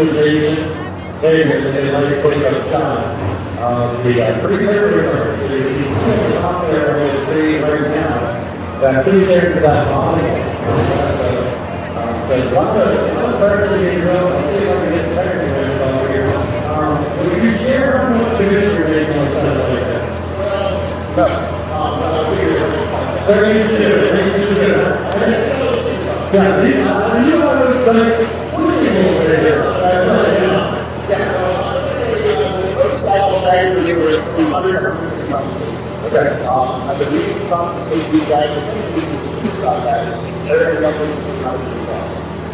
optimization. There you go, they like to take up time. We got pretty clear return. So you can see two top there on the tree right now. That pretty clear to that bottom. So a lot of pressure getting going. Let's see if I can get some technical over here. Will you share how much finish you're making on something like that? No. 32. Yeah, these are, you know, it's like, what is it over there? Okay. I believe it's not to say these guys are that.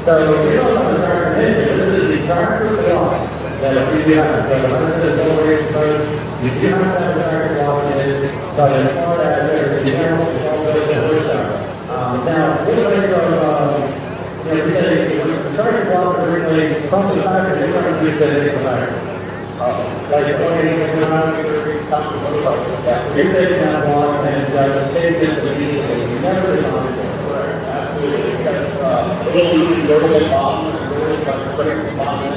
So, we don't have a tracker engine. This is the tracker block that we do have. But when I said no race code, you do not have a tracker block in this, but as far as the animals, it's all good to the tracker. Now, what do I think of, we say, the tracker block originally from the factory, you're trying to use that in the factory. Like 20 around, you're taking that block and just take it to the beach, so you never design it. A little easy, go to the bottom, like the second bottom in,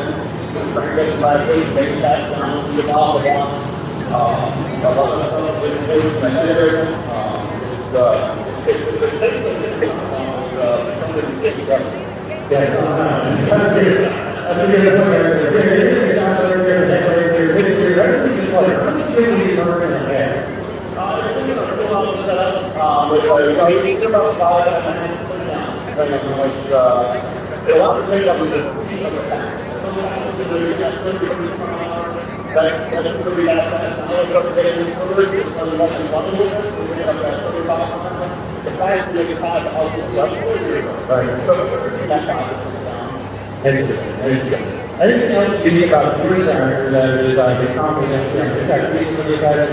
bring it by face, make that down to the bottom again. A lot of stuff with the face and the head area it's the face of this big yeah, sometimes. I'm just going to put everything just like, it's really easy to work in the head. You need to about 5 sit down. A lot of things up with this that's going to be that's the fact that you have to all discuss right. So that's anything else you need about the first character that is the confidence and that piece of this guys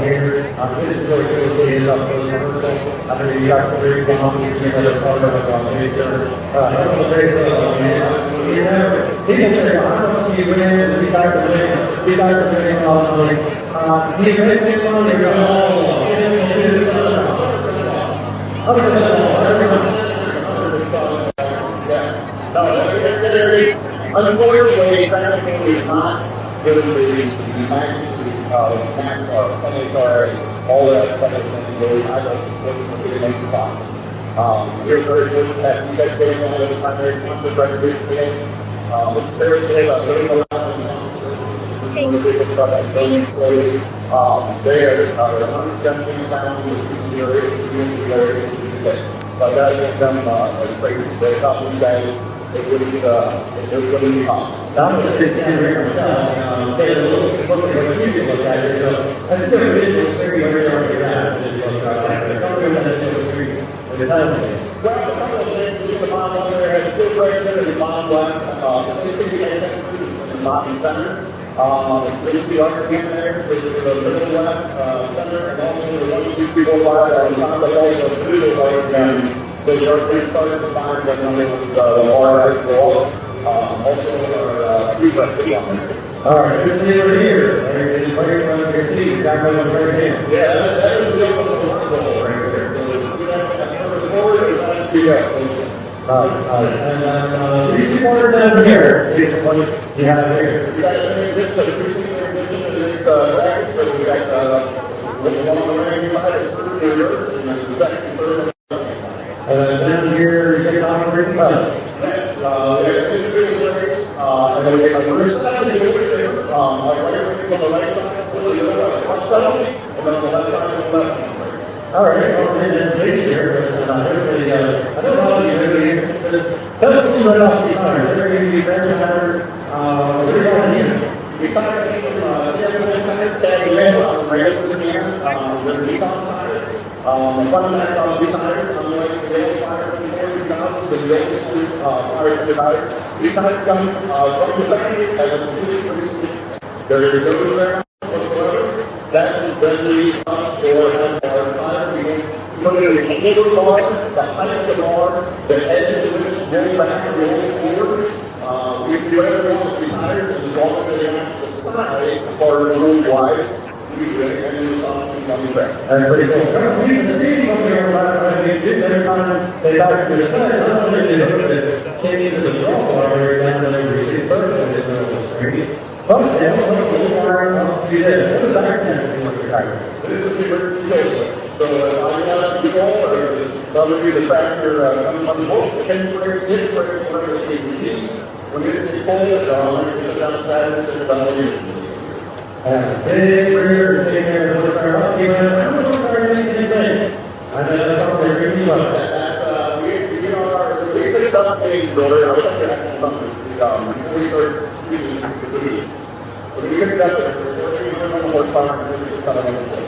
here. This is really cool to see up for the commercial. I mean, you got some very bombs, you know, the color of major. Very cool. You know, people say, I don't know if you win, these guys are winning all the money. He win money, you're all unfortunately, technically, it's not given the magnitude of max or NHR, all that kind of thing, really, I don't think we're going to make time. We're very good at you guys getting one of the primary conference records today. It's very good about living around they're 117 pounds with so I got to get them a great day. Thought you guys, it wouldn't be possible. I'm going to take the camera myself. They had a little look at what you can look at here. So I just took a visual screen where you're already at. I don't remember that visual screen. Well, a couple of things. Just the bottom up there has two right there in the bottom left. In the bottom center. You see our hand there, which is the middle left center, and also the 1, 2, 3, 4, 5 on top of all the middle right hand. So your feet started to find that number with the bar right wall. Also, our 3 reps. All right, this thing over here, right in front of your seat, back on the right hand. Yeah, that is the one goal right there. So, number 4 is nice to go. And these corners down here, you have here. We got this so we got with the one on the right side, it's and then the second, third. Down here, you get on the right side. Yes, we have individual race, and then we have the rear side, like right on the right side, still the left side, and then on the left side, on the left. All right, well, and then Jake's here, everybody I don't know how you do it, but let's see right off these sides. They're going to be very tired. We're going to use it. We find a team from 7 tagging in on the rails again, with the recon tires. The front back on these tires, unlike the old tires from 40 pounds, the old tires tires. These tires come from the factory as a completely produced. There is no reserve whatsoever. That then leaves us for our tire. We put it in the middle bar, the height of the bar, the edges of which roll back and roll forward. We can do whatever we want with these tires as long as they match the size as far as room wise. That's pretty cool. He's the same over there, every time they talk to the side, not only they look at the chain of the draw water down to the receipt first, and they know what's screen. But they also look a little more on see that. So the back end is what you're talking about. This is the emergency code. So I'm not control, or some of you, the tractor comes on the boat, 10 frames, 6 frames, for the ACP. When it is full, it's down the pattern, it's down the units. Big rear, big air, how much horsepower do you think? I know that's all they're really well. That's, we picked up a builder, I was looking at something, we started using the boost. But we picked up a 1400 horsepower, and we just got it on the floor.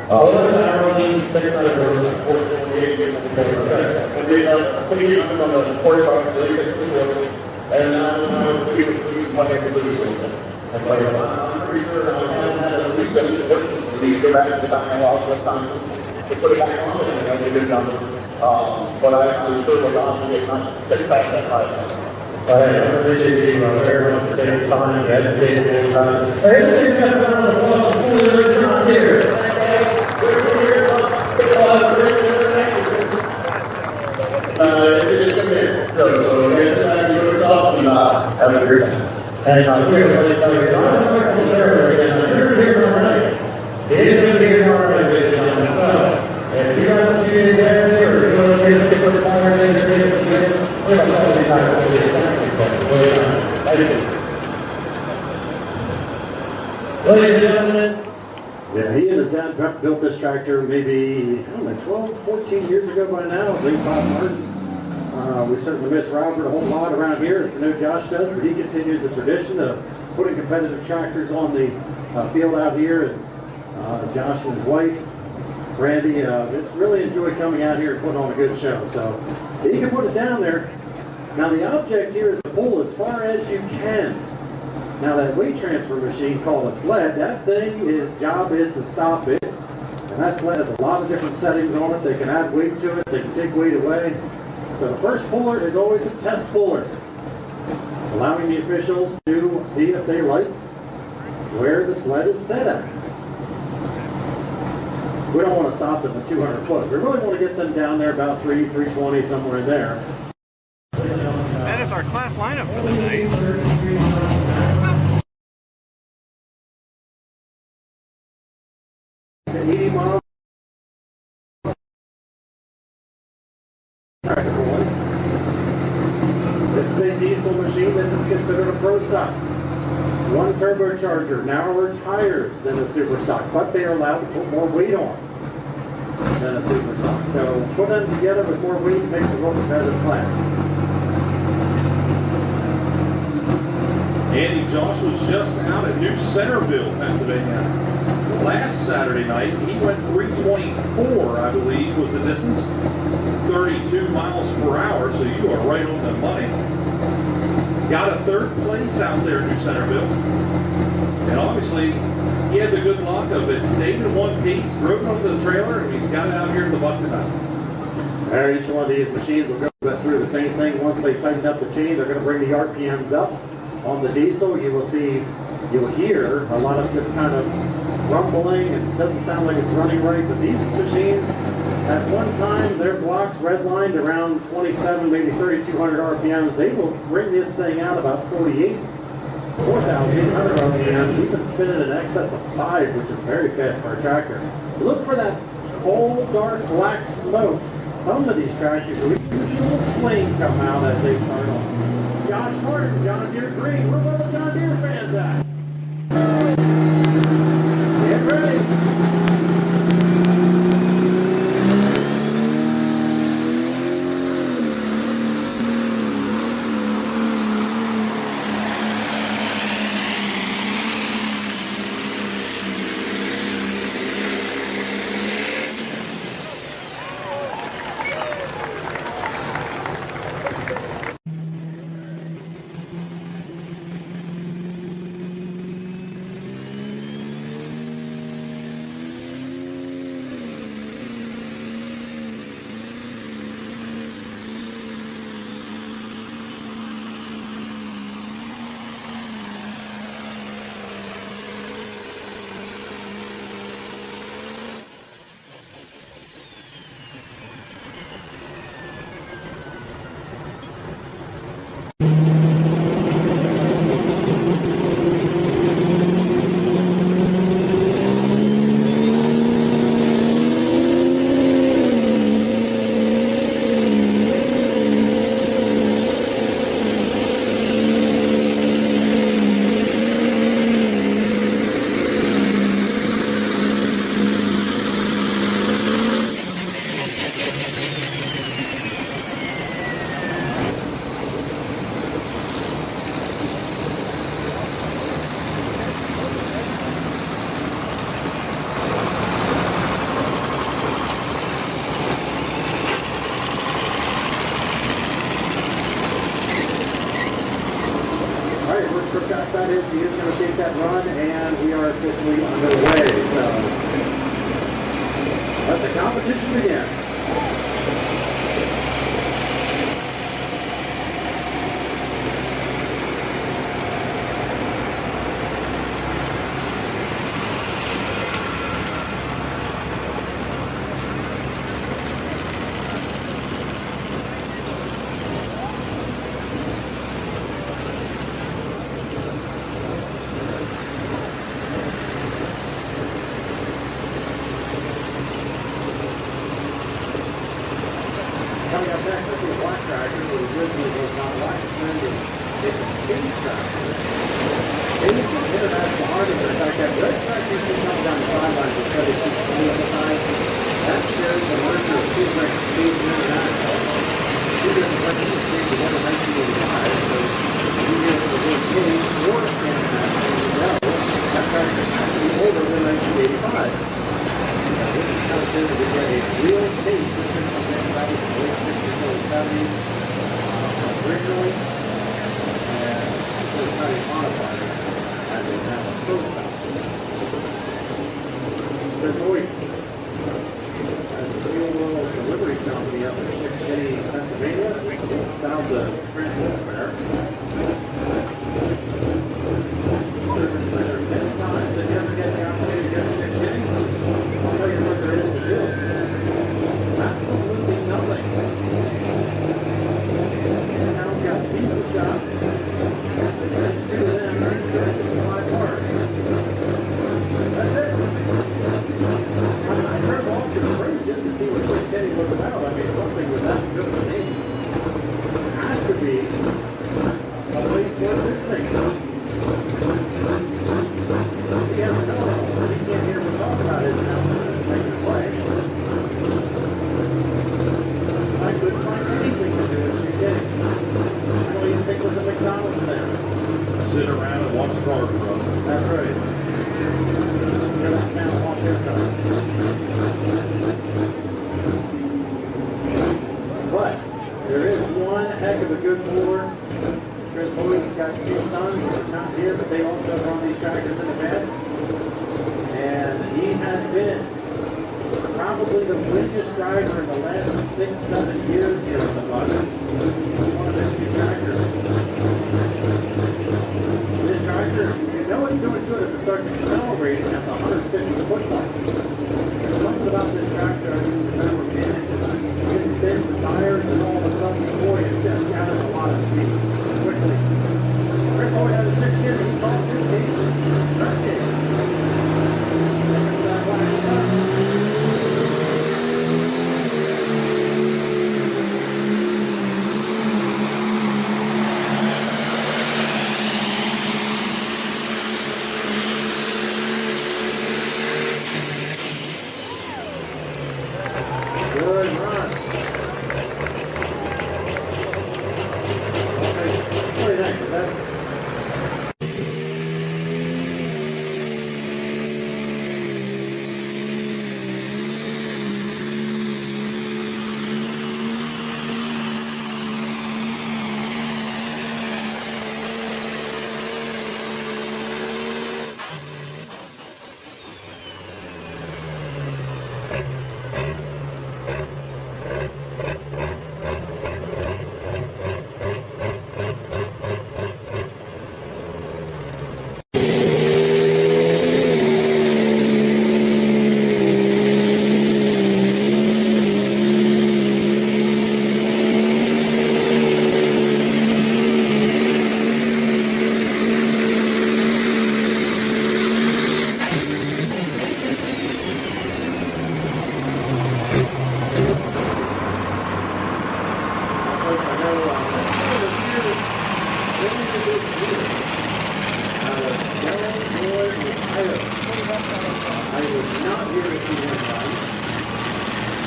All of the hourly, 600 horsepower, 448, and we have 2800 on the horsepower, 36 and now we use money to boost it. I'm pretty sure I haven't had a recent recently go back to the dialogue this time to put it back on it, and we did it on but I'm sure we're not going to take back that right now. I appreciate you very much for taking the time to educate us all the time. Hey, let's get that down on the wall before we're not here. It's just a minute. So, yes, I'm doing yourself and have a great time. And we're really telling you, I'm not going to serve again. You're here tomorrow night. It is going to be here tomorrow night, ladies and gentlemen. So, if you got what you need to get or if you want to get a stick with the fire, we're going to have to time to get it. Ladies and gentlemen. Yeah, he and his dad built this tractor maybe, I don't know, 12, 14 years ago by now, I believe Bob Martin. We certainly miss Robert a whole lot around here, as we know Josh does, but he continues the tradition of putting competitive tractors on the field out here. And Josh and his wife, Randy, it's really enjoyed coming out here and putting on a good show. So he can put it down there. Now the object here is to pull as far as you can. Now that weight transfer machine called a sled, that thing, his job is to stop it. And that sled has a lot of different settings on it. They can add weight to it, they can take weight away. So the first puller is always a test puller, allowing the officials to see if they like where the sled is set at. We don't want to stop them at 200 foot. We really want to get them down there about 320, somewhere in there. That is our class lineup for the night. 80 miles. This is a diesel machine. This is considered a pro stock. One turbocharger, narrower tires than a super stock, but they are allowed to put more weight on than a super stock. So put them together with more weight makes it a more competitive class. Andy, Josh was just out at New Centerville, Pennsylvania. Last Saturday night, he went 324, I believe, was the distance. 32 miles per hour, so you are right on the money. Got a third place out there in New Centerville. And obviously, he had the good luck of it. Stayed in one piece, drove it onto the trailer, and he's got it out here in the buck tonight. Each one of these machines will go through the same thing. Once they tighten up the chain, they're going to bring the RPMs up. On the diesel, you'll hear a lot of just kind of rumbling, and it doesn't sound like it's running right, but these machines, at one time, their blocks redlined around 27, maybe 3,200 RPMs. They will bring this thing out about 4,800 RPMs, even spinning in excess of 5, which is very fast for a tractor. Look for that cold, dark, black smoke. Some of these tractors, we can see a little flame come out as they start off. Josh Martin, John Deere Green, where's all the John Deere fans at? Get ready. that is he is going to take that run, and we are officially underway. So let the competition begin. Coming up next, I see a black tractor, but the good news was not black, it's a case tractor. Maybe some international artists are like that red tractor sitting coming down the sidelines instead of keep coming on the side. That shows the merger of two record speeds and international. Two different record speeds together in 1985, so you get to the word case or international, you know, that tractor has to be older than 1985. This is how it's going to get a real case. This is from the late 60s, early 70s, originally, and it's not a modified as they have a post stop. This week, as the Duel delivery company up in Ship City, Pennsylvania, south of Sprint there. Many times they never get the opportunity to go to Ship City. I'll tell you what there is to do. Absolutely nothing. And now we've got a pizza shop. Two of them are in 5 cars. That's it. I drove off to the road just to see what Ship City was about. I mean, something with that good of a name. It has to be a place worth visiting. Yeah, no, you can't hear me talk about it now. Taking it away. I couldn't find anything to do with Ship City. I don't even think there's a McDonald's there. Sit around and watch cars run. That's right. Go down town and watch their cars. But there is one heck of a good puller. Chris Lloyd's got 2 sons that are not here, but they also run these tractors in the past. And he has been probably the winningest driver in the last 6-7 years here on the bus. One of those 2 tractors. This tractor, you know it's doing good if it starts accelerating at the 150-foot mark. There's something about this tractor I just remember managing. It spins the tires and all of a sudden, boy, it just gathers a lot of speed quickly. Chris Lloyd has a 6 year, he calls his case. First case. That black stuff. Good run. Okay, what do you think? Is that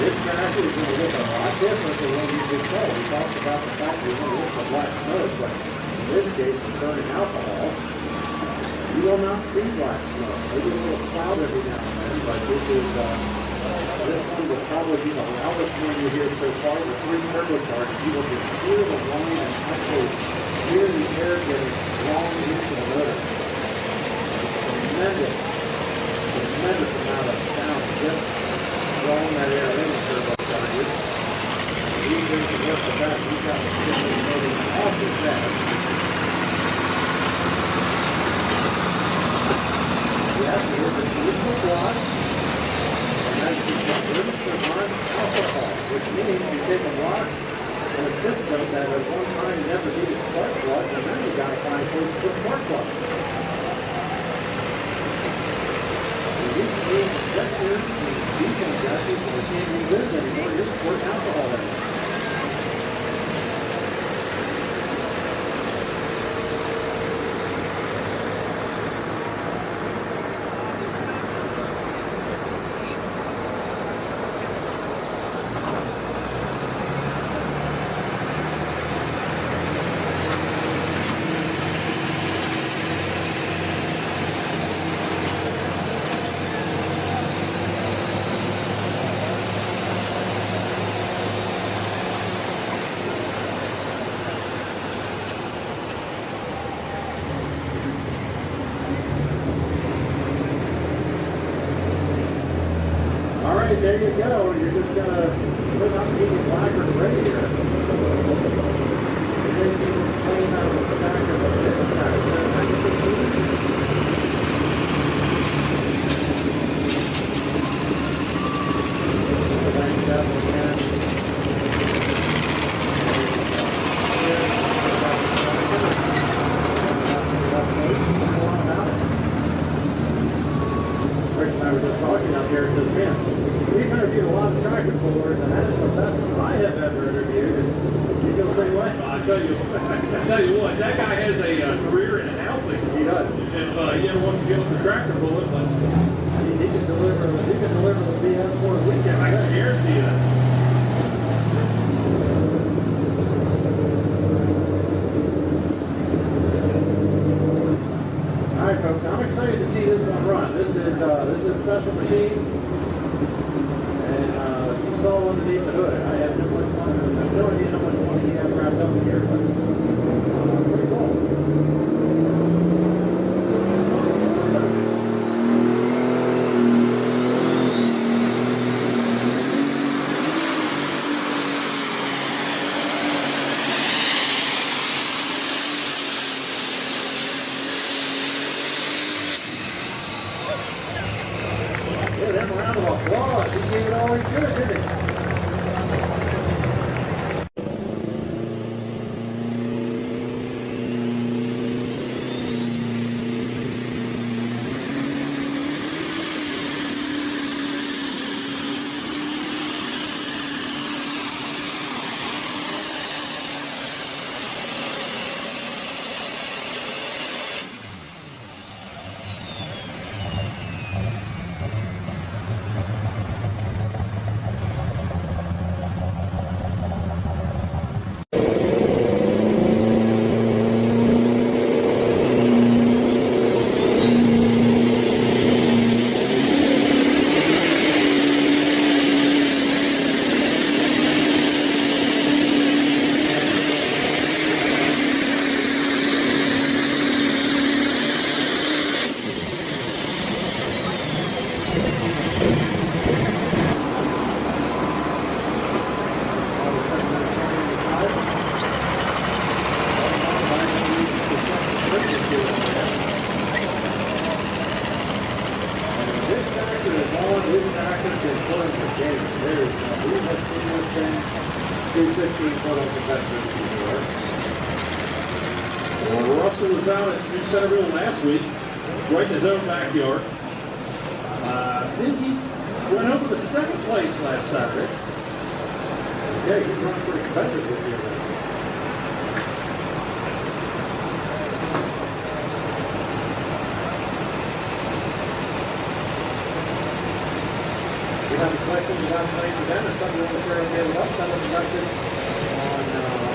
This tractor is going to look a lot different than what you just saw. We talked about the fact that we're going to look for black smoke, but in this case, with burning alcohol, you will not see black smoke. Maybe a little cloud every now and then, but this one will probably be the loudest one you hear so far. The 3 turbo cars, you will just hear the line and actually hear the air getting blown into the motor. Tremendous amount of sound just blowing that air in the turbo charger. These things can work the best. We've got to spin this motor awfully fast. Yes, it is a beautiful block. And that's because registered on alcohol, which means you take a block and a system that at one time never needed spark plugs, and then you got to find places for spark plugs. These injectors and diesel injectors, they can't be used anymore. You're just pouring alcohol in it. There you go. You're just going to put on some black or gray here. You may see some flame out of the stack of the pitch Rich and I were just talking up here and said, man, we've interviewed a lot of tractor pullers, and that is the best I have ever interviewed. And you feel the same way? I tell you what, that guy has a career in announcing. He does. If he ever wants to get with the tractor puller, but he can deliver the BS for a weekend. I can guarantee you that. All right, folks, I'm excited to see this one run. This is a special machine. It's all underneath the hood. I have no idea how much money he has wrapped up here, but pretty cool. Yeah, that round of applause. He gave it all he could, didn't he? Russell was out at New Centerville last week, right in his own backyard. Then he went over to second place last Saturday. Yeah, he's running pretty competitive this year. If you have any questions about playing for them or something you want to share with us, send us a message on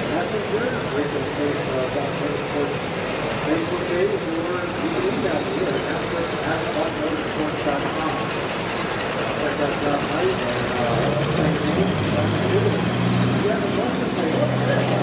Messenger, or you can post Motorsports Facebook page, or you can email me at motorsports.com. Check that out tonight, and if you have a question, say, what's this?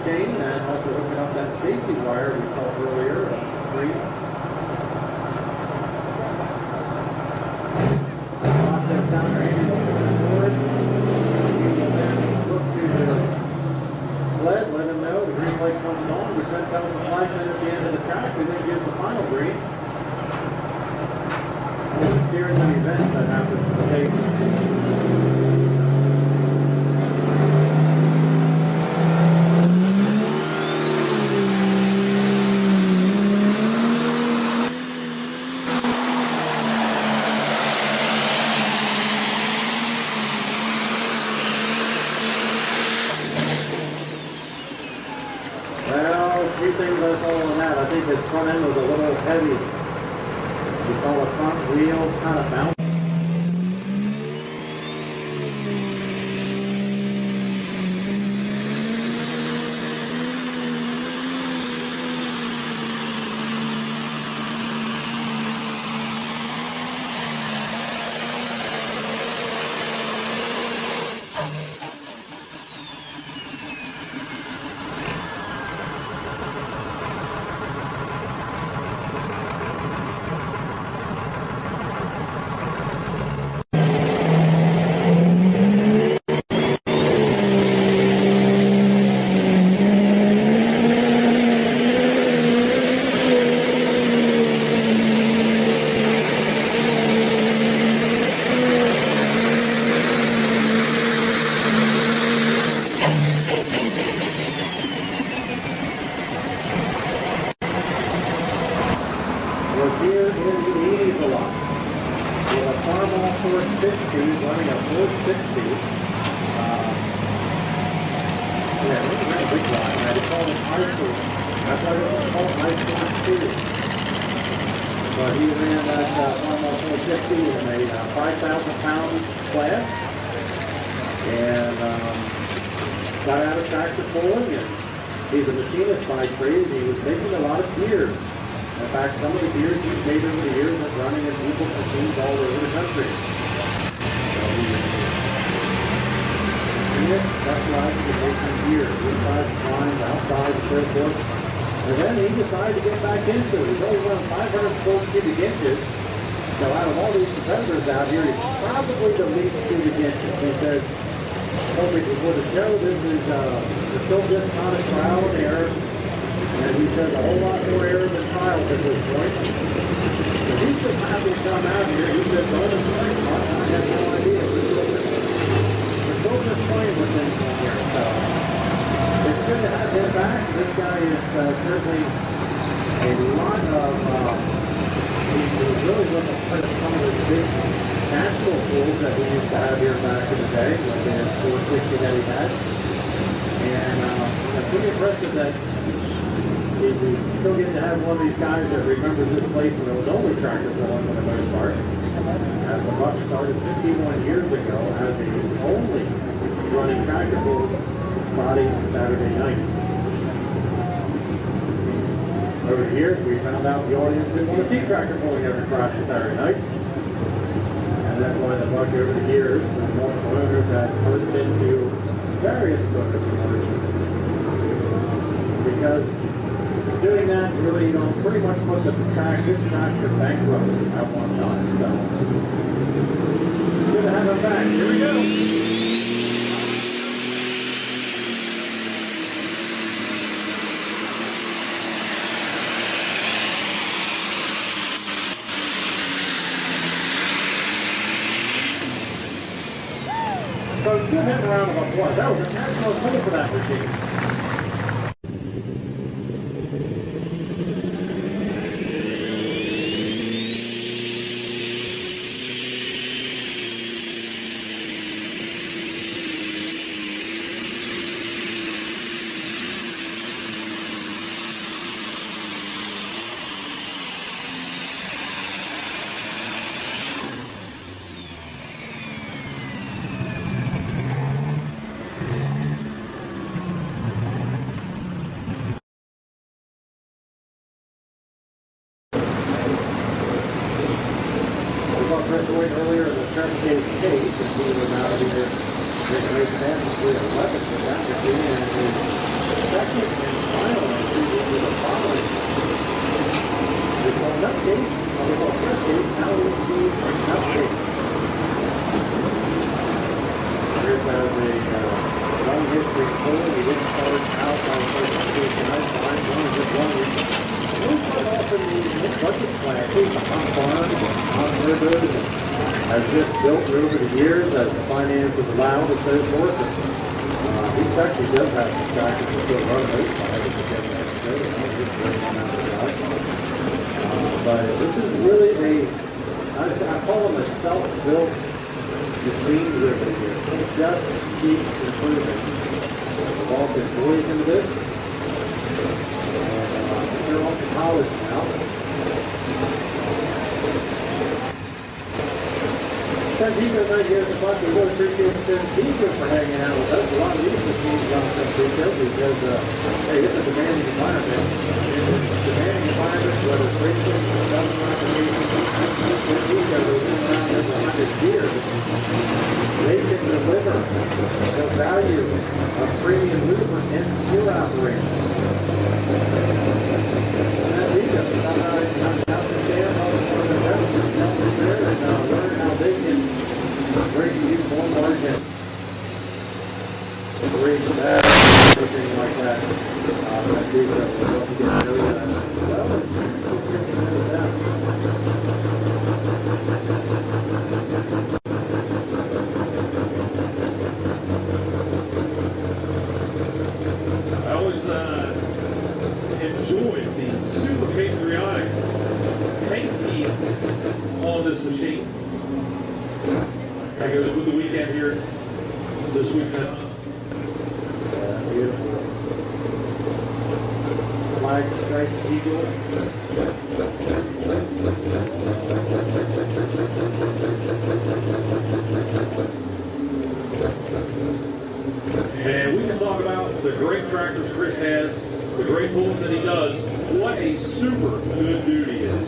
chain and also hooking up that safety wire we saw earlier on the screen. Process down there, Andy, looking at the board. You can then look to the sled, let them know the green light comes on, which then tells the flagman at the end of the track, who then gives the final green. There's a series of events that happens to the safety. Three things I saw on that. I think his front end was a little heavy. You saw the front wheels kind of bounce. But he ran that Farmall 460 in a 5,000-pound class, and got out of tractor pulling, and he's a machinist by trade. He was making a lot of gears. In fact, some of the gears he's made over the years are running in people's machines all over the country. So he specializes in making gears, inside lines, outside, and so forth. And then he decided to get back into it. He's only run 504 cubic inches. So out of all these competitors out here, he's probably the least cubic inches. He said, hoping before the show, this is still just not a trial and error. And he says a whole lot more error than trials at this point. But he's just happy to come out here. He said, "Run the straight line." I have no idea. We're still just playing with things on here. So it's good to have him back. This guy is certainly a lot of, he really wasn't part of some of the big national pools that we used to have here back in the day, like the 460 that he had. And it's pretty impressive that we still get to have one of these guys that remembers this place when it was only tractor pulling for the most part. As the Buck started 51 years ago as the only running tractor pulls Friday and Saturday nights. Over the years, we found out the audience didn't want to see tractor pulling every Friday and Saturday nights. And that's why the Buck over the years, the multiple owners has merged into various motorsports. Because doing that really, pretty much put this tractor bankruptcy at one time. So, good to have him back. Here we go. So let's give him a round of applause. That was an excellent pull for that machine. Earlier in the Fairfield case, and we were out here making 11 with that machine, and second and final entry into the following. We saw an update. We saw first date. Now we see an update. Here's as a long history pull. We didn't start out on the first update tonight. Fine, only just one week. We start off in the bucket classes, the hot barns, the hot turbos, has just built over the years as the finances allowed and so forth. He actually does have some tractors that still run those classes because that's good. But this is really I call them a self-built machine river here. It just keeps improving. We've all been boys into this. And they're off to college now. Santico right here at the bus. We really appreciate Santico for hanging out with us. A lot of these machines on Santico because, hey, it's a demanding environment. And it's a demanding environment, whether it's racing, government applications, Santico has been around over 100 years. They can deliver the value of premium lubricant and secure operations. Santico, come out to Sam, help one of the investors, help them there, and learn how they can bring you more margin. Great that, everything like that. Santico will help you get to know that. Well, keep getting to know that. I always enjoyed the super patriotic Casey on this machine. That goes with the weekend here this weekend. Beautiful. Flag striped eagle. And we can talk about the great tractors Chris has, the great pulling that he does. What a super good dude he is.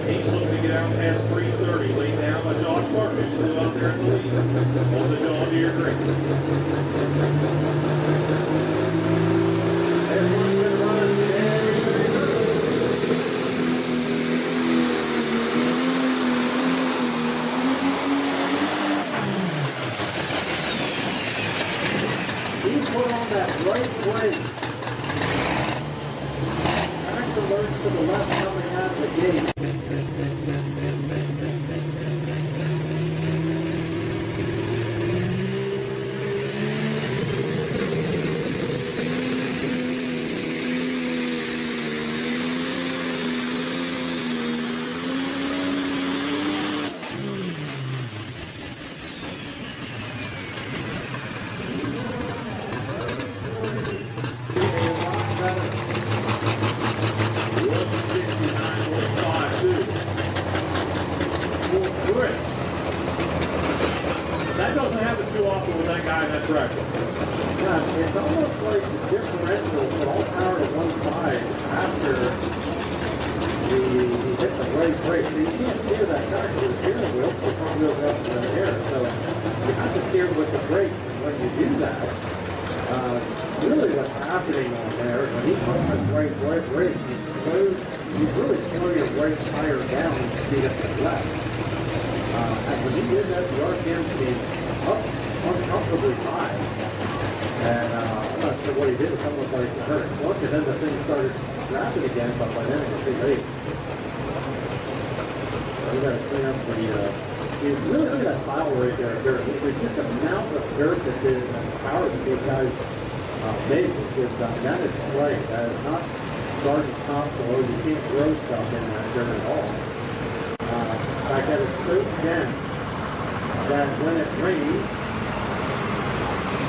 He's looking to get out past 330, laid down by Josh Martin, who's still out there in the lead on the John Deere green. Everyone's going to run. He put on that right brake. Tractor lurch to the left coming out of the gate. That doesn't happen too often with that guy in that tractor. Yeah, it's almost like the differential put all power to one side after he hit the right brake. So you can't steer that tractor with the steering wheel, the front wheel's up in the air. So you have to steer with the brakes. When you do that, really what's happening on there, when he puts this right brake, you really slow your brake tire down and speed up the left. And when he did that, the RPM came up uncomfortably high. And I'm not sure what he did. It's almost like it hurt. Look, and then the thing started rapping again, but by then it was too late. So we got to clean up the, really look at that pile right there. There's just a amount of dirt that the power that these guys make. It's just, that is clay. That is not garden topsoil. You can't grow stuff in that dirt at all. In fact, that is so dense that when it rains,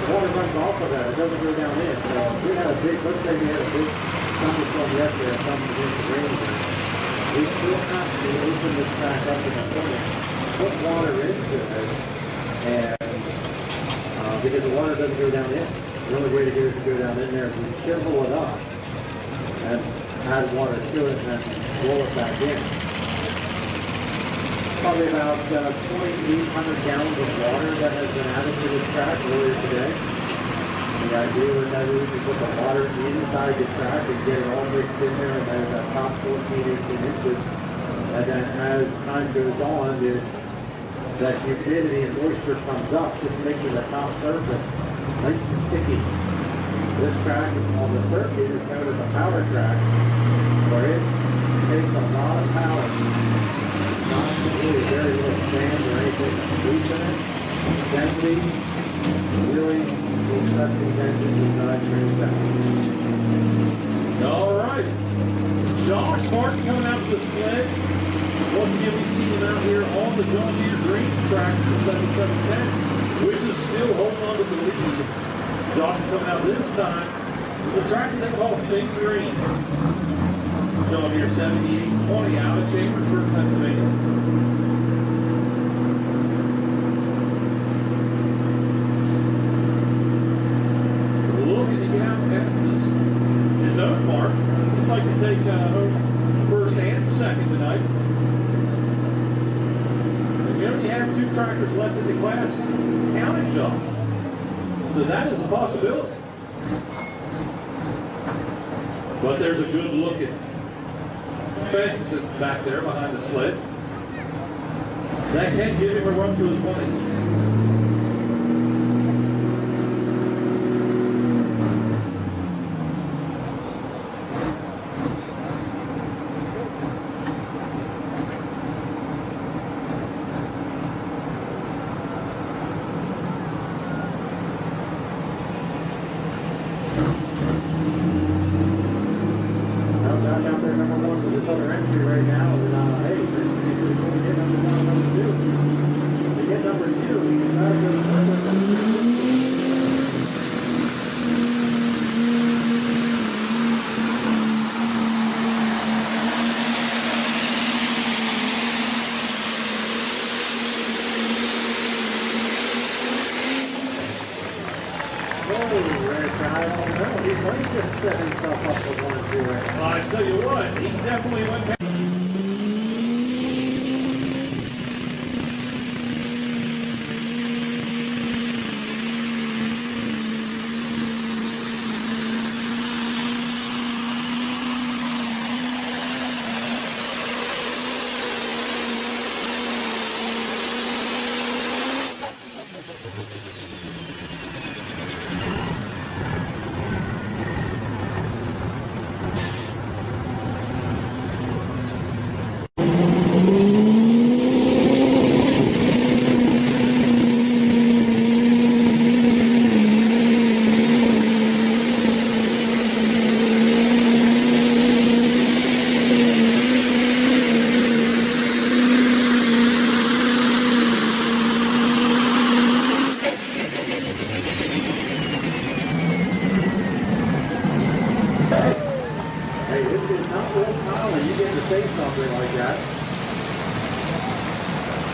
the water runs off of that. It doesn't go down in. So if we had a big, let's say we had a big thunderstorm yesterday or something against the rain, we still have to open this back up in the morning, put water into it, and because the water doesn't go down in. The only way to get it to go down in there is we chisel it up and add water to it and then roll it back in. Probably about 2,800 gallons of water that has been added to this track earlier today. The idea with that is to put the water inside the track and get it all mixed in there, and then that top 14, 18 inches. And then as time goes on, that humidity and moisture comes up, just making the top surface nice and sticky. This track on the circuit is known as a power track, where it takes a lot of power. Not really very little sand or anything loose in it. Density really will stress these engines and drive very fast. All right. Josh Martin coming out to the sled. Once again, we see him out here on the John Deere Green tractor 7710, which is still holding on to the lead. Josh is coming out this time with a tractor they call Think Green. John Deere 7820 out of Chambersburg, Pennsylvania. Looking to get out past his own mark. He'd like to take home first and second tonight. We only have 2 tractors left in the class, counting Josh. So that is a possibility. But there's a good looking fence back there behind the sled. That can give him a run to his money. I tell you what, he definitely went past.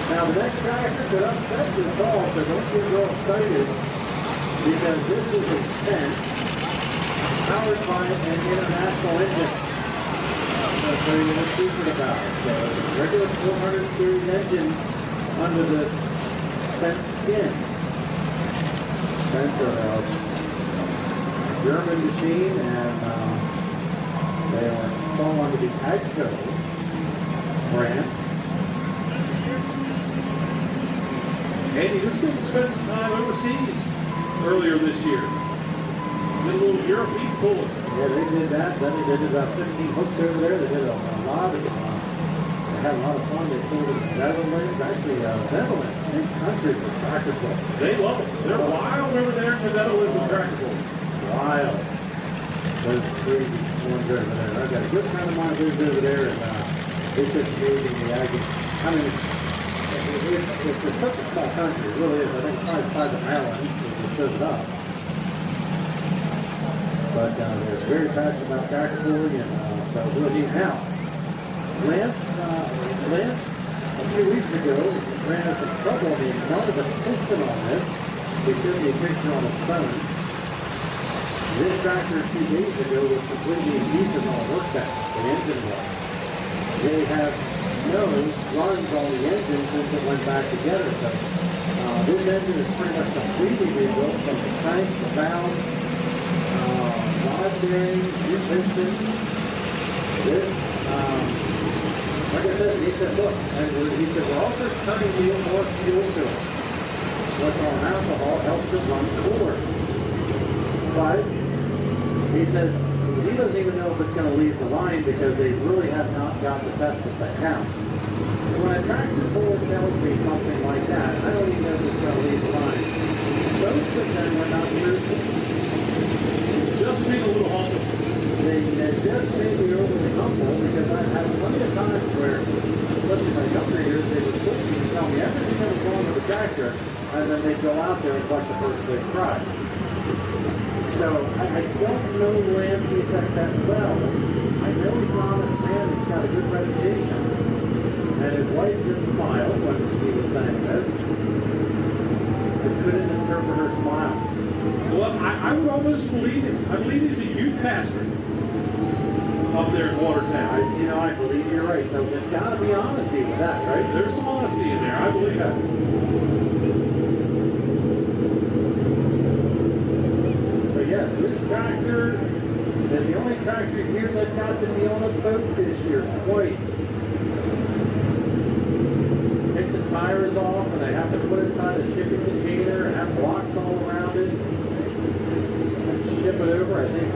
Now the next tractor could upset this all, so don't get real excited because this is a tent powered by an international engine. I'll tell you the secret about it. So a regular 400 series engine under the fence skin. That's a German machine, and they fall under the AGCO brand. Andy, this thing spent some time overseas earlier this year. Did a little European pulling. Yeah, they did that. They did about 15 hooks over there. They did a lot of they had a lot of fun. They flew to the Netherlands, actually Netherlands, big country for tractor pull. They love it. They're wild over there in the Netherlands with tractor pull. Wild. Those crazy ones over there. I've got a good friend of mine who's over there, and it's just amazing. I mean, it's such a small country. It really is. I think it's probably the size of Maryland if it shows it up. But they're very passionate about tractor pulling, and so really neat. Now, Lance, a few weeks ago, ran into some trouble on the one of the piston on this. They showed me a picture on his phone. This tractor a few days ago was completely decent on workbench, the engine was. They have no runs on the engine since it went back together. So this engine is pretty much completely rebuilt from the crank, the valves, 5 bearings, new pistons. This, like I said, he said, look, he said, we're also turning more fuel to it. What's on alcohol helps it run cooler. But he says he doesn't even know if it's going to leave the line because they really have not got the test of that count. When a tractor puller tells me something like that, I don't even know if it's going to leave the line. Most of them are not truthful. Just being a little humble. They just made me overly humble because I've had plenty of times where, especially in my younger years, they would push me and tell me everything that was wrong with the tractor, and then they'd go out there and collect the first big prize. So I don't know Lance Sept that well. I know he's an honest man, he's got a good reputation. And his wife just smiled when he was saying this. I couldn't interpret her smile. Well, I would almost believe it. I believe he's a youth pastor up there in Watertown. I believe you're right. So there's got to be honesty with that, right? There's some honesty in there. I believe that. So yes, this tractor is the only tractor here that got to be on a boat this year twice. Take the tires off and they have to put it inside a shipping container and have blocks all around it. Ship it over. I think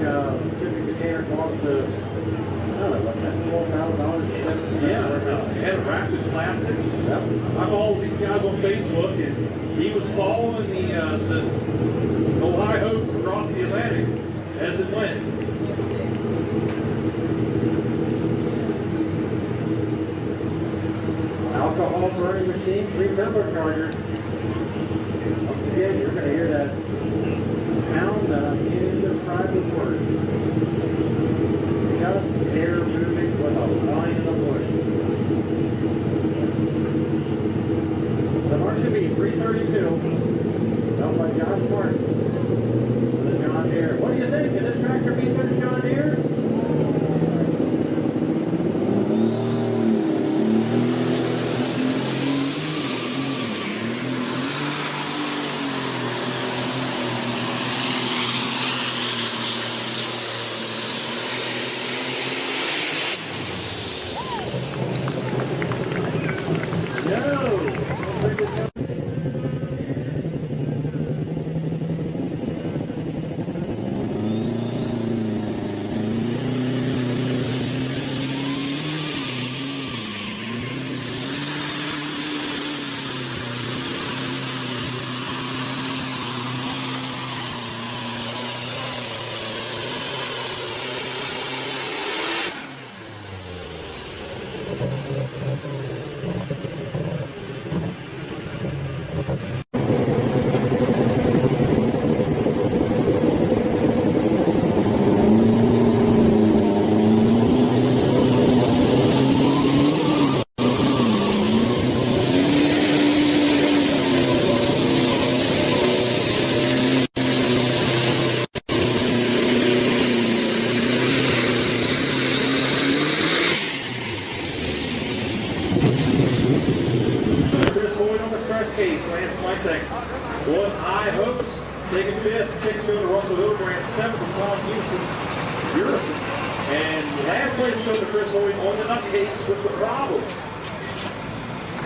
shipping container costs I don't know, what's that, $12,000? Yeah, and wrapped in plastic. Yep. I followed these guys on Facebook, and he was following the Ohio hopes across the Atlantic as it went. Alcohol burning machine, 3 turbochargers. Once again, you're going to hear that sound that I can't even describe with words. Just air moving with a line in the bush. The Mark to be 332, built by Josh Martin. The John Deere. What do you think? Can this tractor beat those John Deere's?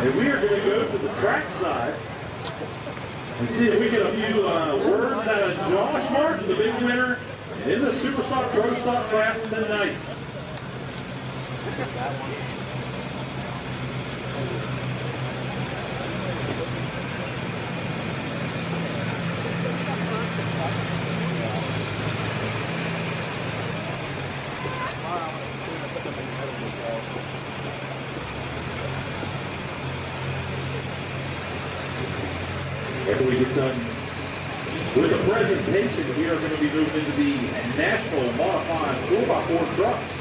And we are going to go to the track side and see if we get a few words out of Josh Martin, the big winner in the Superstock Pro Stock class tonight. After we get done with the presentation, we are going to be moving into the National Modified 4x4 trucks.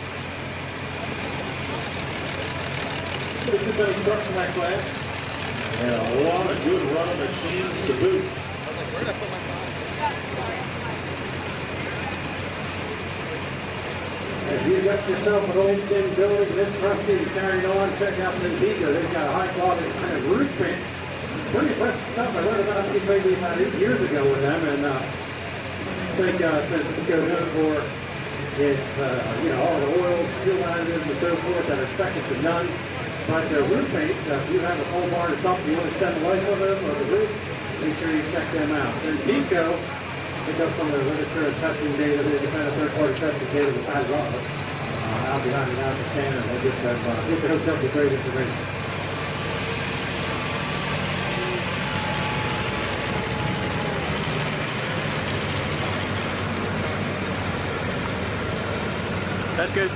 There's been many trucks in that class, and a lot of good running machines to boot. If you got yourself an old tin building that's rusty and carried on, check out Zindigo. They've got a high quality kind of roof paint. Pretty impressive stuff. I learned about these maybe about 8 years ago with them, and I think Zindigo known for It's, all the oils, fuel additives, and so forth that are second to none. But the roof paints, if you have a pole barn or something, you want to extend the life of them or the roof, make sure you check them out. So Pico, pick up some of the literature and testing data, the independent third-party testing data, which I love. Out behind the mountain stand, and they get the hotel with great information. That's good.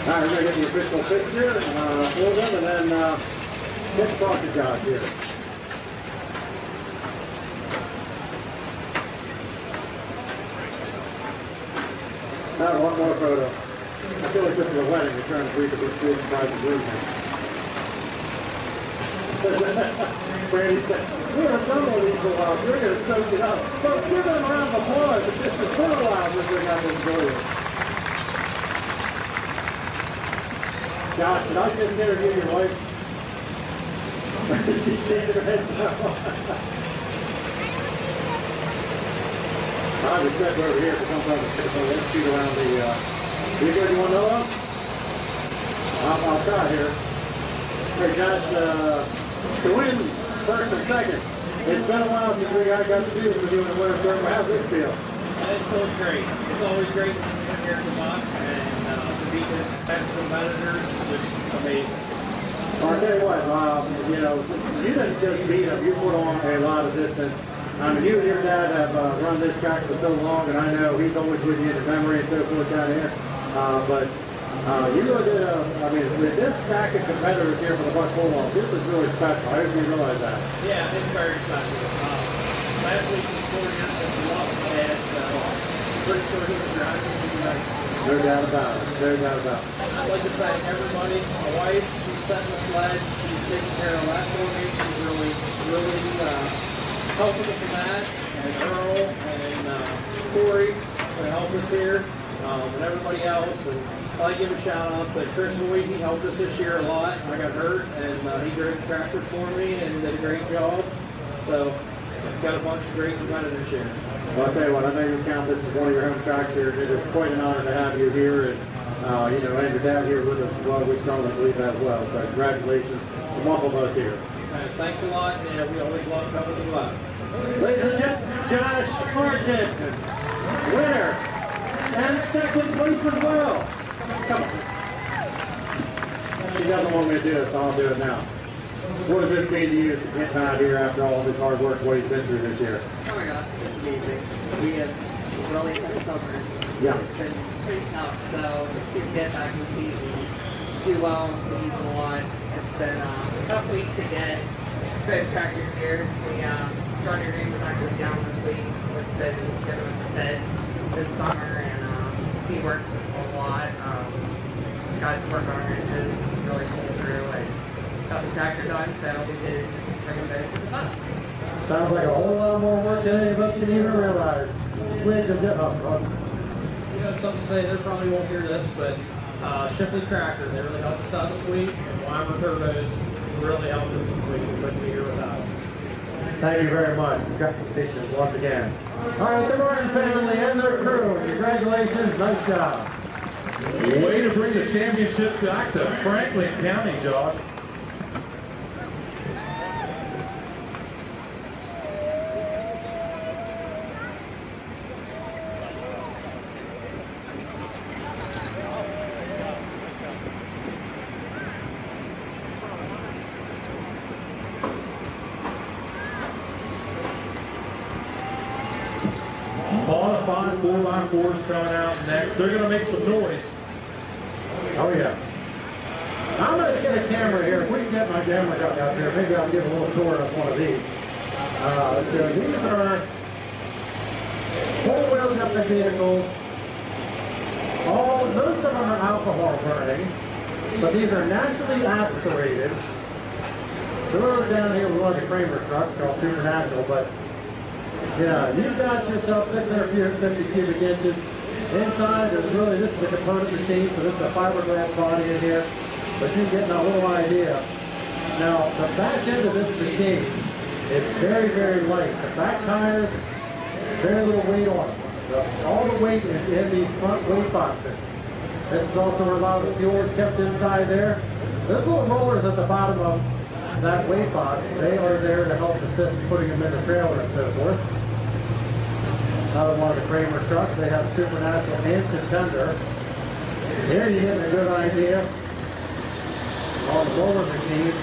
All right, we're going to get the official picture for them, and then get to talk to Josh here. One more photo. I feel like this is a wedding. We're trying to breathe the bride and groom here. Brandy said, we haven't done all these for a while, so we're going to soak it up. But give them a round of applause if this is fertilizer they're going to enjoy it. Josh, should I just interview your wife? She's shaking her head now. I just step over here for sometimes let's shoot around the, you good, you want another one? I'll try here. Hey Josh, to win first and second, it's been a while since we got to do this with you in the winter circle. How's this feel? It feels great. It's always great to be here in the month, and to beat this best competitors is just amazing. Well, I'll tell you what, you didn't just beat them, you put on a lot of distance. I mean, you and your dad have run this track for so long, and I know he's always with you in the memory and so forth down here. But you really did, with this stack of competitors here for the Buck Pull-Off, this is really special. I hope you realize that. Yeah, it's very special. Last week was 4 years since we lost my dad, so I'm pretty sure he was driving me tonight. No doubt about it. No doubt about it. I'd like to thank everybody. My wife, she's setting the sled. She's taking care of the last 4 weeks. She's really helping with that. And Earl and Corey to help us here. And everybody else. And I'd like to give a shout out to Chris Hoy. He helped us this year a lot. I got hurt, and he drove the tractor for me and did a great job. So I've got a bunch of great competitors here. Well, I'll tell you what, I know you count this as one of your home tracks here. It is quite an honor to have you here, and and your dad here with us as well. We strongly believe that as well. So congratulations from all of us here. Thanks a lot, and we always love coming to the lab. Ladies and gentlemen, Josh Martin, winner, and second place as well. Come on. She doesn't want me to do it, so I'll do it now. What does this mean to you getting out here after all this hard work, what he's been through this year? Oh my gosh, it's amazing. We have really had a summer. Yeah. It's been pretty tough, so to get back in the seat and do well means a lot. It's been a tough week to get both tractors here. Johnny Green was actually down this week. It's been giving us a bit this summer, and he works a lot. Guys work on our engines, really pulled through and got the tractor done, so we could bring them both to the bus. Sounds like a whole lot more work than any of us can even realize. Ladies and gentlemen, You have something to say, they probably won't hear this, but Shipley Tractor, they really helped us out this week, and Weimer Turbos really helped us this week. We couldn't be here without them. thank you very much. Congratulations once again. All right, the Martin family and their crew, congratulations, nice job. Way to bring the championship back to Franklin County, Josh. Modified 4x4s coming out next. They're going to make some noise. Oh yeah. I'm going to get a camera here. If we can get my camera truck out there, maybe I'll give a little tour of one of these. So these are four-wheel jumping vehicles. Most of them are alcohol burning, but these are naturally aspirated. So we're down here with one of the Kramer trucks called Supernatural, but yeah, you've got yourself 650 cubic inches. Inside, this is a component machine, so this is a fiberglass body in here, but you're getting a little idea. Now, the back end of this machine is very, very light. The back tires, very little weight on them. All the weight is in these front weight boxes. This is also where a lot of the fuel is kept inside there. Those little rollers at the bottom of that weight box, they are there to help assist putting them in the trailer and so forth. Another one of the Kramer trucks, they have Supernatural and Contender. Here you get a good idea on the roller machine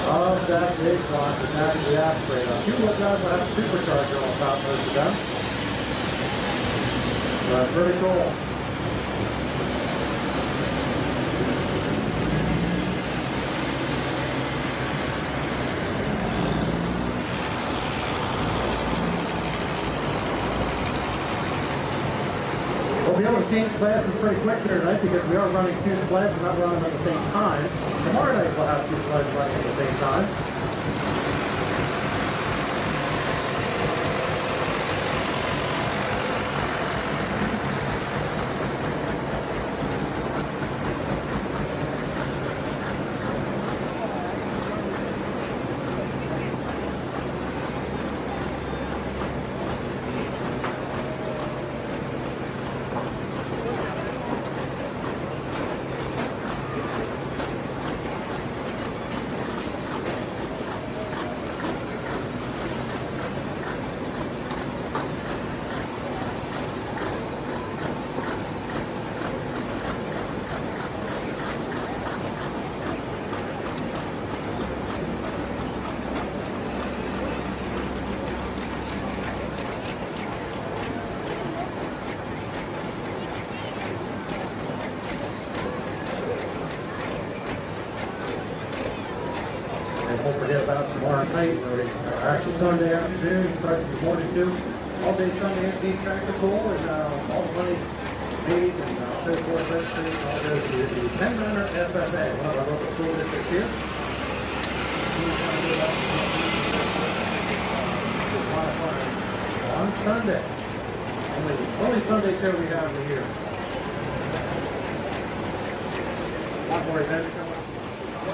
of that big box that's naturally aspirated. Now, two-wheel drive will have a supercharger on top most of them. But pretty cool. We'll be able to change classes pretty quick here tonight because we are running two sleds and not running at the same time. Tomorrow night we'll have two sleds running at the same time. Tomorrow night, actually Sunday afternoon, starts in the morning too. All day Sunday, empty tractor pull, and all the money paid and so forth, registering, all goes to the Penn Manor FFA, one of our local school districts here. On Sunday, only Sunday show we have in the year. A lot more events coming up.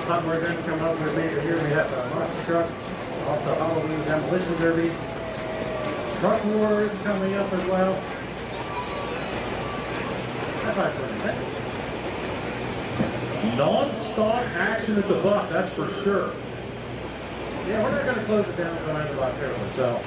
Lot more events coming up with me here. We have monster trucks, also Halloween demolition derby, truck wars coming up as well. Non-stop action at the Buff, that's for sure. Yeah, we're not going to close it down until the end of October, so.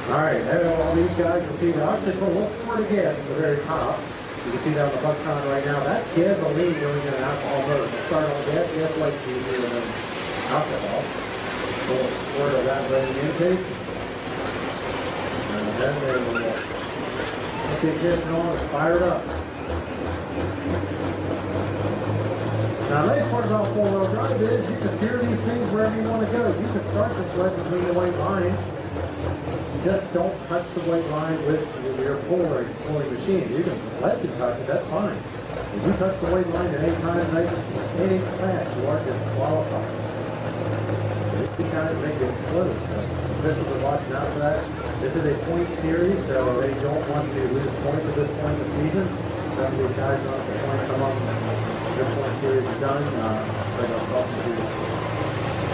All right, all these guys, you'll see, they'll actually put a little squirt of gas at the very top. You can see that on the Buckton right now. That's gasoline going in an alcohol motor. We'll start on gas lights easier than alcohol. A little squirt of that right in the intake. And then they will kick this on and fire it up. Now, the nice part about four-wheel drive is you can steer these things wherever you want to go. You can start the sled between the white lines. Just don't touch the white line with your pulling machine. You can, the sled can touch it, that's fine. If you touch the white line at any time, any class, you are disqualified. These guys make it close. Officials are watching out for that. This is a point series, so they don't want to lose points at this point in the season. Some of these guys don't have points. Some of them, their point series is done. Like I was talking to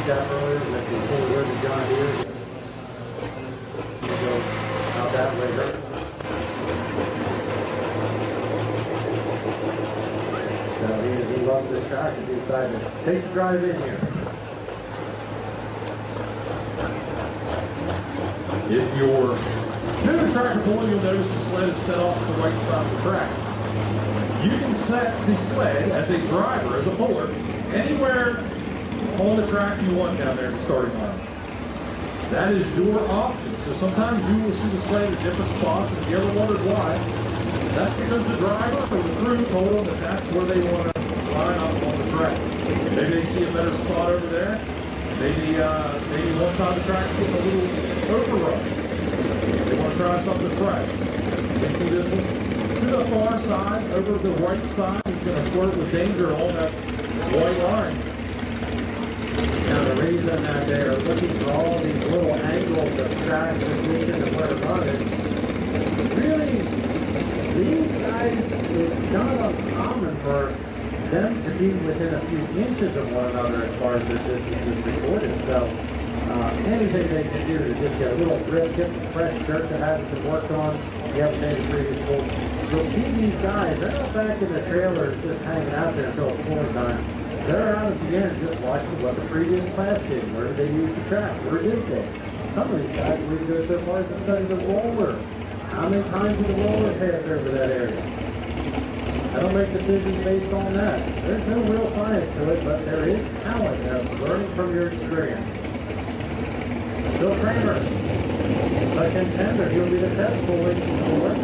Jeff earlier, with the full word of John Deere. Go out that later. So he loves this track and he decided to take the drive in here. If you're Doing tractor pulling, you'll notice the sled is set off to the right side of the track. You can set the sled as a driver, as a puller, anywhere on the track you want down there at the starting line. That is your option. So sometimes you will see the sled at different spots, and if you ever wondered why, that's because the driver or the crew told them that that's where they want to line up on the track. Maybe they see a better spot over there. Maybe one side of the track's getting a little overrun. They want to try something fresh. You see this one? To the far side, over the right side, is going to flirt with danger along that white line. Now the reason that they're looking for all these little angles of track position and where to run is really, these guys, it's not uncommon for them to be within a few inches of one another as far as the distance is recorded. So anything they can do to just get a little grip, get some fresh dirt that hasn't been worked on the other day the previous week. You'll see these guys, they're not back in the trailers just hanging out there until it's pulling time. They're out at the end just watching what the previous class did. Where did they use the track? Where did they? Some of these guys will even go so far as to study the roller. How many times did the roller pass over that area? I don't make decisions based on that. There's no real science to it, but there is talent of learning from your experience. Bill Kramer, the contender, he'll be the test puller for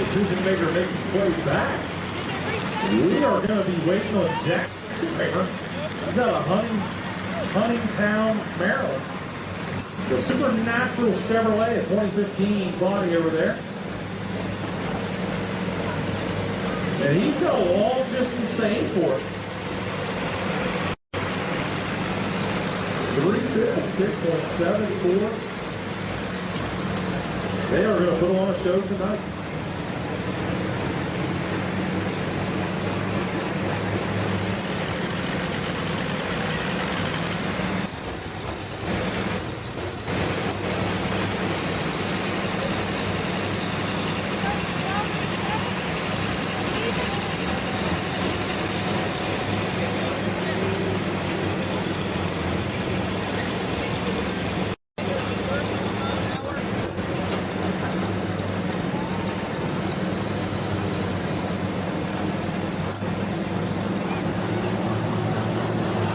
decision maker makes his way back. We are going to be waiting on Jackson Kramer. He's out of Huntingtown, Maryland. The Supernatural Chevrolet, a 2015 body over there. And he's got a long distance to aim for. 356.74. They are going to put on a show tonight.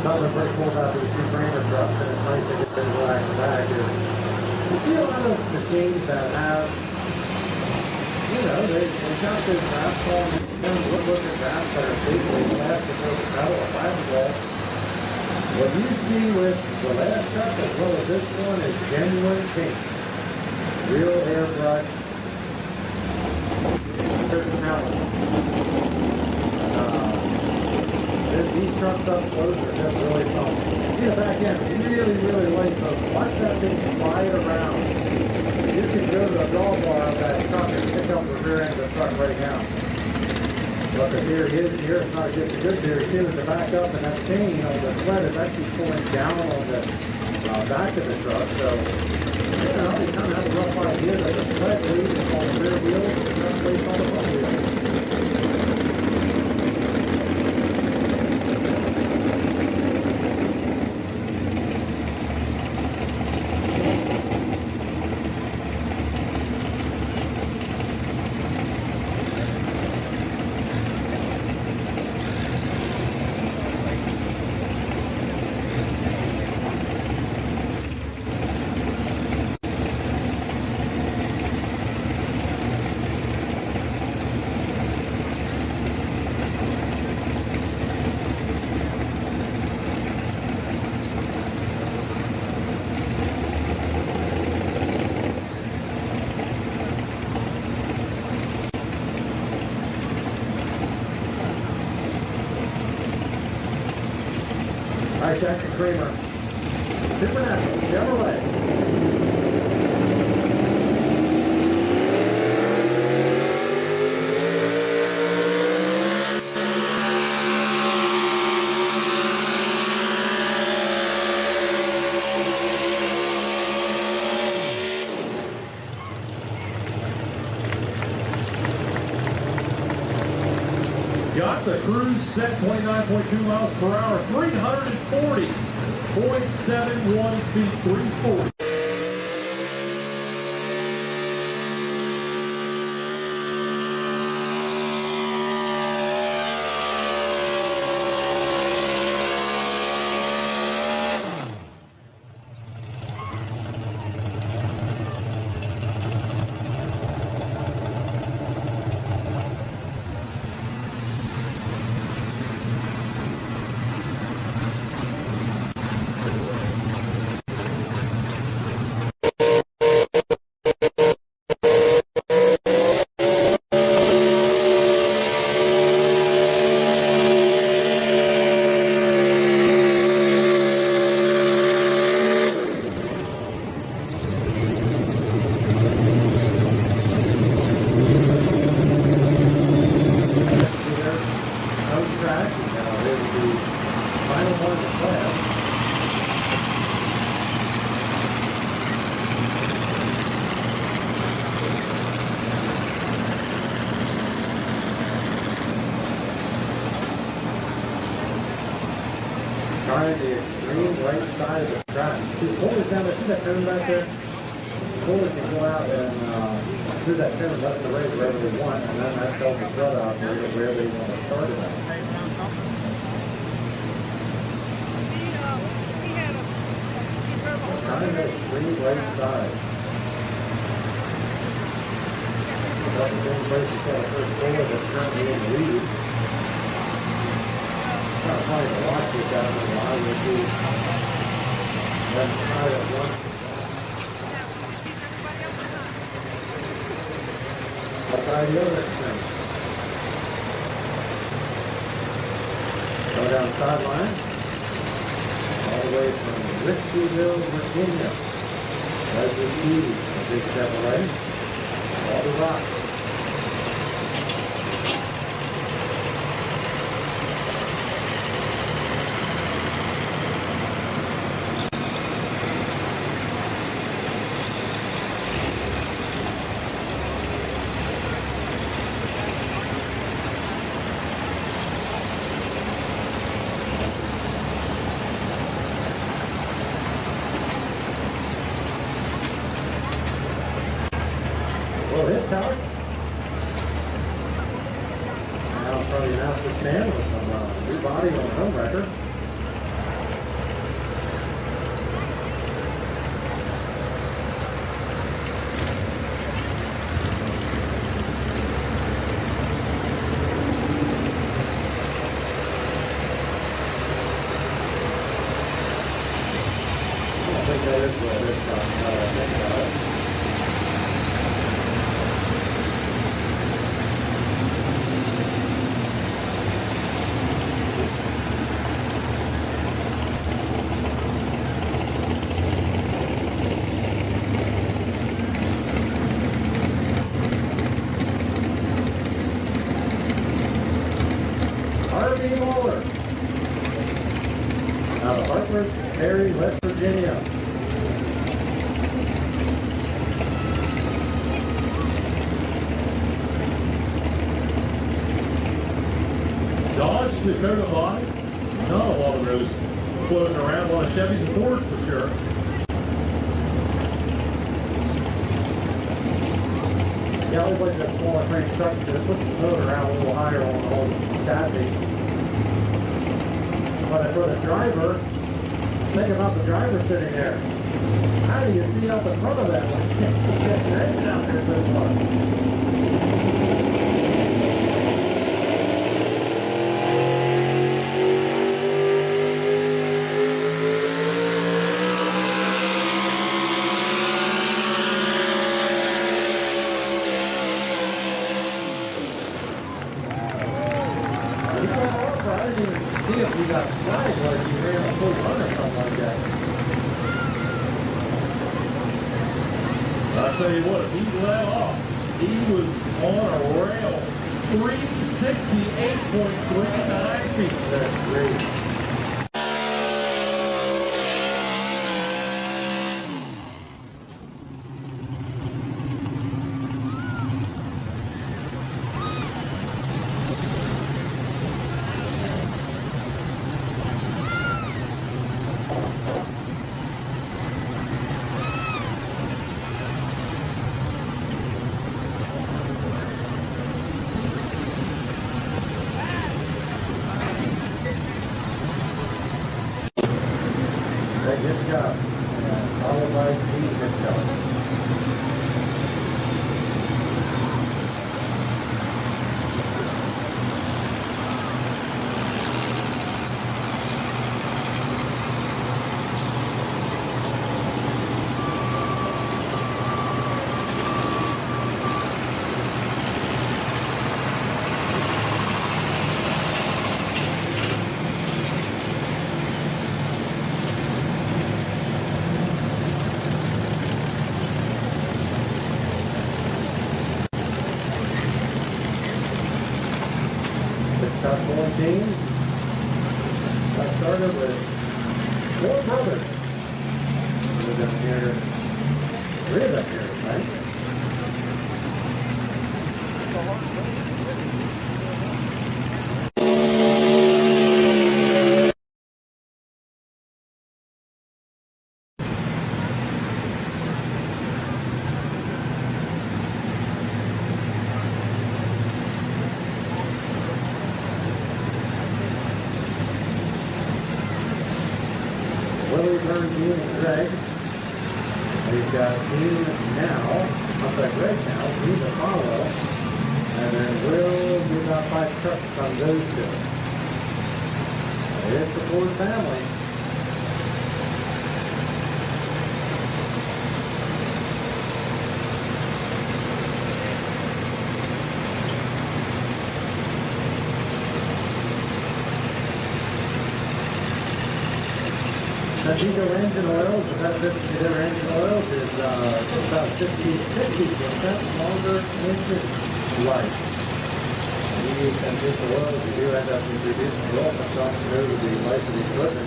Something pretty cool about these two Kramer trucks, and it's nice to get things back to back, is you see a lot of machines that have, you know, they got those wraps on them, woodworking wraps that are basically plastic over metal or fiberglass. What you see with the last truck as well as this one is genuine paint. Real airbrush personality. These trucks up close are just really fun. See the back end, really, really light, folks. Watch that thing slide around. You can go to the drawbar of that truck and pick up the rear end of the truck right now. But the theory is here, it's not just a good theory too, is to back up and that chain on the sled is actually pulling down on the back of the truck. So, you know, you kind of have a rough idea that the sled weight is on the rear wheels and the truck weight on the front wheels. All right, Jackson Kramer, Supernatural, Chevrolet. Got the cruise set 29.2 miles per hour, 340.71 feet, 340. Trying the extreme right side of the track. See the pole is down there, see that turn back there? The pole is going to go out and do that turn left to right wherever they want, and then that tells the sled operator where they want to start it at. Trying the extreme right side. About the same place you saw the first pole that's currently in the lead. I'm not trying to watch this out in the line with you. That's high at once. I'll try the other extreme. Go down the sideline. All the way from Richfield, Virginia. That's the E, a big Chevrolet. All the rock. Well, his tower. Now in front of the announcer stand with some new body on the home record. I don't think that is what it is. I think about it. Gary, West Virginia. Dodge Dakota body. Not a lot of those floating around. A lot of Chevys and Fords for sure. Yeah, I always like the smaller frame trucks because it puts the motor out a little higher on the whole chassis. But for the driver, think about the driver sitting there. How do you see out the front of that one? Get your engine out there so far. I didn't even see if you got flagged or if you ran a full run or something like that. I'll tell you what, if he let off, he was on a rail. 368.39 feet. That's great. Good job. Followed by Steve, good job. Top 14. I started with 4 brothers. Three up here, right? Willie turned Dean and Greg. We've got Dean now, I'm sorry, Greg now, Dean to follow. And then Will, we got 5 trucks from those 2. It's the Ford family. Santico engine oils, the benefits of their engine oils is about 50% longer engine life. When you use Santico oils, you do end up reducing the oil consumption over the life of the equipment.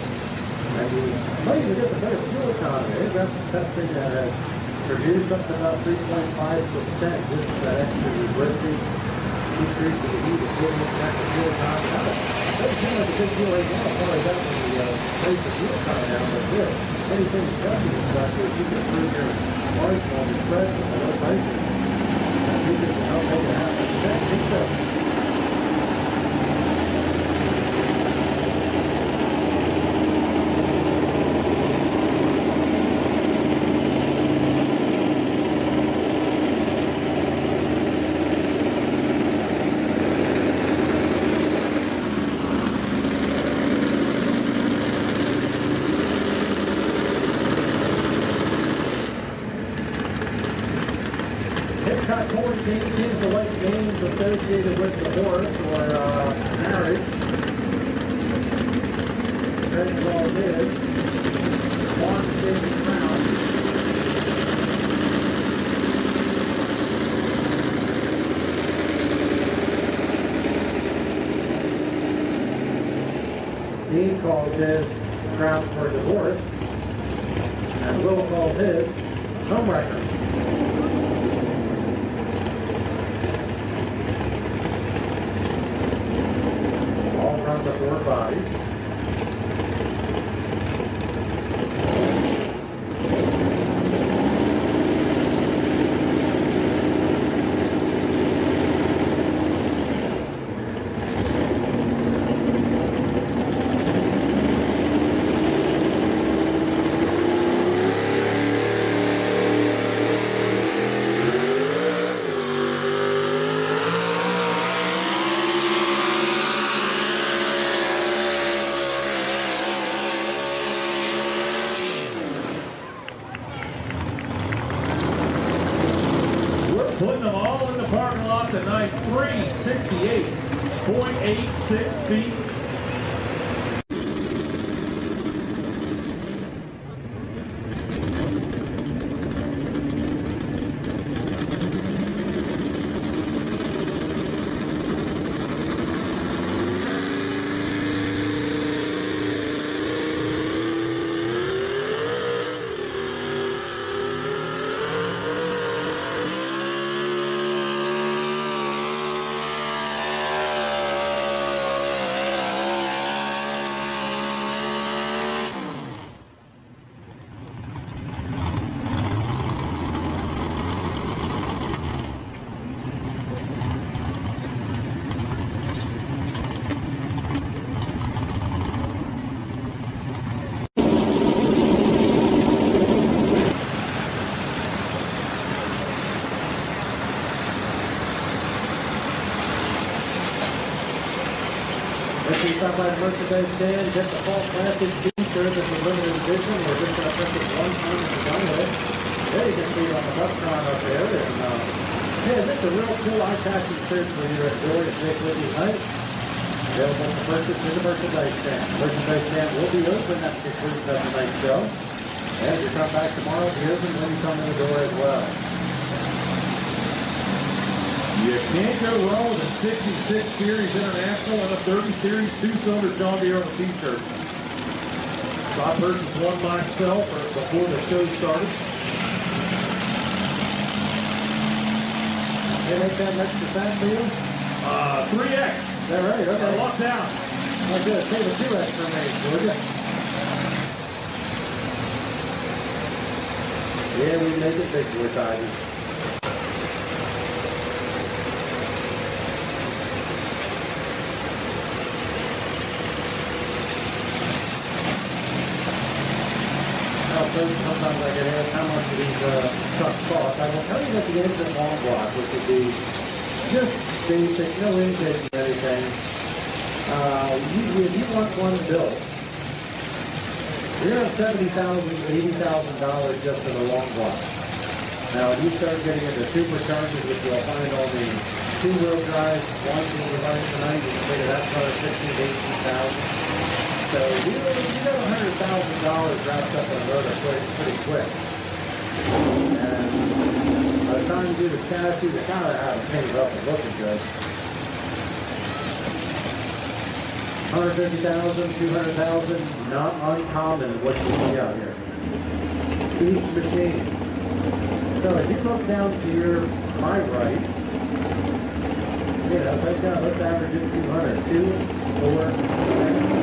And you might even get some better fuel economy. They've got some testing that has produced up to about 3.5% just that extra lubricity, decrease in the heat equivalent back to fuel economy. Doesn't seem like a big deal right now, probably that when the price of fuel coming down, but still, anything that's touching this stuff, if you can improve your margin on the spread with the low prices, you can help make it happen. Big stuff. Hitchcock horse games seems to like games associated with the horse or marriage. That's all it is. One big crown. Dean calls his grounds for divorce. and Will calls his home record. All front to four bodies. Putting them all in the parking lot tonight, 368.86 feet. If you stop by the merchandise stand, get the Fall Classic t-shirt that's a limited edition. We're just going to print it one time and done with it. There you can see it on the Buckron up there. And, yeah, just a real cool eye-catching shirt for you to enjoy and take with you tonight. Available for purchase in the merchandise stand. Merchandise stand will be open at the conclusion of tonight's show. And if you come back tomorrow, be open when you come in the door as well. You can't go wrong with a 66 Series International and a 30 Series 2-cylinder John Deere on a t-shirt. So I purchased one myself before the show started. They make that next to that for you? 3X. Is that right? Okay. I locked down. I'll do it. Save a 2X for me, would you? Yeah, we make it big for Tiger. Sometimes I get asked how much do these trucks cost. I will tell you that the engine long block, which would be just basic, no intake or anything. If you want one built, you're at $70,000 to $80,000 just for the long block. Now, if you start getting into superchargers, which you'll find on the two-wheel drive, one you're running tonight, you can figure that's another $16,000 to $18,000. So you got $100,000 wrapped up in a motor pretty quick. And by the time you do the chassis, they kind of have it painted up and looking good. 150,000, 200,000, not uncommon what you see out here. Each machine. So as you look down to my right, right down, let's average it 200. 2, 4, 6.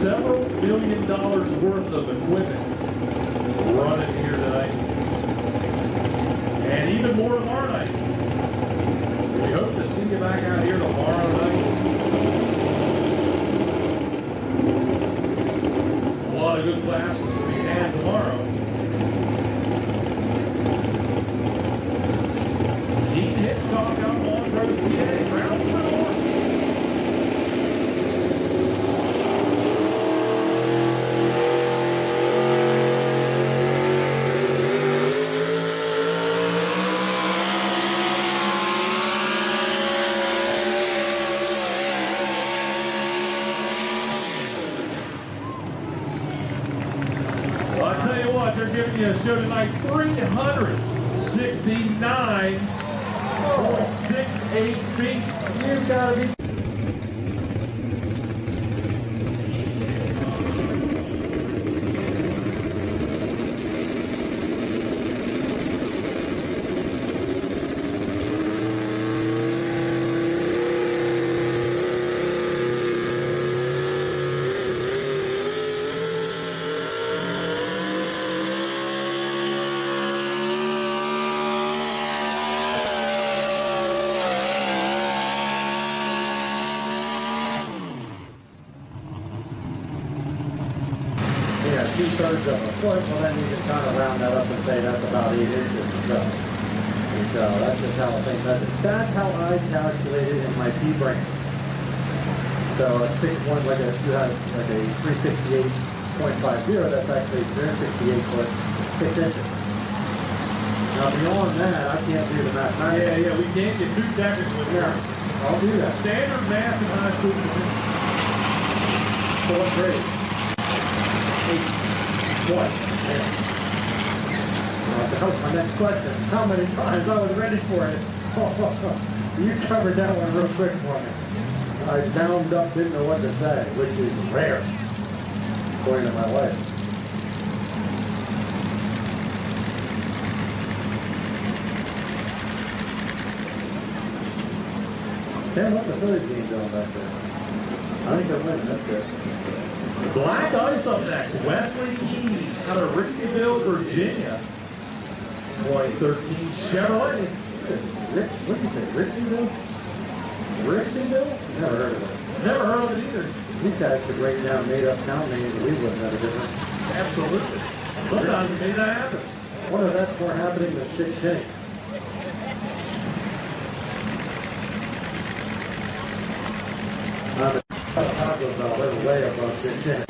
Several $1 million worth of equipment running here tonight. And even more tomorrow night. We hope to see you back out here tomorrow night. A lot of good classes to be had tomorrow. Dean Hitchcock out in Montrose, PA, round for the horse. giving you a show tonight. 369.68 feet. You've got to be. Yeah, 2/3 of a foot, well then you can kind of round that up and say that's about 8 inches or so. And so that's just how I think that's how I calculated in my P-brain. So a 6.1, like a 368.50, that's actually 368 foot, 6 inches. Now beyond that, I can't do the math. Yeah, we can't get too technical with Yeah, I'll do that. Standard math in high school. Fourth grade. What? That was my next question. How many times? I was ready for it. You covered that one real quick for me. I bound up, didn't know what to say, which is rare, according to my wife. Tim, what's the Philly team doing back there? I think they're winning. That's good. Black Ice up next. Wesley Keys out of Rixeyville, Virginia. 2013 Chevrolet. What did you say? Rixeyville? Rixeyville? Never heard of it. Never heard of it either. These guys could break down made-up town names and we wouldn't have a difference. Absolutely. Sometimes it may not happen. What if that's more happening than shit shake? Taco Bell, they're way above shit shake.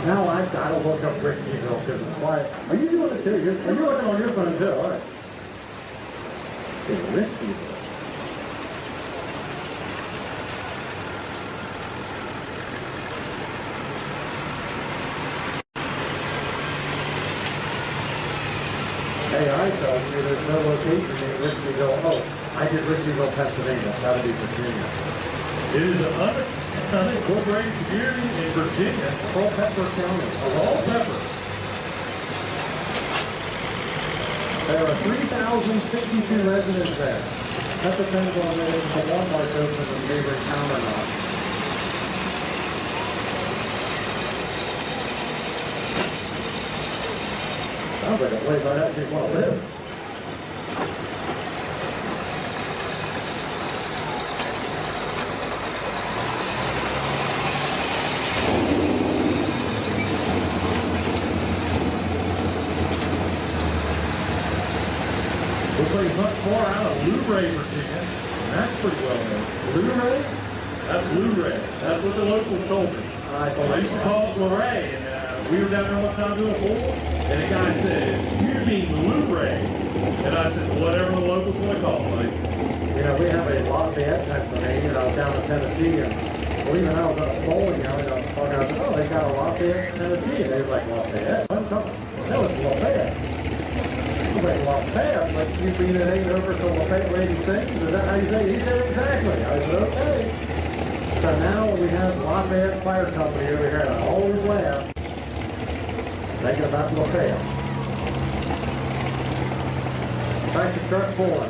Now I've got to look up Rixeyville because it's quiet. Are you doing it too? Are you looking on your phone too? All right. It's Rixeyville. Hey, I thought there's no location in Rixeyville. Oh, I did Rixeyville, Pennsylvania. That'll be Virginia. It is an unincorporated community in Virginia. Culpeper County. Culpeper. There are 3,062 residents there. That depends on whether it's a Walmart open in the neighboring town or not. Sounds like a place I'd actually want to live. Looks like it's not far out of Luray, Virginia. That's pretty well known. Luray? That's Luray. That's what the locals told me. I used to call it Luray, and we were down there one time doing a pool, and the guy said, "You mean Luray?" And I said, "Whatever the locals want to call it." Like, You know, we have a Lafayette, Pennsylvania, and I was down in Tennessee, and believe it or not, I was at a bowling alley, and I was talking, I said, oh, they got a Lafayette, Tennessee, and they was like, Lafayette? What are you talking about? No, it's Lafayette. I was like, Lafayette? Like, you being an 8 over to Lafayette 86? Is that how you say it? He said, exactly. I said, okay. So now we have Lafayette Fire Company over here, and I always laugh, thinking about Lafayette. Back to truck pulling.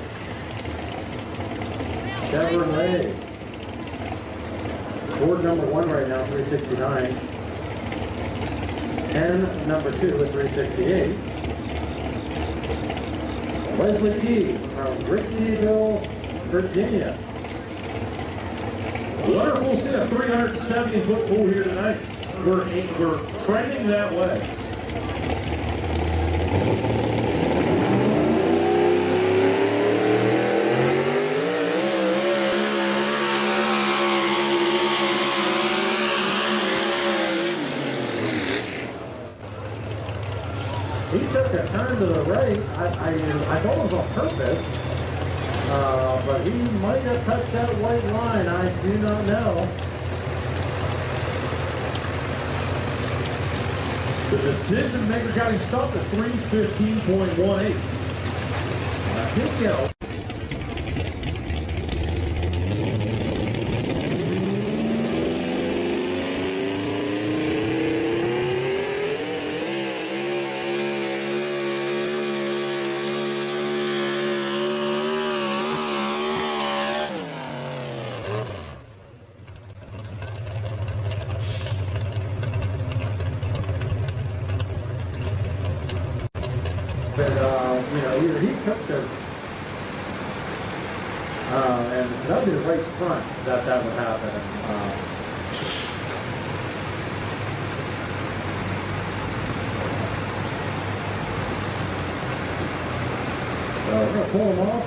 Chevrolet. Ford number 1 right now, 369. 10 number 2 at 368. Wesley Keys from Rixeyville, Virginia. wonderful to see a 370-foot pool here tonight. We're trending that way. He took a turn to the right. I thought it was on purpose, but he might have touched that white line. I do not know. The decision maker got him stopped at 3:15.18. I think, either he took the, and that would be the right front that would happen. So we're going to pull him off.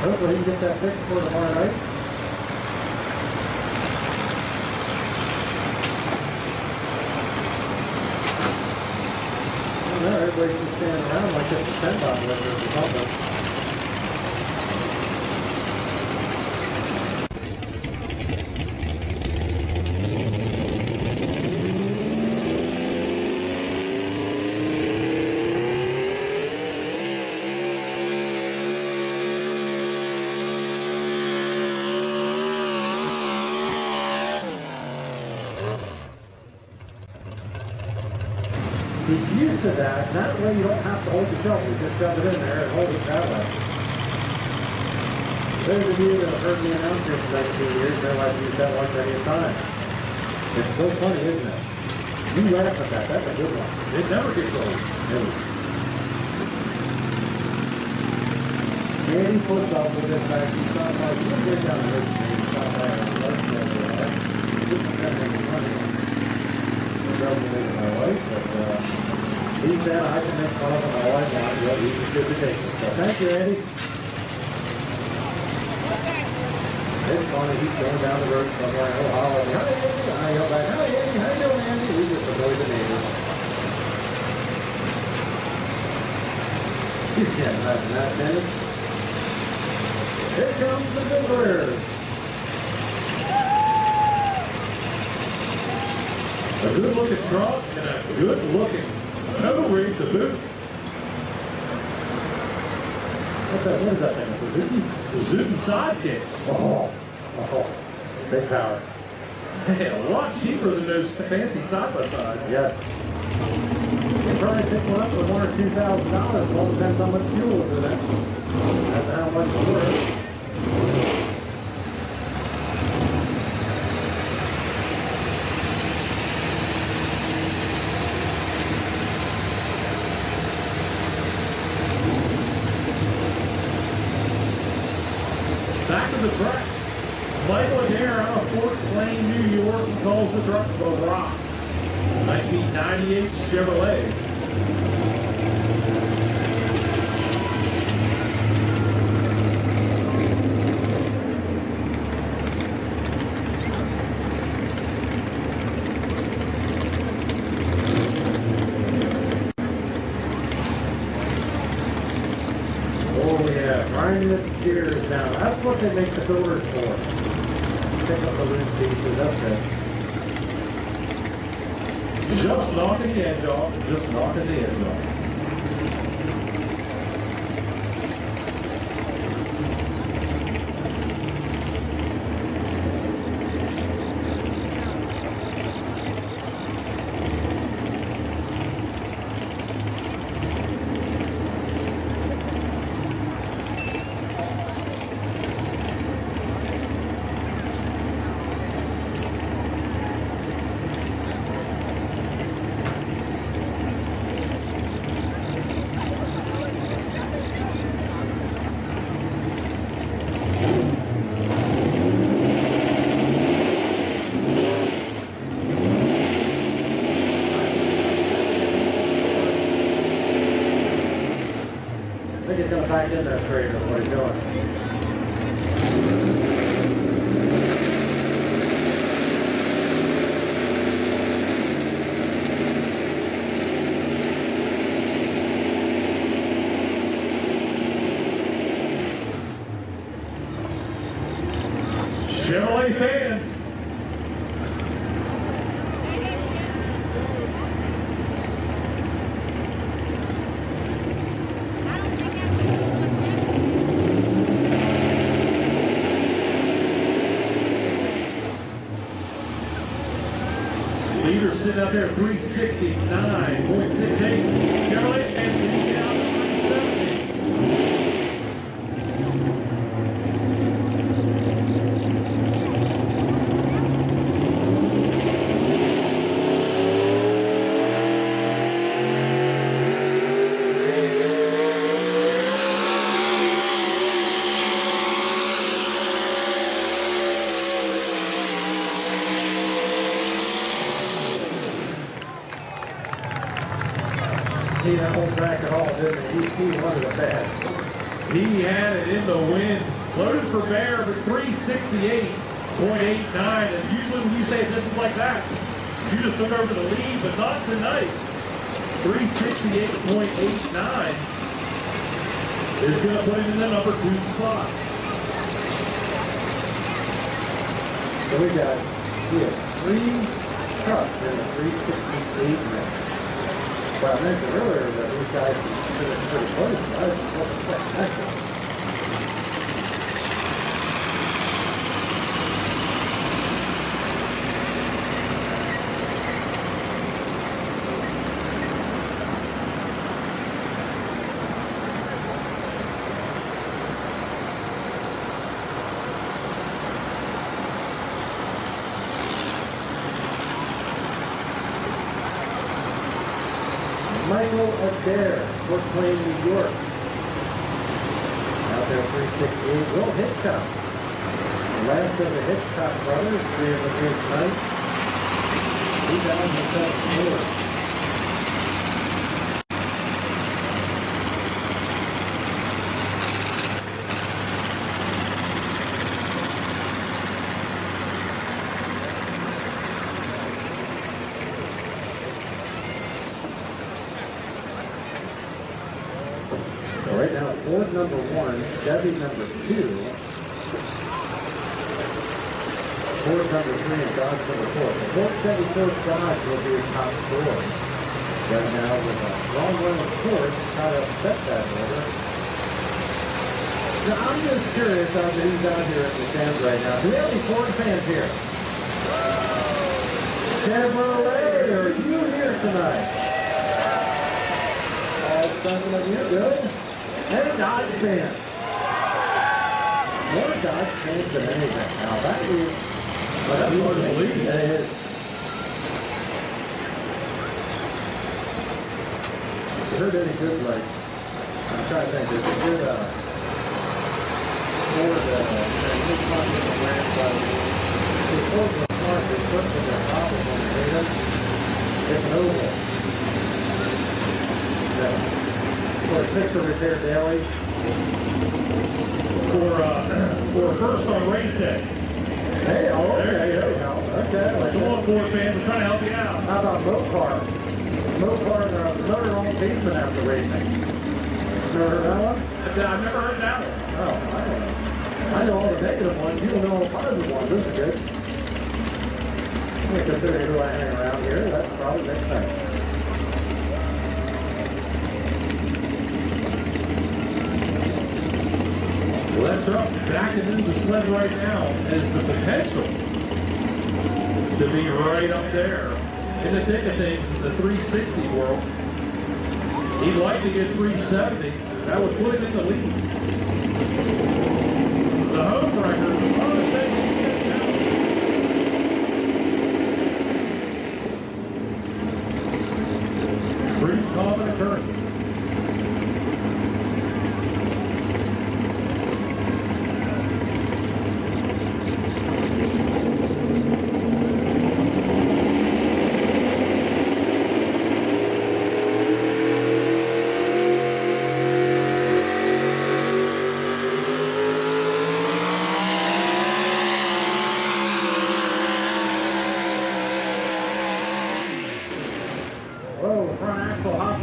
Hopefully he can get that fixed for tomorrow night. Everybody's just standing around like it's a 10 bomb or something. He's used to that. That way you don't have to hold the shovel. You just shove it in there and hold it that way. Those of you that have heard me announce here for 19 years realize I've used that one many a time. It's so funny, isn't it? You laugh at that. That's a good one. it never gets old. Andy puts up with it back. He's not like, you can get down the road and he's not like, this is kind of funny. My wife, but he said I can make fun of him all I want, but he's a good to take it. So thank you, Andy. It's funny, he's going down the road somewhere, he'll holler at me, hi Andy, and I yell back, hi Andy, how you doing Andy? We just annoy the neighbors. You can't imagine that, can you? Here comes the fiddler. A good-looking truck and a good-looking tow rig to boot. What is that thing, Suzuki Sidekick. Oh, big power. Man, a lot cheaper than those fancy side-by-sides. Yes. You probably pick one up for $1,000 or $2,000. All depends how much fuel is in it. That's how much it's worth. Back to the track. Michael Adair out of Fort Plain, New York, calls the truck the Rock. 1998 Chevrolet. Grinding the gears down. That's what they make the filters for. Pick up the loose pieces, that's it. Just knocking the edge off. Just knocking the edge off. I think he's going to back in there straight, that's what he's doing. Chevrolet fans. out there, 369.68. Chevrolet fans, can you get out to 370? He didn't hold back at all, didn't he? He wanted it bad. He had it in the wind. Loaded for bear, but 368.89. And usually when you say this is like that, you just look over the lead, but not tonight. 368.89 is going to put him in the number 2 spot. So we have 3 trucks in the 368 range. But I mentioned earlier that these guys finished pretty close. I wasn't spectacular. Michael Adair, Fort Plain, New York. Out there, 368. Will Hitchcock. The last of the Hitchcock brothers, 3 of them here tonight. 2007. Right now, Ford number 1, Chevy number 2, Ford number 3, and Dodge number 4. The Ford, Chevy, Ford, Dodge will be top 4. Right now, with a long run of Ford, try to upset that order. Now, I'm just curious how who's out here at the stands right now. Do we have any Ford fans here? Chevrolet, are you here tonight? All 7 of you, good. And Dodge fans. More Dodge fans than anything. Now that is, well, that's hard to believe. That is. You heard any good, like, I'm trying to think, there's a good, Ford, new popular brand, but the Ford was smart, they took to their problem when they made them. It's an oval. Yeah. For fix or repair daily. For first on race day. Hey, oh, okay, there you go. Okay. Like come on, Ford fans, we're trying to help you out. How about Mopar? Mopar, the motor on pavement after racing. Never heard that one? I've never heard that one. Oh, I don't know. I know all the negative ones. You don't know all the positive ones. This is good. Considering who I hang around here, that's probably next time. Well, that's right. Backing into the sled right now has the potential to be right up there in the thick of things in the 360 world. He'd like to get 370. That would put him in the lead. The home record. Pretty common occurrence.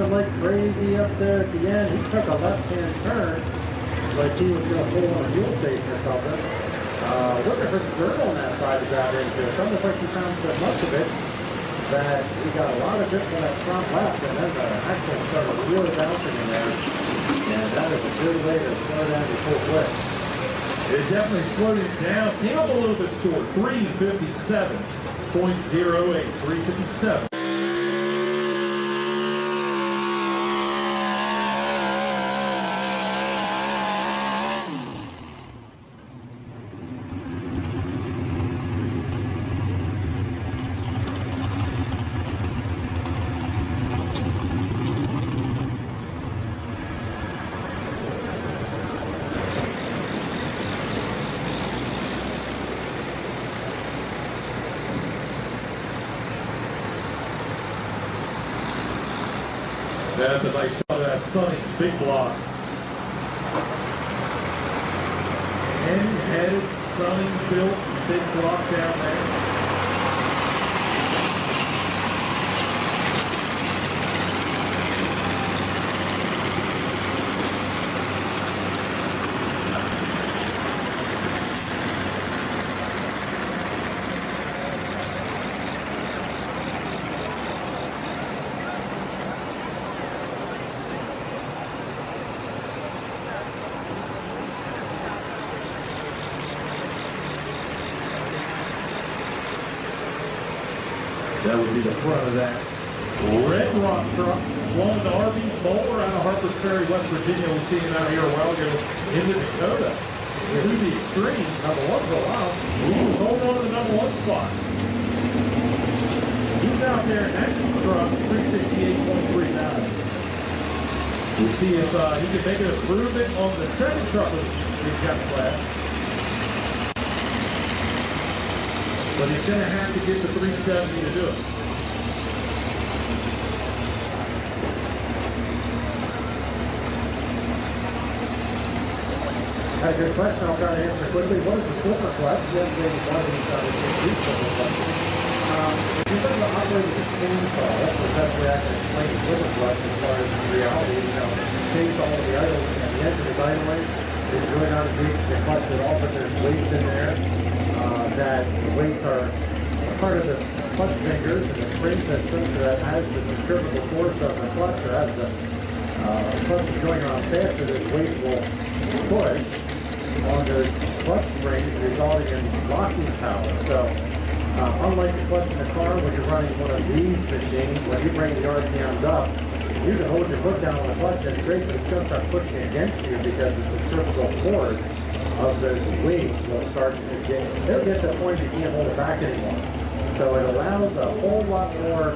Like crazy up there at the end. He took a left-hand turn like he was going to pull on a fuel station or something. Looking for some dirt on that side he got into. It's almost like he found so much of it that he got a lot of dirt on that front left, and then the axle started really bouncing in there. And that is a good way to slow down your full clip. It definitely slowed him down. Came up a little bit short. 357.08. 357. That's a nice shot of that Sunning's big block. Head-headed Sunning built big block down there. That would be the front of that red rock truck. One RV mower out of Harpers Ferry, West Virginia. We'll see him out here a while ago into Dakota. To the extreme, number one for a while. He was holding on to the number one spot. He's out there in that truck, 368.39. We'll see if he can make an improvement on the second truck he's got class. But he's going to have to get the 370 to do it. I had a good question. I'll try to answer quickly. What is the silver clutch? Yes, maybe one of these two silver clutches. If you're going to operate with a chainsaw, that's the best way I can explain the silver clutch as far as the reality. You know, chainsaw will be idle and the engine is idling. It's really not engaged in the clutch at all, but there's weights in there. That the weights are part of the clutch fingers and the spring system, so that as the centrifugal force of the clutch, or as the clutch is going around faster, those weights will push on those clutch springs, resulting in locking power. So unlike the clutch in the car, when you're running one of these machines, when you bring the RPMs up, you can hold your foot down on the clutch, that's great, but it's going to start pushing against you because the centrifugal force of those weights will start to get, they'll get to the point you can't hold it back anymore. So it allows a whole lot more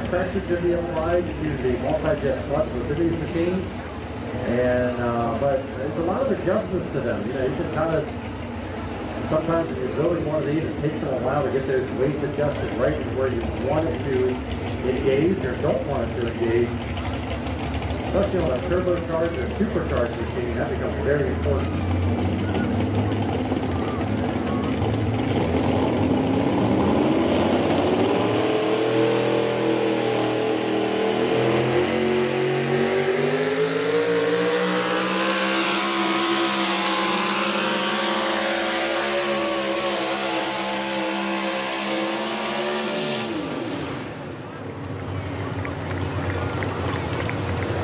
pressure to be applied to the multi-disc clutch with these machines. And but there's a lot of adjustments to them. You know, you can kind of, sometimes if you're building one of these, it takes them a while to get those weights adjusted right to where you want it to engage or don't want it to engage. Especially on a turbocharged or supercharged machine, that becomes very important.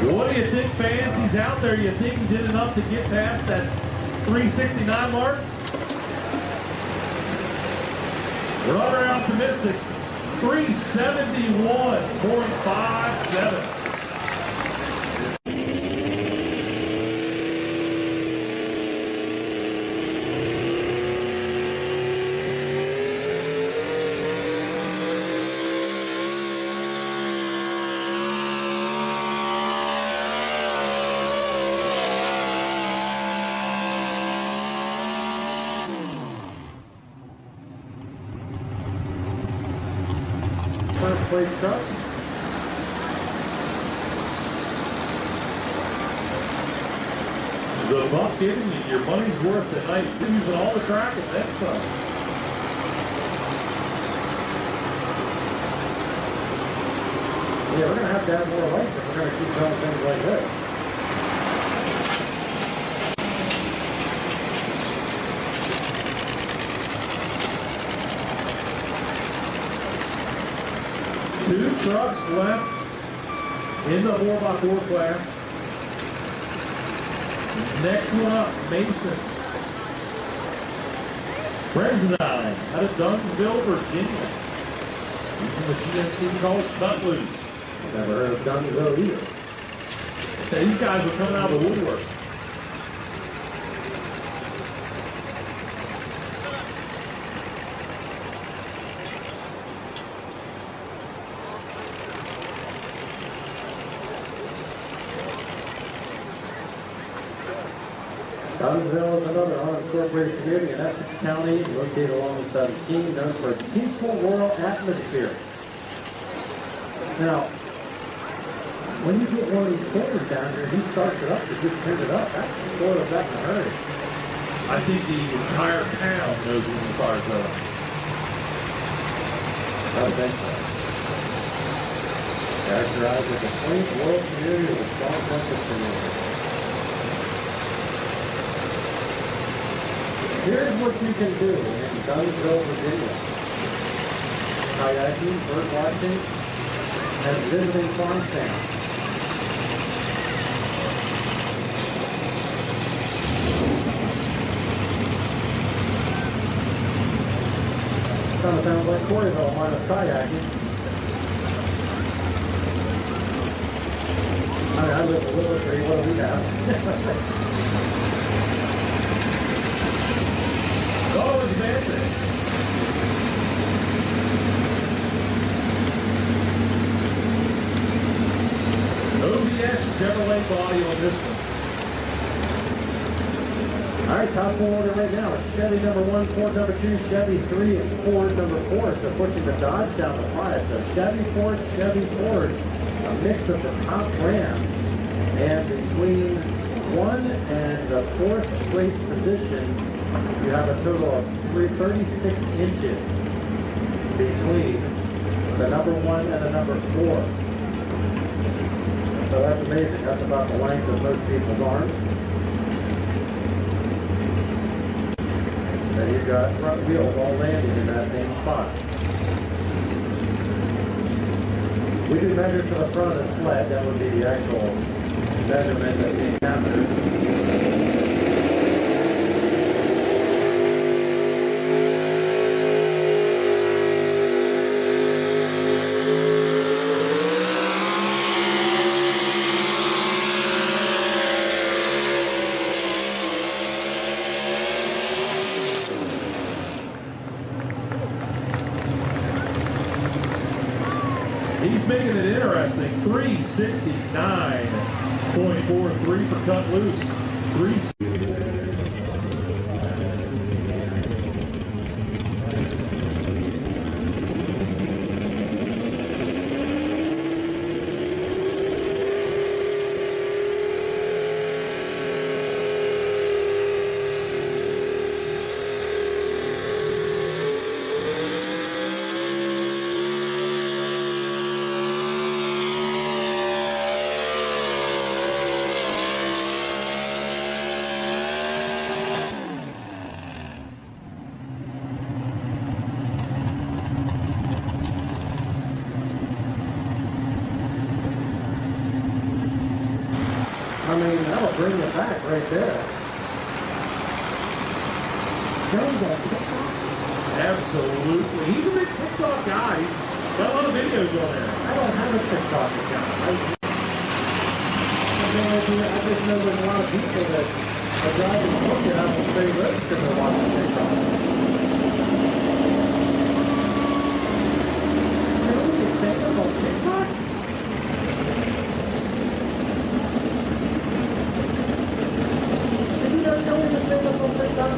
What do you think, fans? He's out there. You think he did enough to get past that 369 mark? Rather optimistic. 371.57. First place truck. The buck giving you your money's worth tonight. You're using all the track and then some. Yeah, we're going to have to add more lights if we're going to keep doing things like this. Two trucks left in the 4x4 class. Next one up, Mason Bresnine out of Dunsville, Virginia. Using the GMC calls cut loose. Never heard of Dunsville either. Yeah, these guys were coming out of the woodwork. Dunsville is another unincorporated community in Essex County, located along the 17, known for its peaceful rural atmosphere. Now, when you get one of these corners down here, he starts it up to just turn it up. That spoils that in a hurry. I think the entire town knows when the fire's up. I don't think so. Characterized as a quaint world community with a strong sense of community. Here's what you can do in Dunnville, Virginia. Kayaking, bird watching, and visiting farm stands. Kind of sounds like Quarryville minus kayaking. I live in Willis, what do we have? Oh, it's Mandarin. OBS Chevrolet body on this one. All right, top four order right now. Chevy number 1, Ford number 2, Chevy 3, and Ford number 4. So pushing the Dodge down to 5. So Chevy, Ford, a mix of the top brands. And between 1 and the 4th place position, you have a total of 36 inches between the number 1 and the number 4. So that's amazing. That's about the length of most people's arms. Then you've got front wheels all landing in that same spot. We do measure to the front of the sled. That would be the actual measurement that's being captured. He's making it interesting. 369.43 for cut loose. 3. I mean, that'll bring it back right there. Absolutely. He's a big TikTok guy. He's got a lot of videos on there. I don't have a TikTok account. I just know there's a lot of people that are driving home and have a free road because they're watching TikTok. Can we stand us on TikTok? Did you guys know we can stand us on TikTok?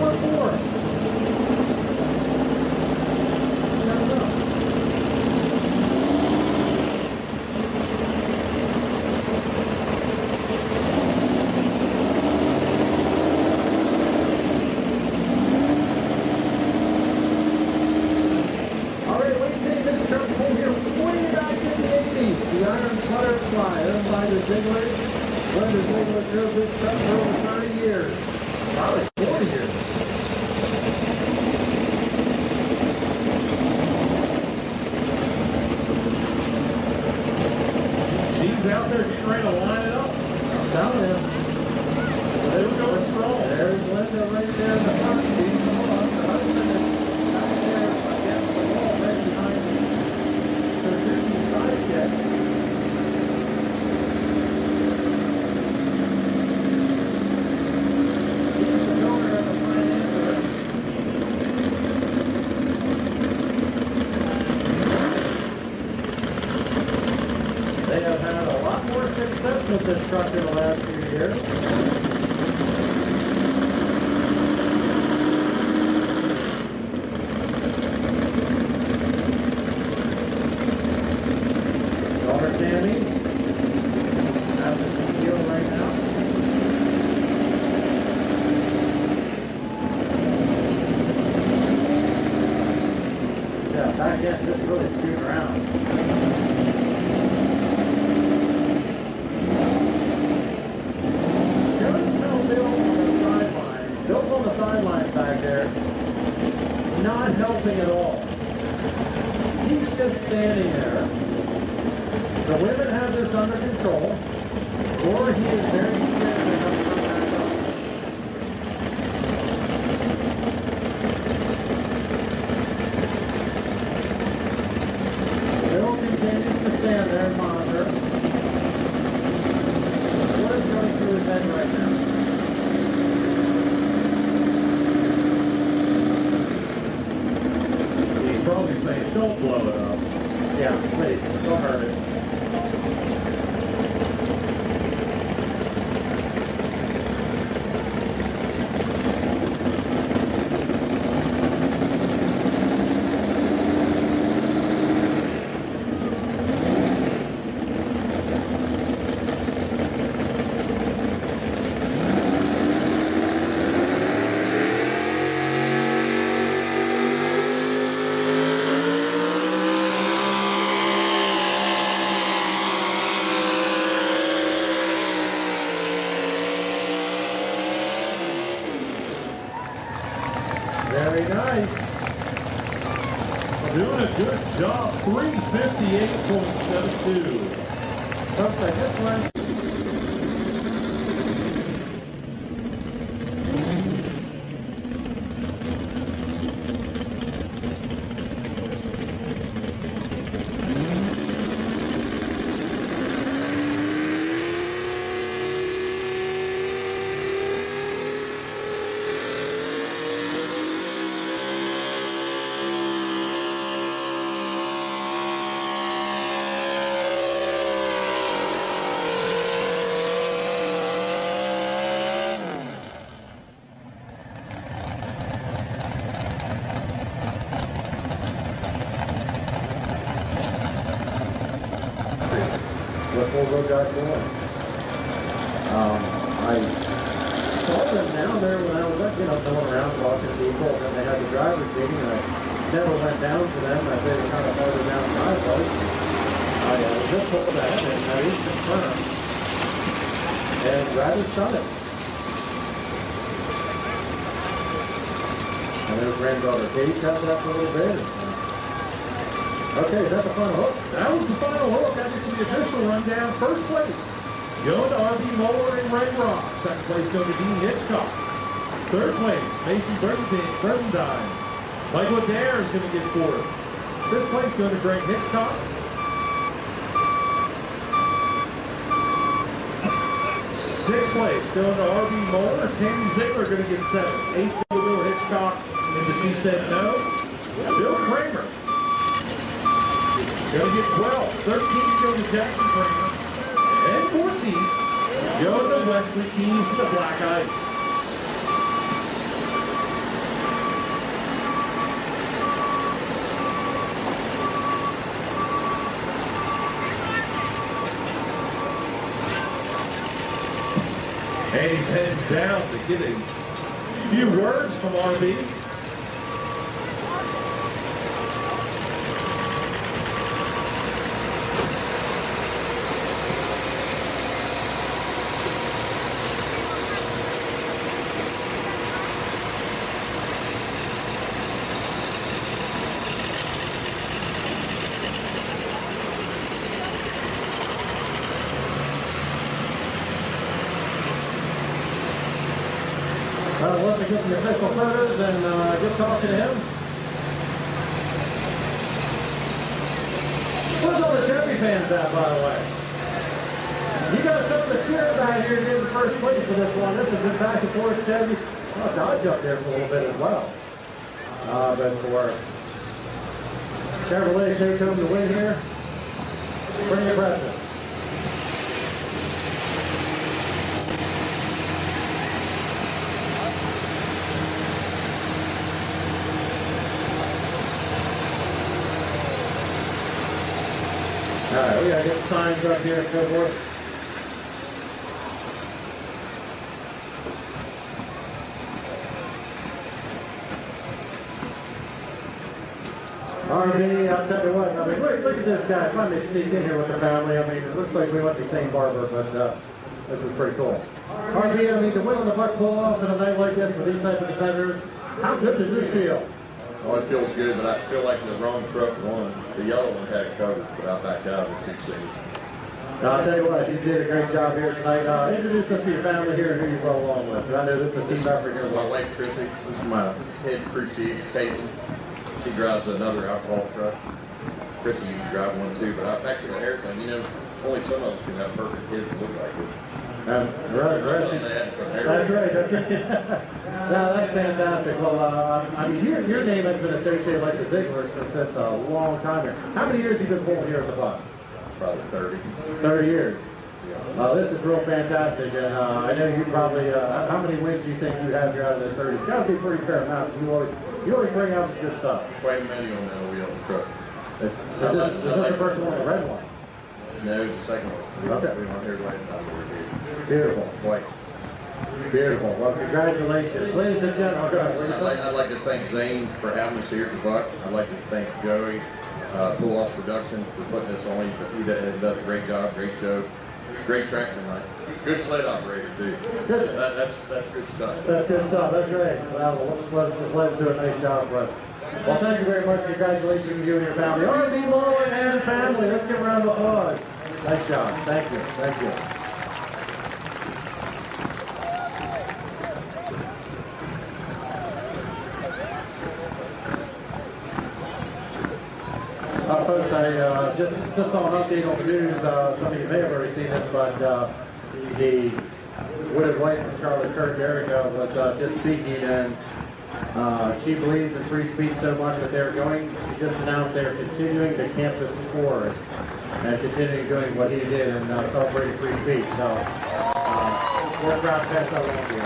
What for? Ziegler drove this truck for over 30 years. Probably 40 years. She's out there getting ready to line it up. I'm telling you. They were going strong. There's Linda right there in the front. She's the husband is back there against the wall right behind the side jet. They have had a lot more success with this truck in the last few years. standing. That's the deal right now. Yeah, back end just really scooting around. Bill's on the sidelines back there, not helping at all. He's just standing there. The women have this under control, or he is very scared to come back up. Bill continues to stand there and monitor. What is going through his head right now? Probably saying, don't blow it up. Yeah, please, don't hurt it. Very nice. Doing a good job. 358.72. Folks, I just learned. The four-wheel drive Duel. I saw them down there when I was going around talking to people, and then they had the driver's meeting, and I never went down to them as they were kind of farther down than I was. I was just told that, and he's confirmed. And rather stunning. And their granddaughter Katie comes up a little bit. Okay, is that the final hook? That was the final hook. That is the official rundown. First place going to R.B. Moeller and Ray Ross. Second place going to Dean Hitchcock. Third place, Mason Bresendine. Michael Adair is going to get fourth. Fifth place going to Greg Hitchcock. Sixth place going to R.B. Moeller. Candy Ziegler going to get seventh. Eighth to Bill Hitchcock. And the She Said No. Bill Kramer going to get 12. 13 go to Jackson Kramer. And 14 go to Wesley Keys to the Black Ice. And he's heading down to get a few words from RB. We'll have to get the official photos and get talking to him. Where's all the Chevy fans at, by the way? You got some of the cheer back here in the first place for this one. This has been back and forth Chevy. Oh, Dodge up there for a little bit as well. But for Chevrolet take home the win here, pretty impressive. Alright, we gotta get the signs up here and so forth. RV, I'll tell you what, I mean, look at this guy. Finally sneaked in here with the family. I mean, it looks like we went to the same barber, but this is pretty cool. RV, I mean, to win on the buck pull off in a night like this with these type of competitors, how good does this feel? Oh, it feels good, but I feel like the wrong truck won. The yellow one had it covered, but I backed out of it 2-6. Now, I'll tell you what, you did a great job here tonight. Introduce us to your family here and who you go along with. I know this is a team effort This here. is my wife, Chrissy. This is my head crew chief, Caitlin. She drives another alcohol truck. Chrissy used to drive one too, but back to the hair thing, you know, only some of us can have perfect kids that look like this. That's right. No, that's fantastic. Well, I mean, your name has been associated like the Zigglers since a long time here. How many years have you been pulling here at the buck? Probably 30. 30 years. This is real fantastic, and I know you probably, how many wins do you think you have here out of those 30? It's got to be a pretty fair amount. You always bring out some good stuff. Quite many on that wheel truck. Is this the first one, the red one? No, it's the second one. Okay. We went here last time we were here. Beautiful. Twice. Beautiful. Well, congratulations. Ladies and gentlemen, go ahead. I'd like to thank Zane for having us here at the Buck. I'd like to thank Joey, Pull Off Productions, for putting this on. He does a great job, great show, great track tonight. Good sled operator, too. Good. That's good stuff. That's good stuff. That's right. Well, let's do a nice job for us. Well, thank you very much. Congratulations to you and your family. R&D Mower and family. Let's give a round of applause. Nice job. Thank you. Thank you. Folks, I just saw an update on the news. Some of you may have already seen this, but the widowed wife of Charlie Kirk, Erica, was just speaking, and she believes in free speech so much that she just announced they're continuing the campus tours and continuing doing what he did and celebrating free speech. So we're proud to pass that along to you.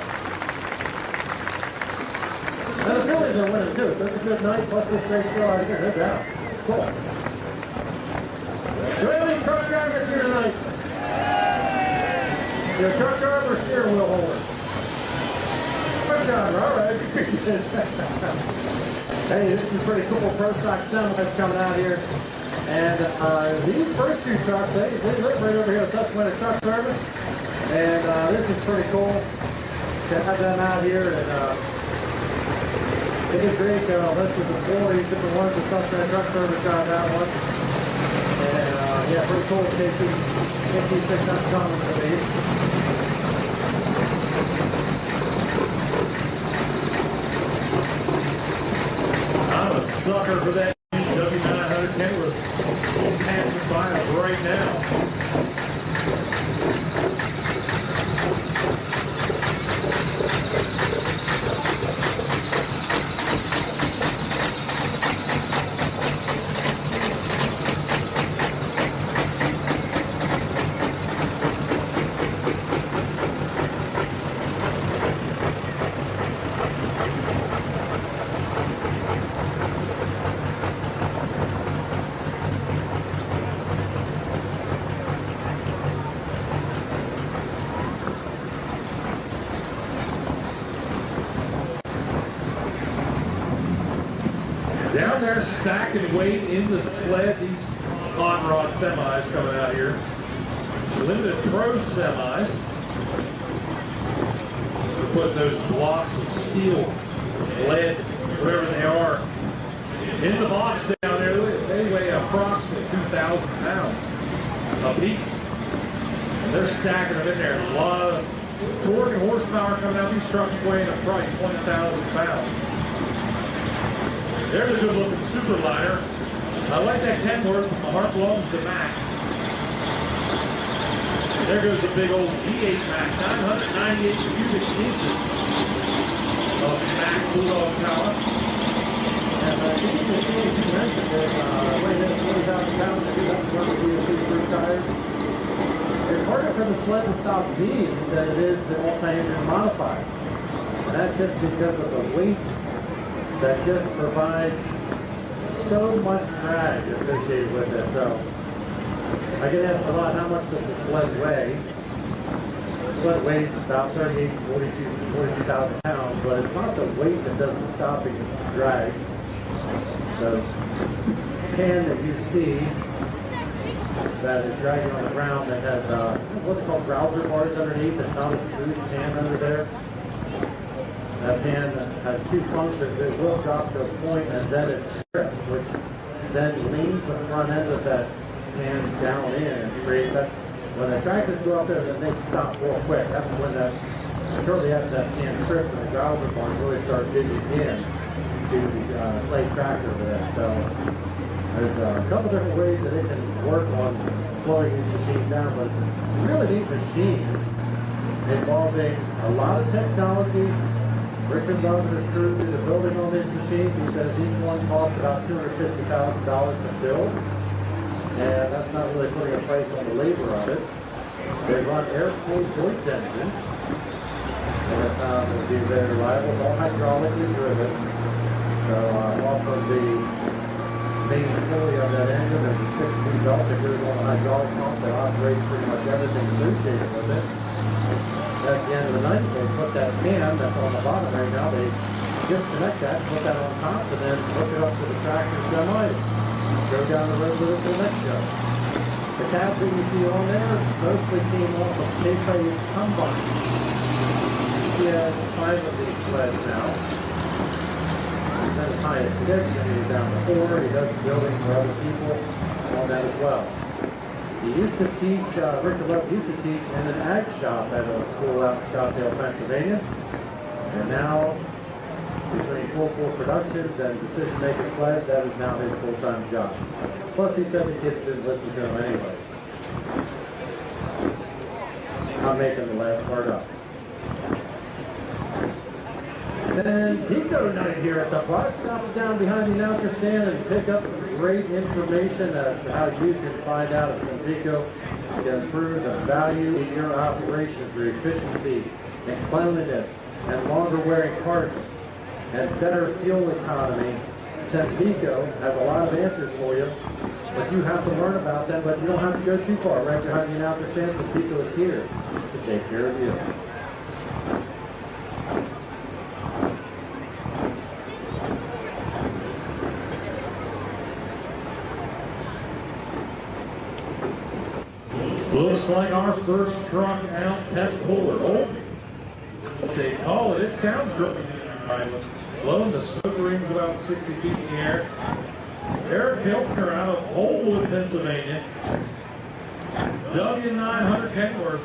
And the Phillies are winning too, so it's a good night, plus this great show out here, no doubt. Cool. Do we have any truck drivers here tonight? You're a truck driver or steering wheel holder? Truck driver, all right. Hey, this is pretty cool. Pro stock semis coming out here. And these first two trucks, they live right over here at Susquehanna Truck Service. And this is pretty cool to have them out here. And they did great. Listed before, these different ones. The Susquehanna Truck Service got that one. And yeah, pretty cool. KT 600 comments for these. I'm a sucker for that W900 Kenworth passing by us right now. Down there stacking weight in the sled, these hot rod semis coming out here. Limited pro semis. To put those blocks of steel, lead, whatever they are, in the box down there. They weigh approximately 2,000 pounds a piece. And they're stacking them in there. A lot of torque and horsepower coming out. These trucks weighing probably 20,000 pounds. There's a good looking superliner. I like that Kenworth. My heart belongs to Mac. There goes a big old V8 Mac, 998 cubic inches of Mac Bulldog power. And you can see, as you mentioned, that weighing in at 20,000 pounds, they do have to work with two tires. It's harder for the sled to stop these than it is the multi-engine modifieds. And that's just because of the weight that just provides so much drag associated with it. So I get asked a lot, how much does the sled weigh? The sled weighs about 42,000 pounds, but it's not the weight that does the stopping, it's the drag. The pan that you see that is dragging on the ground that has what they call browser bars underneath, it's not a smooth pan under there. That pan has two functions. It will drop to a point and then it trips, which then leans the front end of that pan down in and creates that. When the tractors go out there, then they stop real quick. That's when that, shortly after that pan trips and the browser bars really start digging in to the play tractor over there. So there's a couple different ways that it can work on slowing these machines down, but it's a really neat machine involving a lot of technology. Richard Love and his crew did the building on these machines. He says each one cost about $250,000 to build. And that's not really putting a price on the labor of it. They run air-cooled Deutz engines. And it's found to be very reliable. It's all hydraulically driven. So off of the main pulley of that engine, there's a 6-speed belt that goes on a hydraulic pump that operates pretty much everything associated with it. At the end of the night, they put that pan that's on the bottom right now, they disconnect that, put that on top, and then hook it up to the tractor semi, go down the road with it to the next show. The cabs that you see on there mostly came off of Case IH combines. He has 5 of these sleds now. He's been as high as 6, and he's down to 4. He does building for other people on that as well. He used to teach, Richard Love used to teach in an ag shop at a school out in Scottsdale, Pennsylvania. And now, between Full Bore Productions and Decision Maker Sled, that is now his full-time job. Plus, he said the kids didn't listen to him anyways. I'm making the last part up. San Pico night here at the park. Stop down behind the announcer stand and pick up some great information as to how you can find out if San Pico can improve the value in your operation through efficiency and cleanliness and longer wearing parts and better fuel economy. San Pico has a lot of answers for you, but you have to learn about them, but you don't have to go too far. Right behind the announcer stand, San Pico is here to take care of you. Looks like our first truck out test puller. Oh, what they call it. It sounds great. Blowing the smoke rings about 60 feet in the air. Eric Hiltner out of Holwood, Pennsylvania. W900 Kenworth.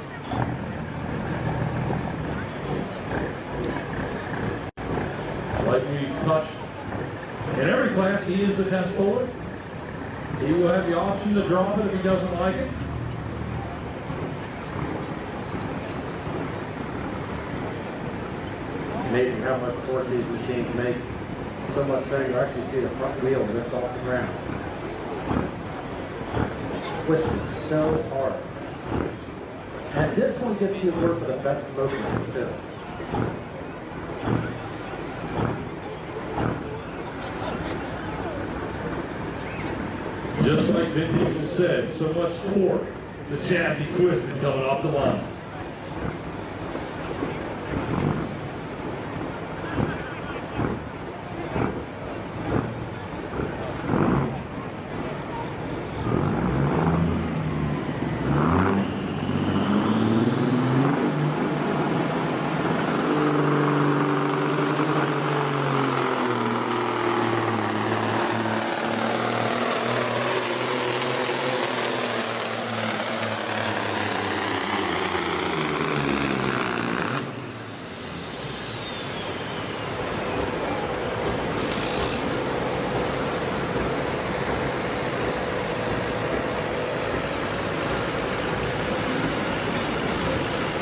Like we've touched in every class, he is the test puller. He will have the option to drop it if he doesn't like it. Amazing how much torque these machines make. So much so you actually see the front wheel lift off the ground. Twisted so hard. And this one gives you work for the best smokers too. Just like Vin Diesel said, so much torque, the chassis twisted coming off the line.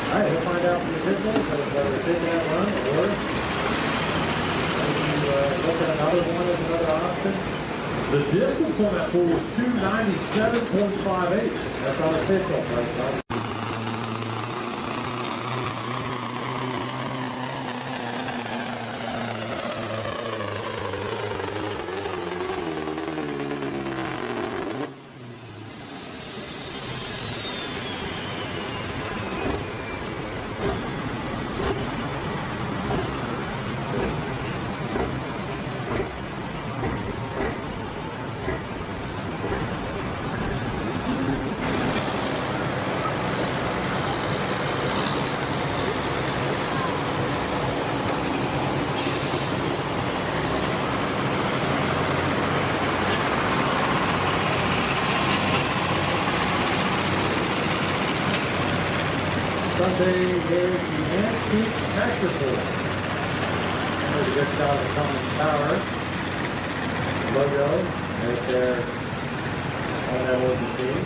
Alright, we'll find out from the business whether it's in that run or look at another one as another option. The distance on that pool is 297.58. That's unofficial, right? Sunday is the Antique Tractor Pull. There's a good shot of the Cummins Power logo right there on that old machine.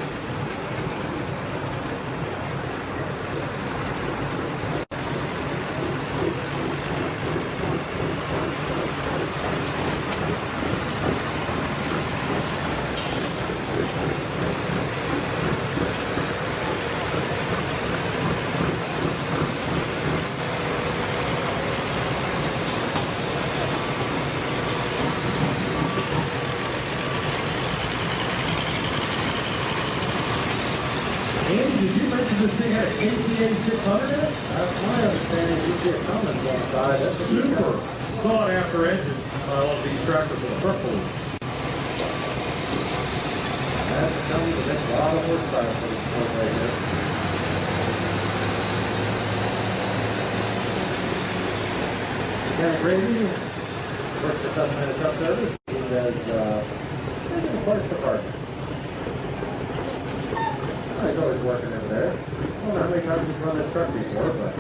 Andy, did you mention this thing had an APA 600 in it? That's my understanding. You see a Cummins on the side. That's a good Super shot. sought after engine on these tractor truck pullers. That's Cummins. That's a lot of horsepower for this sport right here. Lieutenant Brady works for Supplemental Truck Service. He does the parts department. He's always working over there. I don't know how many times he's run this truck before, but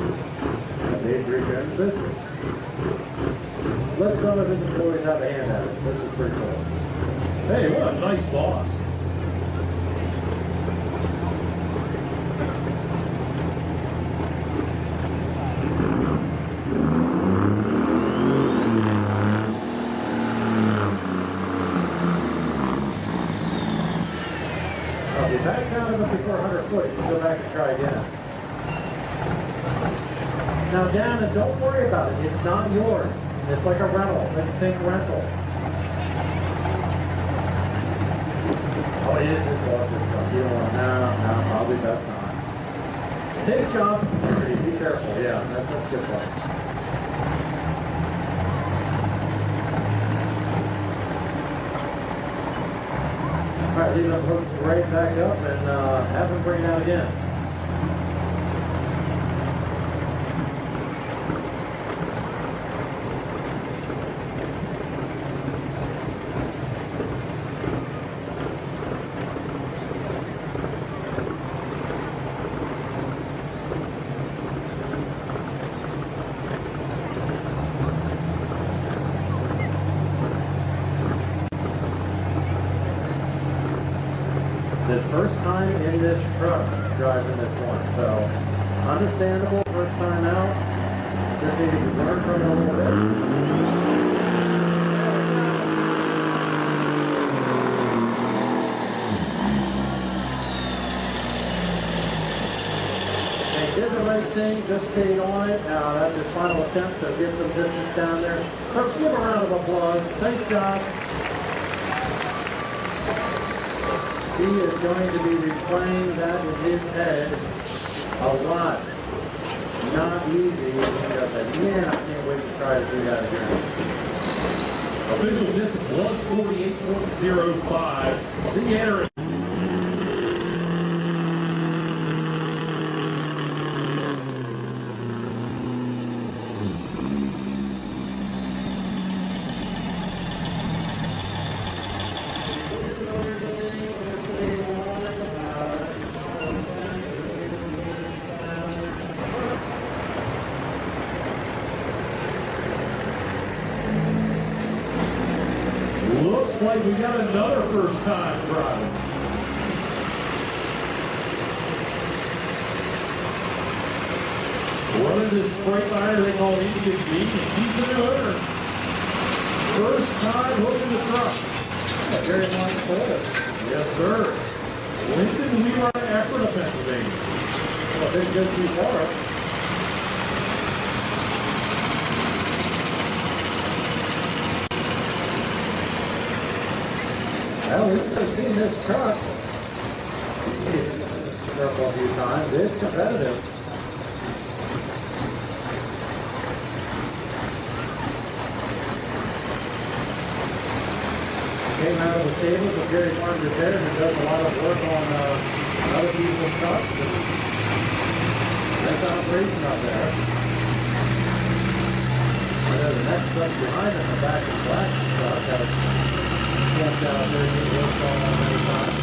they agree to this. Let some of his employees have a hand at it. This is pretty cool. Hey, what a nice boss. If he backs out of it before 100 foot, you can go back and try again. Now, Dan, and don't worry about it. It's not yours. It's like a rental. Think rental. Oh, it is his boss's truck. You don't want no, probably best not. Take job. Be careful. Yeah, that's a good point. All right, leave them hooked right back up and have them bring it out again. His first time in this truck driving this one, so understandable first time out. Just needed to learn from it a little bit. And did the right thing, just stayed on it. That's his final attempt, so get some distance down there. Folks, give him a round of applause. Nice job. He is going to be replaying that in his head a lot. Not easy. He said, man, I can't wait to try to do that again. Official distance 148.05. Re-enter. Looks like we got another first time driving. Running this Freightliner they call Indian Beat, and he's the new owner. First time hooking the truck. A very long photo. Yes, sir. Lincoln Wheeler, Ephrata, Pennsylvania. Well, didn't go too far. Well, we've seen this truck circle a few times. It's competitive. Came out of the stables of Gary Farm Repair and does a lot of work on other people's trucks. And that's operation out there. And then the next truck behind him, the back is black truck. Got a camped out there and worked on many times.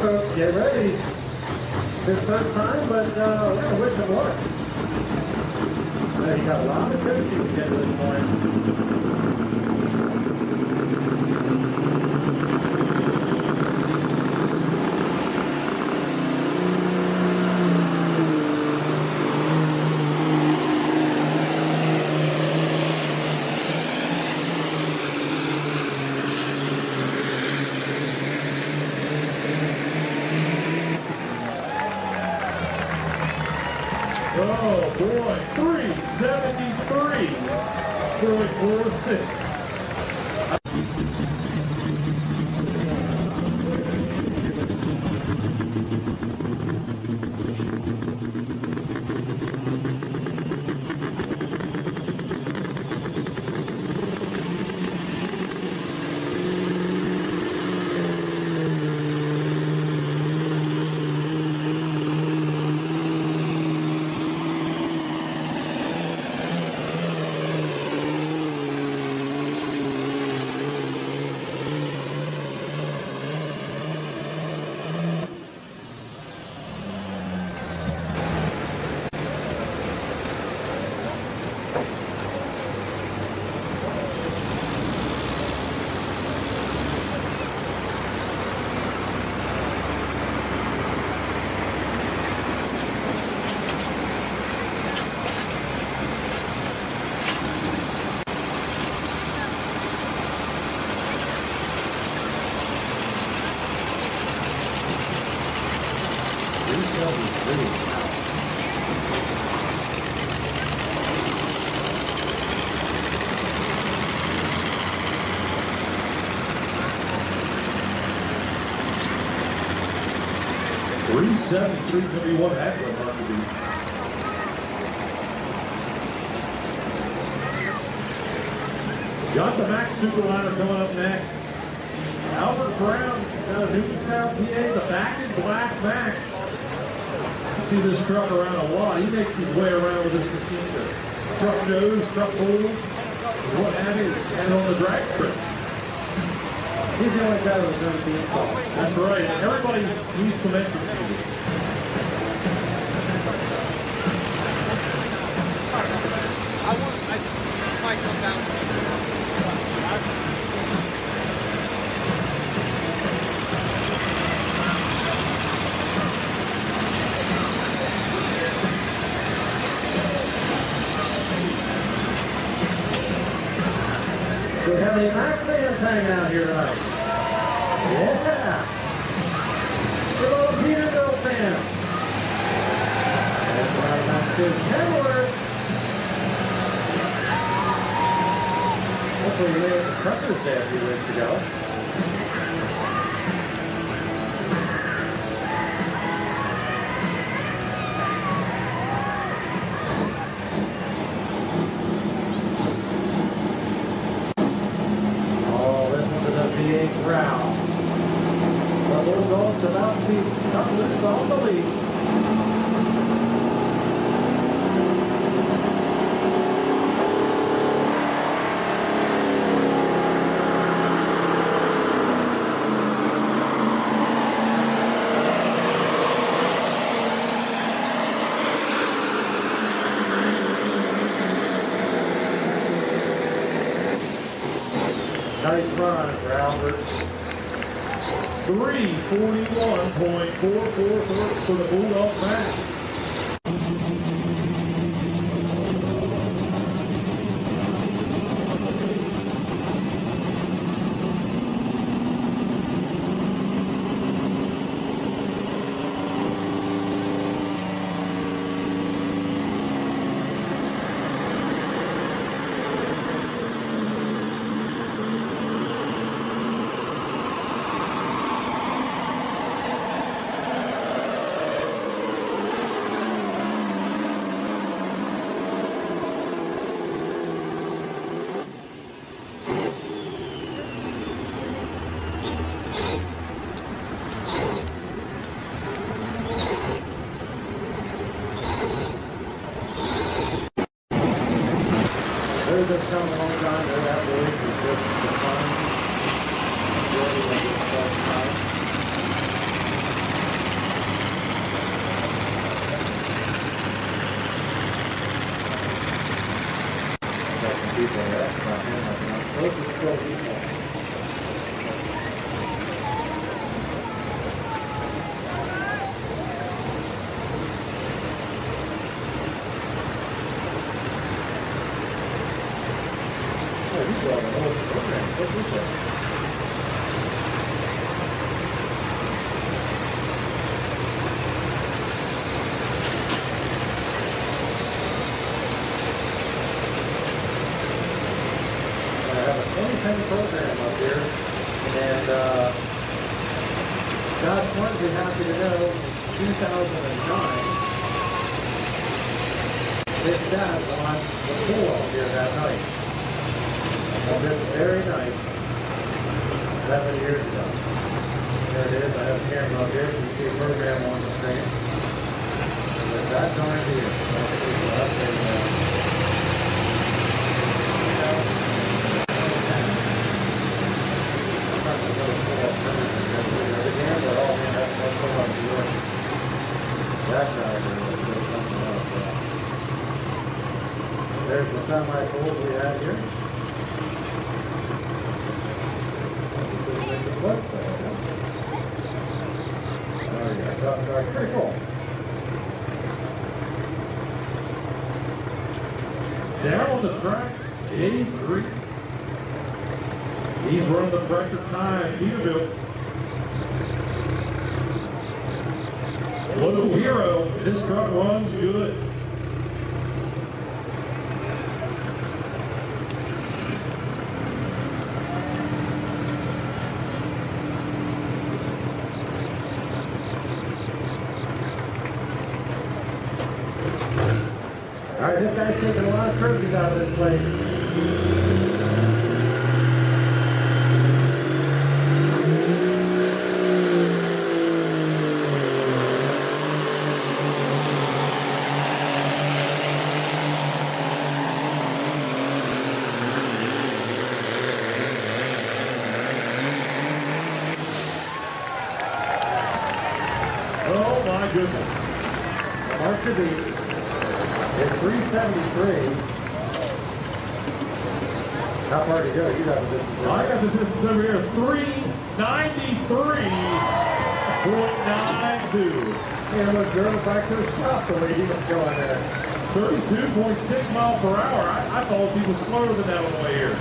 folks, get ready. It's his first time, but we're going to wish him luck. He got a lot of coaching to get this morning. Oh boy, 373.46. $373.71 Akron on the beat. Got the Max Superliner coming up next. Albert Brown out of Newtown, PA, the back in black Mac. You see this truck around a lot. He makes his way around with this machine to truck shows, truck pulls, and what have you, and on the drag trip. He's the only guy who's going to be involved. That's right. Everybody needs some entrance music. I might come down. Do we have any Mac fans hanging out here tonight? Yeah. Good old Peterbilt fans. That's right, Mac is Kenworth. Hopefully you made it to Truckers Day a few weeks ago. Crowd. The little dog's about to be cut loose off the leash. Nice run for Albert. 341.44 for the Bulldog Mac. Those have come a long time. That voice is just the fun. Really like this fun time. people. That's not him. I'm supposed to still people. Oh, you brought a whole program. What is that? Program up here, and Josh Martin be happy to know in 2009 his dad won the pool here that night. On this very night, 7 years ago. There it is. I have the camera up here, so you see a program on the screen. And at that time here, that's the There's the semi-pools we had here. This is like the sled style, yeah? Oh yeah, that's pretty cool. Down on the track, Dave Green. He's running the pressure time, Peterbilt. Little hero, this truck runs good. All right, this guy's taking a lot of trophies out of this place. Oh my goodness. Mark to beat. It's 373. How far to go? You got the distance. I got the distance over here, 393.92. He almost drove back to the shop the way he was going there. 32.6 miles per hour. I thought he was slower than that on the way here.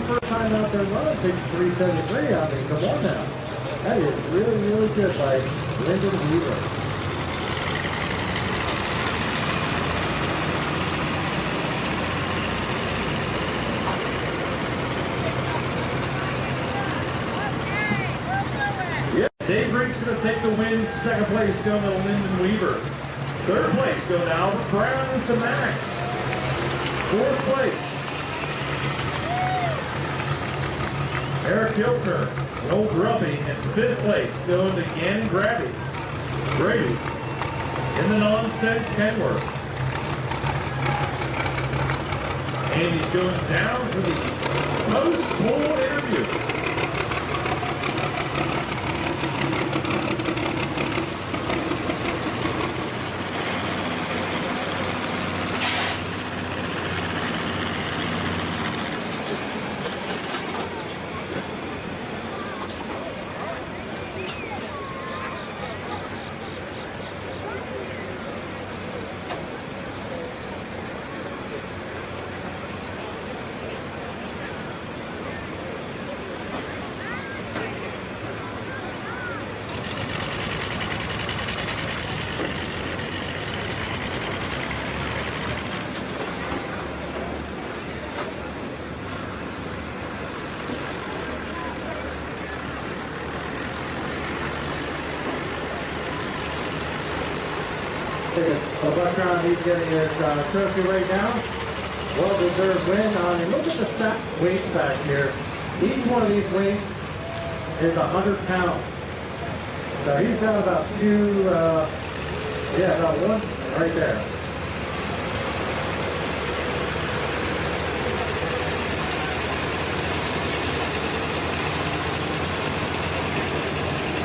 First time out there running, pick 373. I mean, come on now. That is really, really good by Lyndon Weaver. Yeah, Dave Rick's going to take the win. Second place going to Lyndon Weaver. Third place going to Albert Brown with the Mac. Fourth place, Eric Kiltner, an old grubby, and fifth place going to Gannon Grady in the nonsense Kenworth. And he's going down to the post-poll interview. He's getting his trophy right now. Well-deserved win. And look at the stacked weights back here. Each one of these weights is 100 pounds. So he's got about Yeah, about one right there.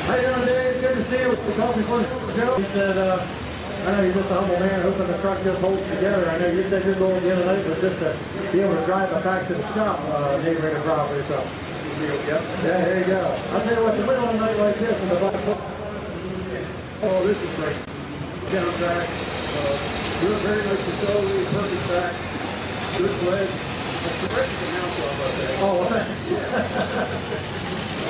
How you doing, Dave? Good to see you. We called before the show. He said, I know you're just a humble man hoping the truck just holds together. I know you said your goal at the end of the night was just to be able to drive it back to the shop, neighboring the property. So, Yep. yeah, there you go. I'll tell you what, the win on a night like this in the black. Oh, this is great. Down track. Good, very nice facility, perfect track. Good sled. That's the rest of the house off up there. Oh, well, thank you.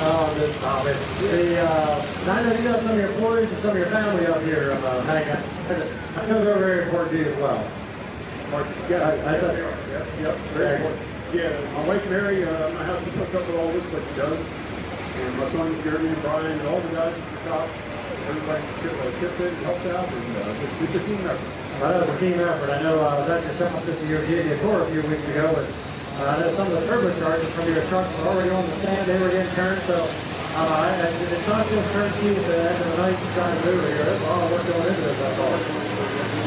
Oh, this stop it. I know you got some of your employees and some of your family up here, Hank. I know they're very important to you as well. Yeah, I said, Yep, very important. Yeah, my wife Mary, my house, she puts up with all this, but she does. And my sons Jeremy and Brian and all the guys at the shop, everybody chips in and helps out, and it's a team effort. I know it's a team effort. I know I was at your shop this year, gave you a tour a few weeks ago, and I know some of the turbochargers from your trucks were already on the stand. They were getting turned, so it's not just turnkey at the end of the night trying to move here. There's a lot of work going into this, that's all.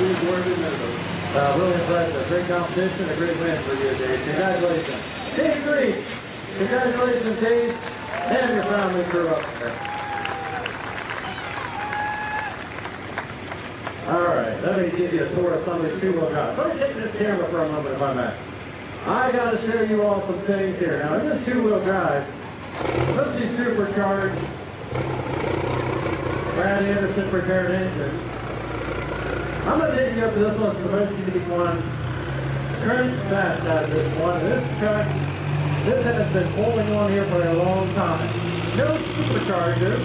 We enjoy every minute of it. Really impressive. Great competition, a great win for you, Dave. Congratulations. Dave Green. Congratulations, Dave, and your family crew up there. All right, let me give you a tour of some of these two-wheel drives. Let me take this camera for a moment, if I may. I got to show you all some things here. Now, in this two-wheel drive, let's see supercharged Brad Anderson prepared engines. I'm going to take you up to this one. It's the most unique one. Trent Best has this one. This truck, this has been holding on here for a long time. No superchargers.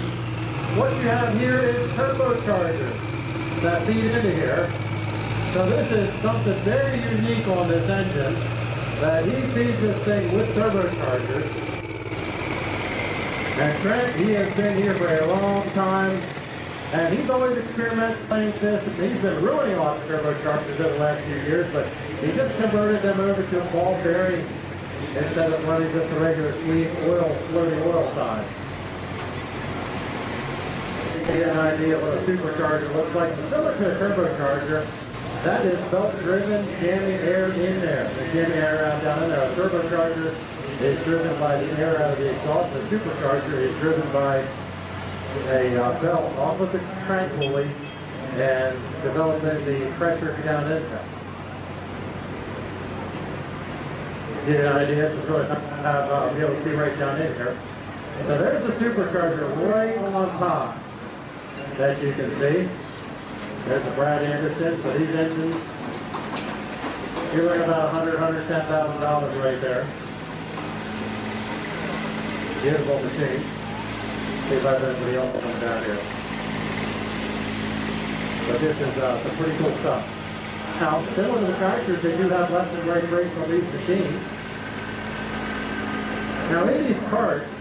What you have here is turbochargers that feed into here. So this is something very unique on this engine, that he feeds this thing with turbochargers. And Trent, he has been here for a long time. And he's always experimenting with this. He's been ruining a lot of turbochargers over the last few years, but he just converted them over to a ball bearing instead of running just a regular sleeve floating oil side. To get an idea of what a supercharger looks like. So similar to a turbocharger, that is belt-driven, jamming air in there. The jamming air out down in there. A turbocharger is driven by the air out of the exhaust. A supercharger is driven by a belt off of the crank pulley and developing the pressure down in there. Get an idea, this is really be able to see right down in here. So there's the supercharger right on top that you can see. There's the Brad Anderson. So these engines, you're looking at about $110,000 right there. Beautiful machines. See if I have anybody else coming down here. But this is some pretty cool stuff. Now, similar to the tractors, they do have left and right brakes on these machines. Now, in these carts,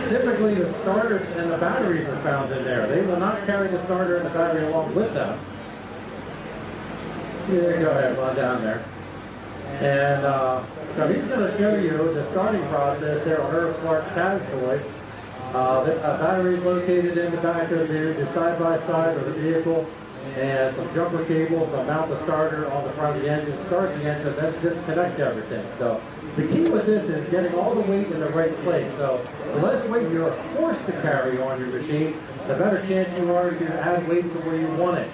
typically the starters and the batteries are found in there. They will not carry the starter and the battery along with them. Yeah, go ahead, run down there. And so he's going to show you the starting process there on Earth Clark's Castaway. The battery is located in the back of the side-by-side of the vehicle, and some jumper cables will mount the starter on the front of the engine, start the engine, then disconnect everything. So the key with this is getting all the weight in the right place. So the less weight you're forced to carry on your machine, the better chance you are to add weight to where you want it.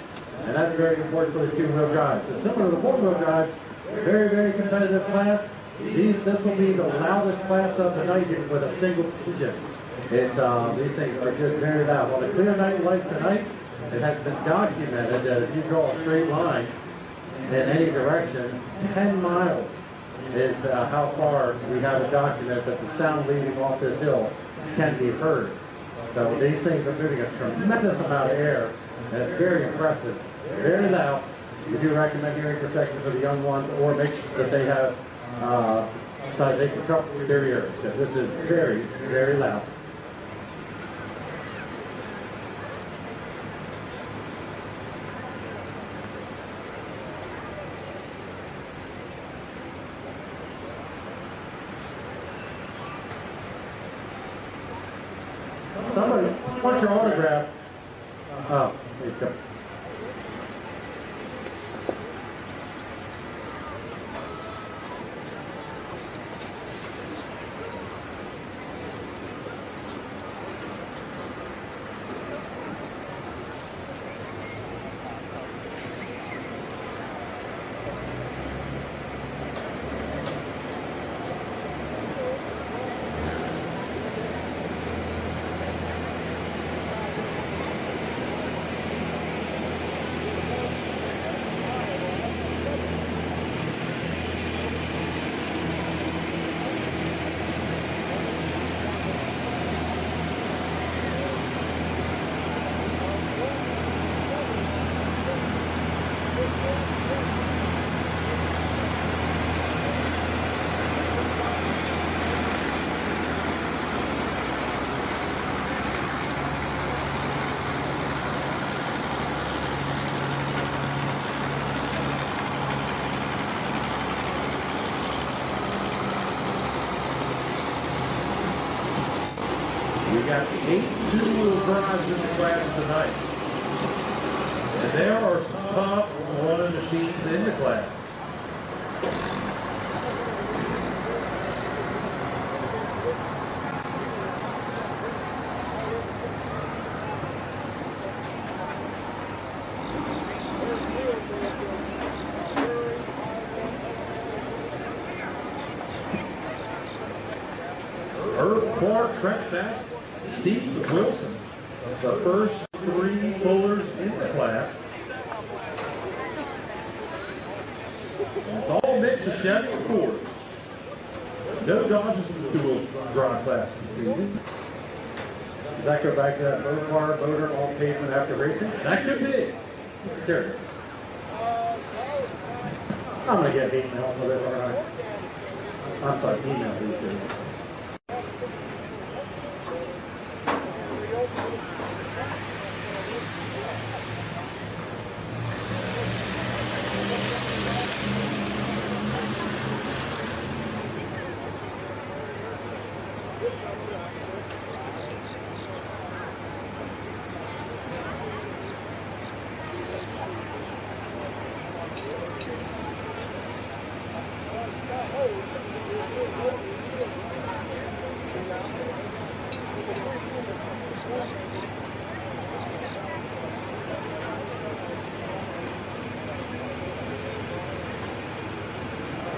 And that's very important for the two-wheel drives. So similar to the four-wheel drives, very, very competitive class. This will be the loudest class of the night with a single engine. These things are just very loud. On a clear night like tonight, it has been documented that if you draw a straight line in any direction, 10 miles is how far we have a document that the sound leaving off this hill can be heard. So these things are moving a tremendous amount of air, and it's very impressive, very loud. We do recommend hearing protection for the young ones, or make sure that they have so they can cover their ears, because this is very, very loud. Somebody want your autograph. Oh. Please come. We got 8 two-wheel drives in the class tonight. And there are some top running machines in the class. Irv Clark, Trent Best, Steve Wilson, the first 3 pullers in the class. And it's all a mix of Chevy and Fords. No Dodges in the two-wheel drive class this evening. Does that go back to that motor off pavement after racing? That could be. Just curious. I'm going to get hate mail for this, aren't I? I'm sorry, email these days.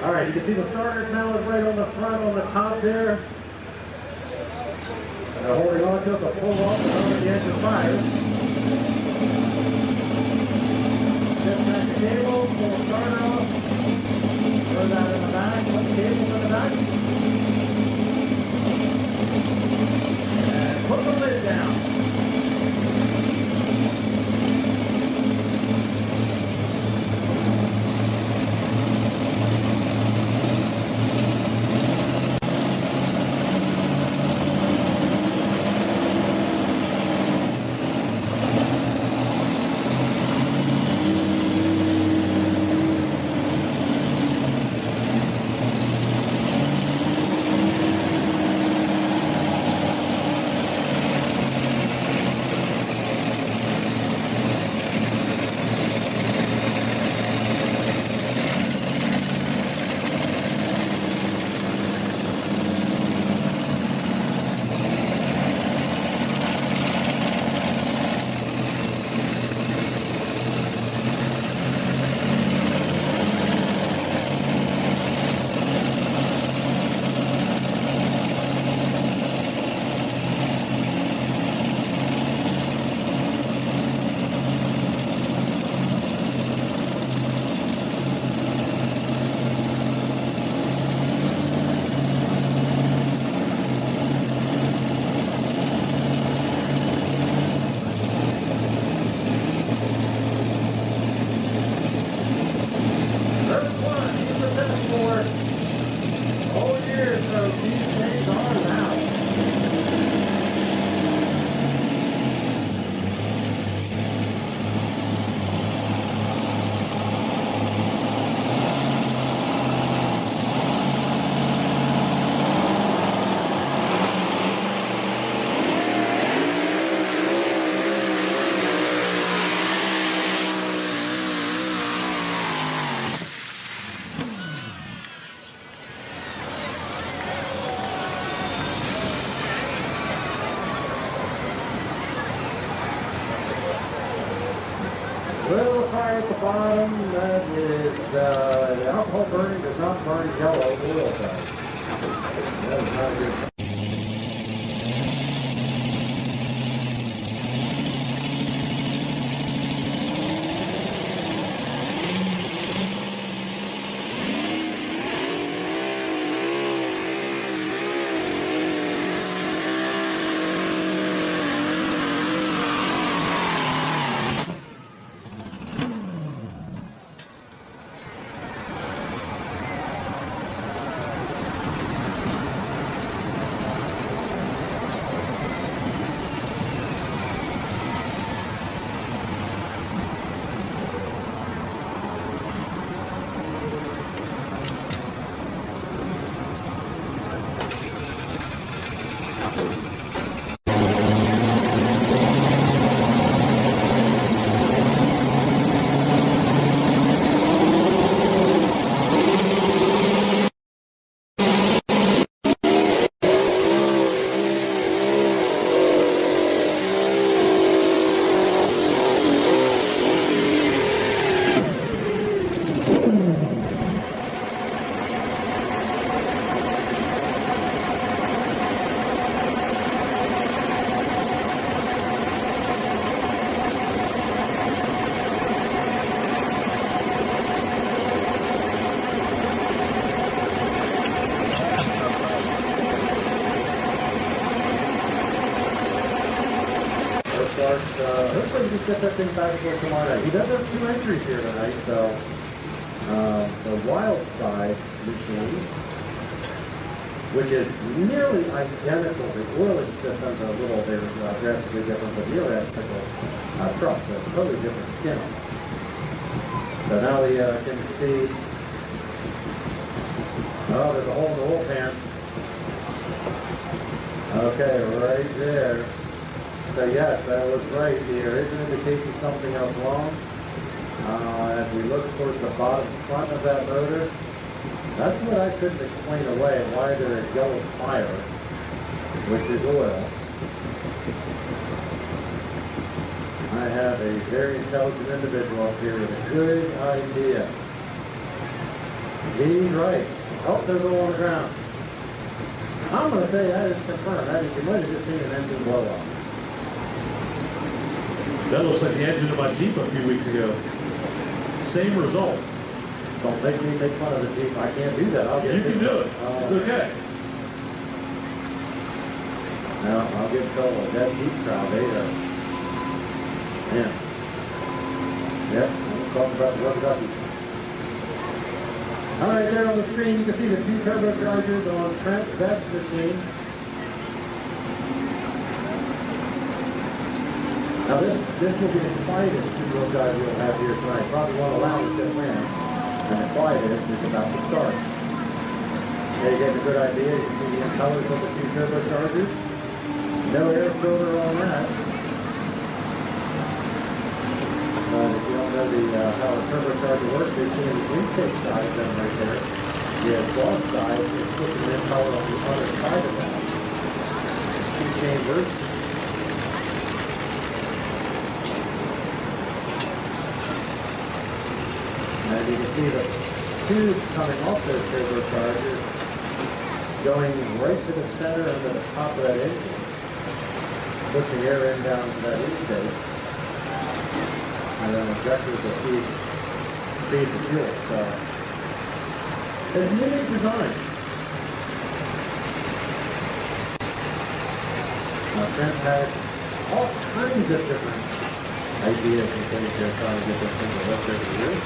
All right, you can see the starters now is right on the front, on the top there. And they're holding on to it to pull off and over the edge of fire. Just back the cable, pull the starter off. Throw that in the back, put the cable in the back. And put the lid down. Little fire at the bottom, that is, the alcohol burning does not burn yellow, oil does. That is not good. Hopefully we just get that thing back again tomorrow night. He does have 2 entries here tonight, so the Wild Side machine, which is nearly identical. The oiling systems are a little, they're drastically different, but nearly identical truck, but totally different skin. So now we can see, oh, there's a hole in the oil pan. Okay, right there. So yes, that was right. There is an indication something else wrong. As we look towards the bottom front of that motor, that's what I couldn't explain away, why there is yellow fire, which is oil. I have a very intelligent individual up here with a good idea. He's right. Oh, there's oil on the ground. I'm going to say that is confirmed. I think you might have just seen an engine blow up. That looks like the engine of my Jeep a few weeks ago. Same result. Don't make me make fun of the Jeep. I can't do that. You can do it. It's okay. No, I'll get in trouble with that Jeep crowd. Man. Yep, I'm talking about the rubber duckies. All right, there on the screen, you can see the 2 turbochargers on Trent Vest's machine. Now this will be the quietest 2-wheel drive we'll have here tonight. Probably one of the loudest just ran. And the quietest is about to start. There you get a good idea. You can see the colors of the 2 turbochargers. No air filter on that. If you don't know how a turbocharger works, you're seeing the intake side of them right there. The exhaust side is pushing in power on the other side of that. 2 chambers. And you can see the tubes coming off those turbochargers going right to the center and to the top of that engine, pushing air in down to that intake, and then injectors will feed the fuel. So it's unique design. Now Trent's had all kinds of different ideas and things they're trying to get this thing to work over the years.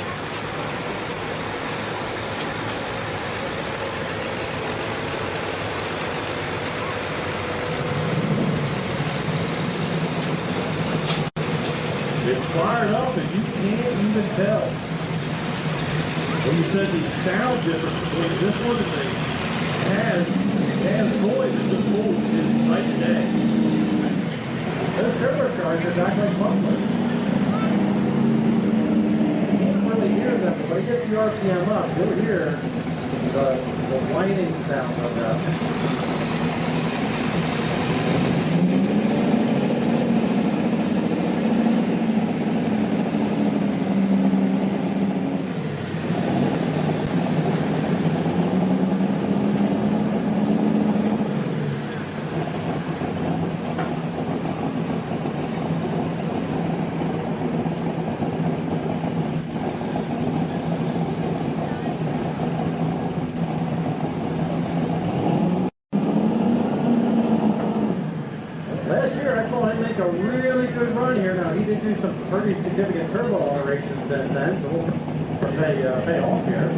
It's fired up and you can't even tell. When you said the sound difference between this one and the has noise and this one is night and day. Those turbochargers act like mufflers. You can't really hear them, but when it gets the RPM up, you'll hear the whining sound of that. Last year, I saw him make a really good run here. Now, he did do some pretty significant turbo alteration since then, so we'll pay off here.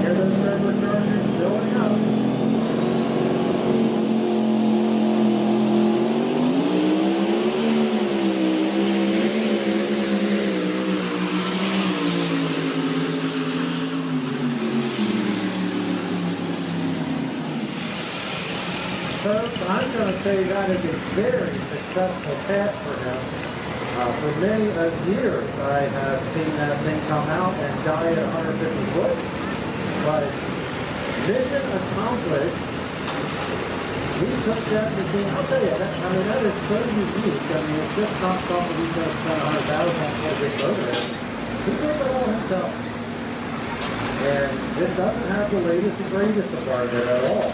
Hear those turbochargers building up. Folks, I'm going to say that is a very successful pass for him. For many years, I have seen that thing come out and die at 150 foot. But mission accomplished. We took that machine. I'll tell you, that is so unique. It just not something he's going to spend 100,000 on for a big motor. He did it all himself. And it doesn't have the latest and greatest of garbage at all.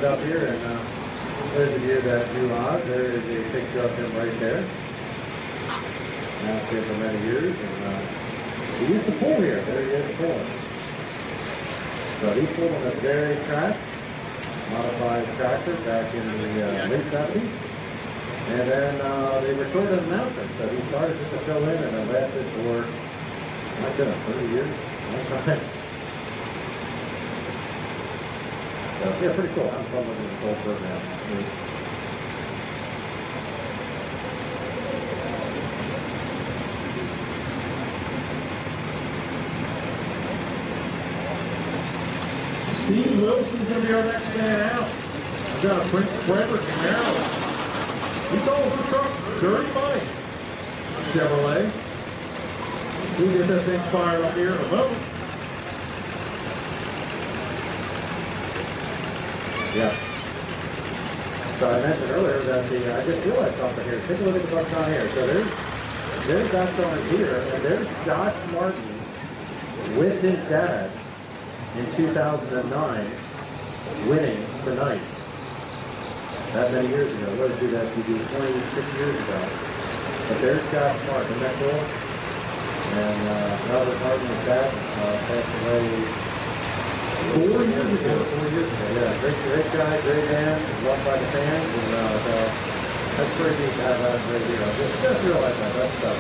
Up here, and those of you that do odds, there is a picture of him right there. Now it's here for many years, and he used to pull here. There he is pulling. So he pulled on a very track, modified tractor back in the late 70s, and then they were short of announcing, so he started just to fill in, and it lasted for, my goodness, 30 years, long time. So, yeah, pretty cool. I'm fun looking at this whole program. Steve Wilson's going to be our next man out. He's out of Prince Frederick in Maryland. He calls the truck Dirty Mike Chevrolet. We get that thing fired up here in a moment. Yeah. So I mentioned earlier that I just realized something here. Take a look at the buck on here. So there's that on here, and there's Josh Martin with his dad in 2009 winning tonight. That many years ago. What did that be? 26 years ago. But there's Josh Martin. Isn't that cool? And Albert Martin's dad passed away 4 years ago. 4 years ago, yeah. Great guy, great man, loved by the fans, and that's pretty neat to have that right here. Just realize that's stuff.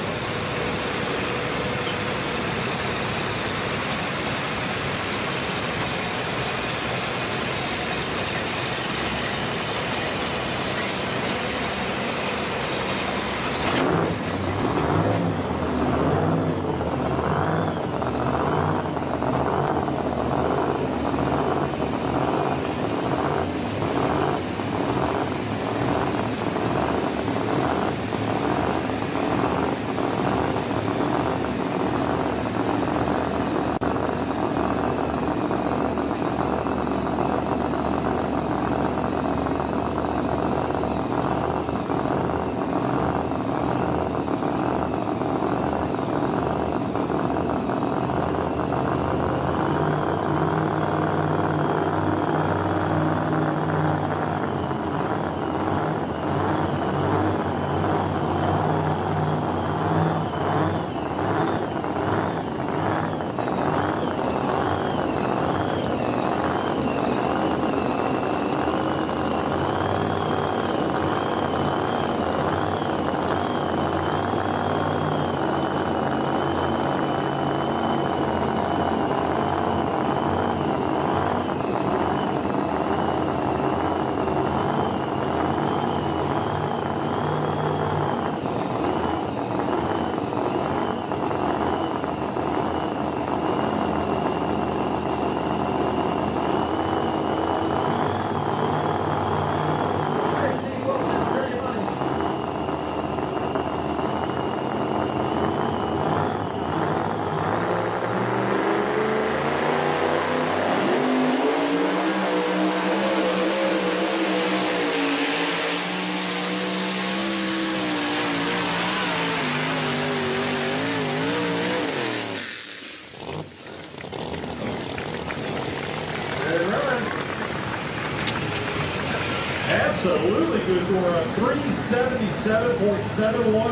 absolutely good for a 377.71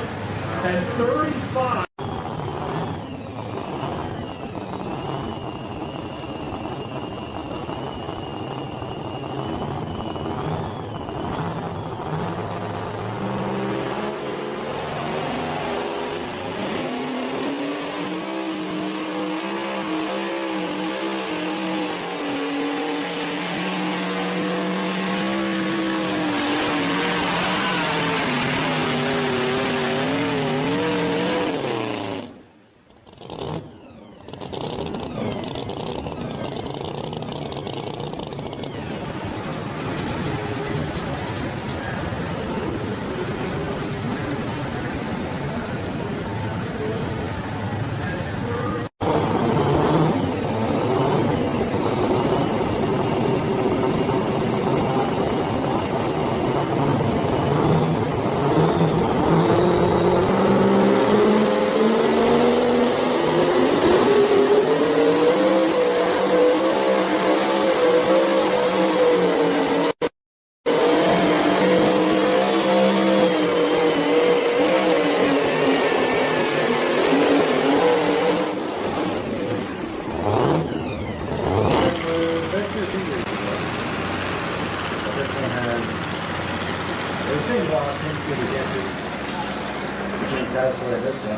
and 35.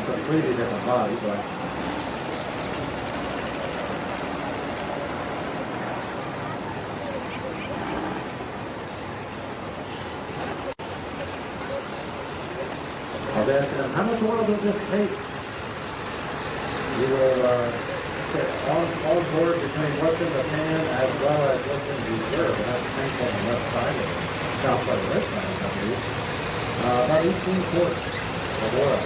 Completely different body, but I was asking him, how much oil does this take? You will put on board between what's in the pan as well as what's in reserve. And that's tank on the left side of it. Not by the right side, I believe. About 18 quarts of oil.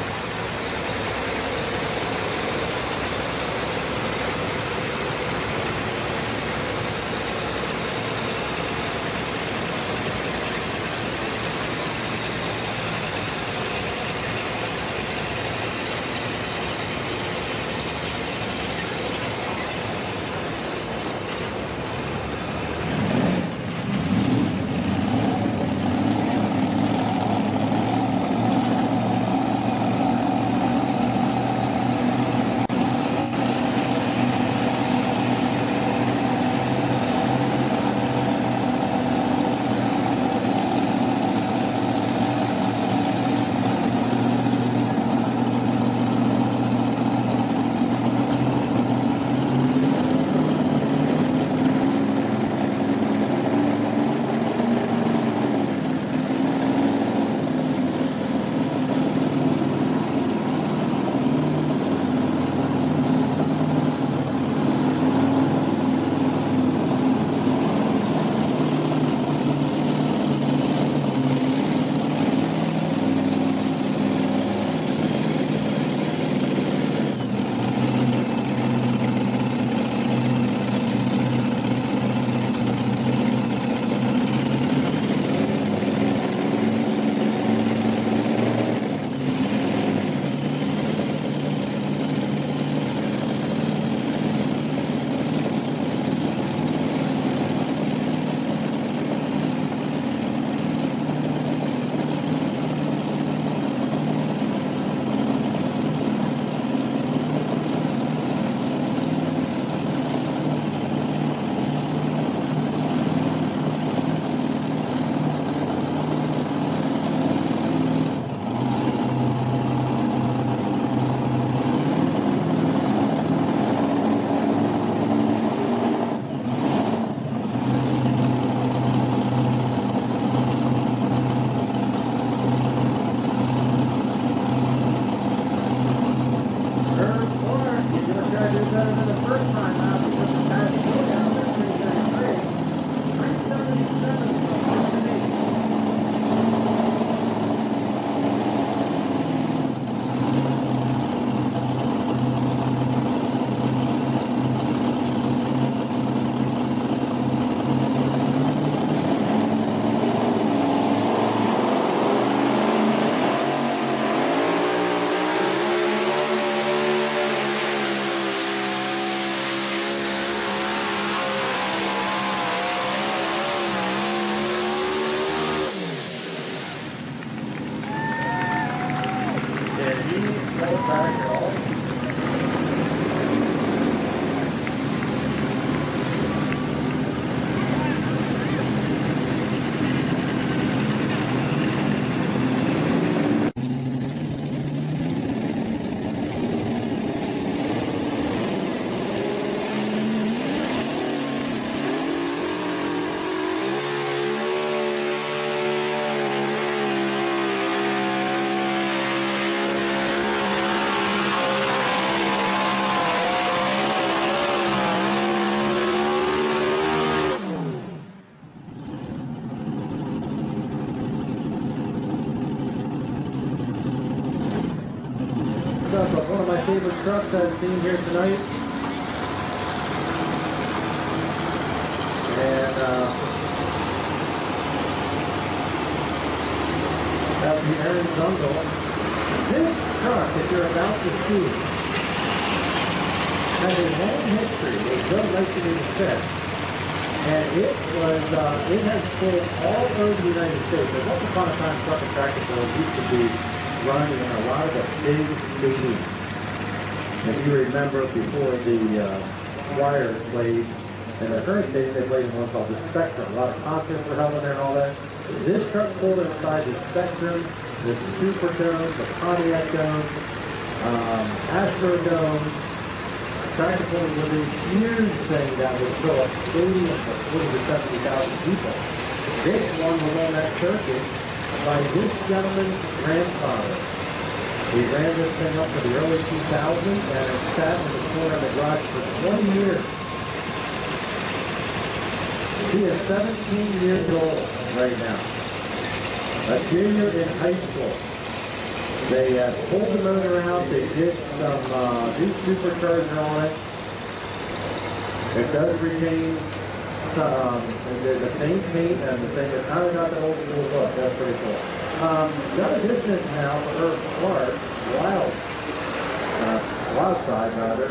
trucks I've seen here tonight. And that'll be Aaron Zundel. This truck that you're about to see has a long history. It was built in 1986. And it has pulled all over the United States. And once upon a time, truck and tractor pulls used to be run in a lot of the big stadiums. If you remember before the Flyers played in the current stadium, they played in one called the Spectrum. A lot of concerts were held in there and all that. This truck pulled inside the Spectrum, the Superdome, the Pontiac Dome, Astrodome. Tractor pulling was a huge thing that would fill a stadium for 40 to 70,000 people. This one was on that circuit by this gentleman's grandfather. He ran this thing up to the early 2000s and it sat in the corner of the garage for 20 years. He is 17 years old right now. A junior in high school. They pulled the motor out, they did some new supercharger on it. It does retain the same paint and the same, it's kind of got that old school look. That's pretty cool. Got a distance now for Irv Clark, wild side rather.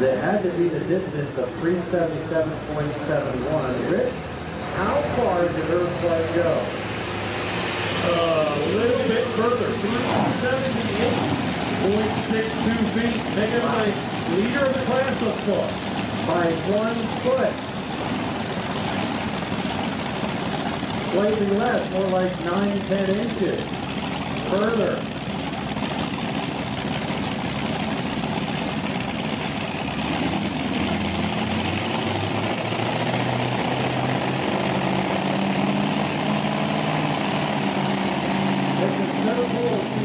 That had to be the distance of 377.71. Rich, how far did Irv Clark go? A little bit further, 378.62 feet, making him the leader of the class thus far. By 1 foot. Slightly less, more like 9-10 inches. Further.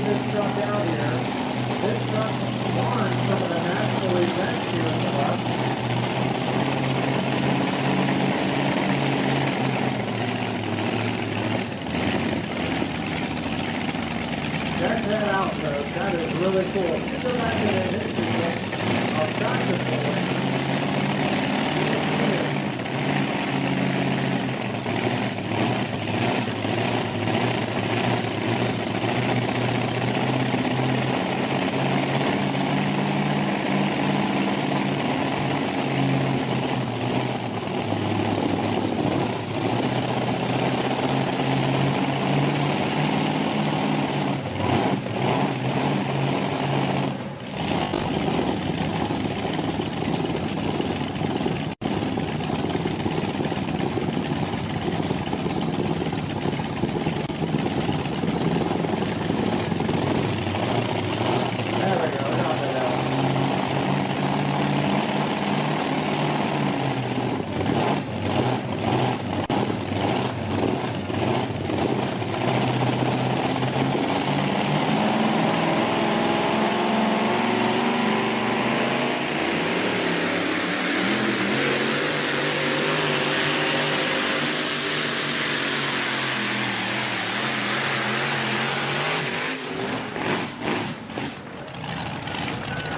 This truck out here. This truck won some of the national events here in the bus. Check that out, folks. That is really cool. If you go back to the history of tractor pulling,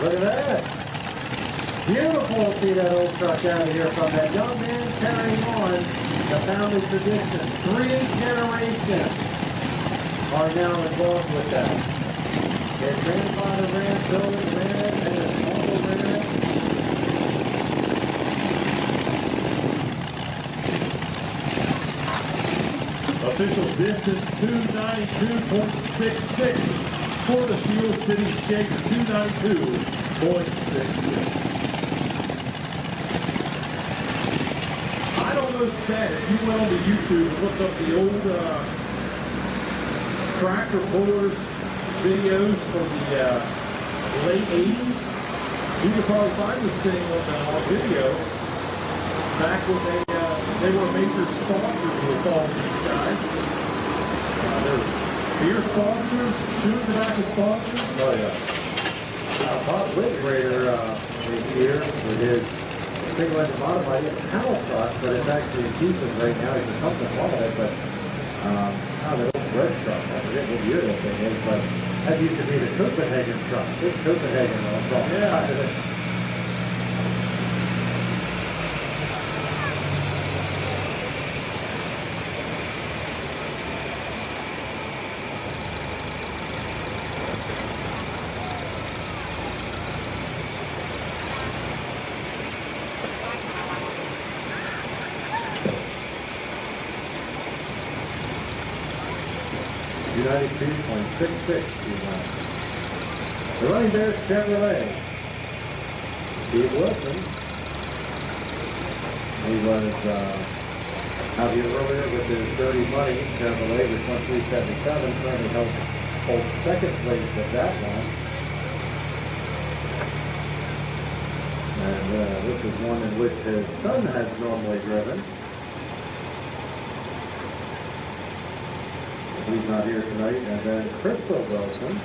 look at that. Beautiful to see that old truck out of here from that young man carrying on the family tradition. 3 generations are now involved with that. His grandfather ran, Billy ran it, and his uncle ran it. Official distance 292.66 for the Steel City Shaker, 292.66. I don't know, Stan, if you went onto YouTube and looked up the old tractor pullers videos from the late 80s, you could probably find this thing on video back when they were major sponsors with all these guys. They were beer sponsors, chewing tobacco sponsors. Oh, yeah. Bob Whitgrader is here with his single-engine modified. It's a panel truck, but it's actually in pieces right now. He said something wrong with it, but the old red truck. I forget what year that thing is, but That used to be the Copenhagen truck. Big Copenhagen across the side of it. $292.66. The running bear Chevrolet. Steve Wilson. He was out here earlier with his Dirty Money Chevrolet with 2377. Currently holds second place with that one. And this is one in which his son has normally driven. He's not here tonight. And then Crystal Wilson.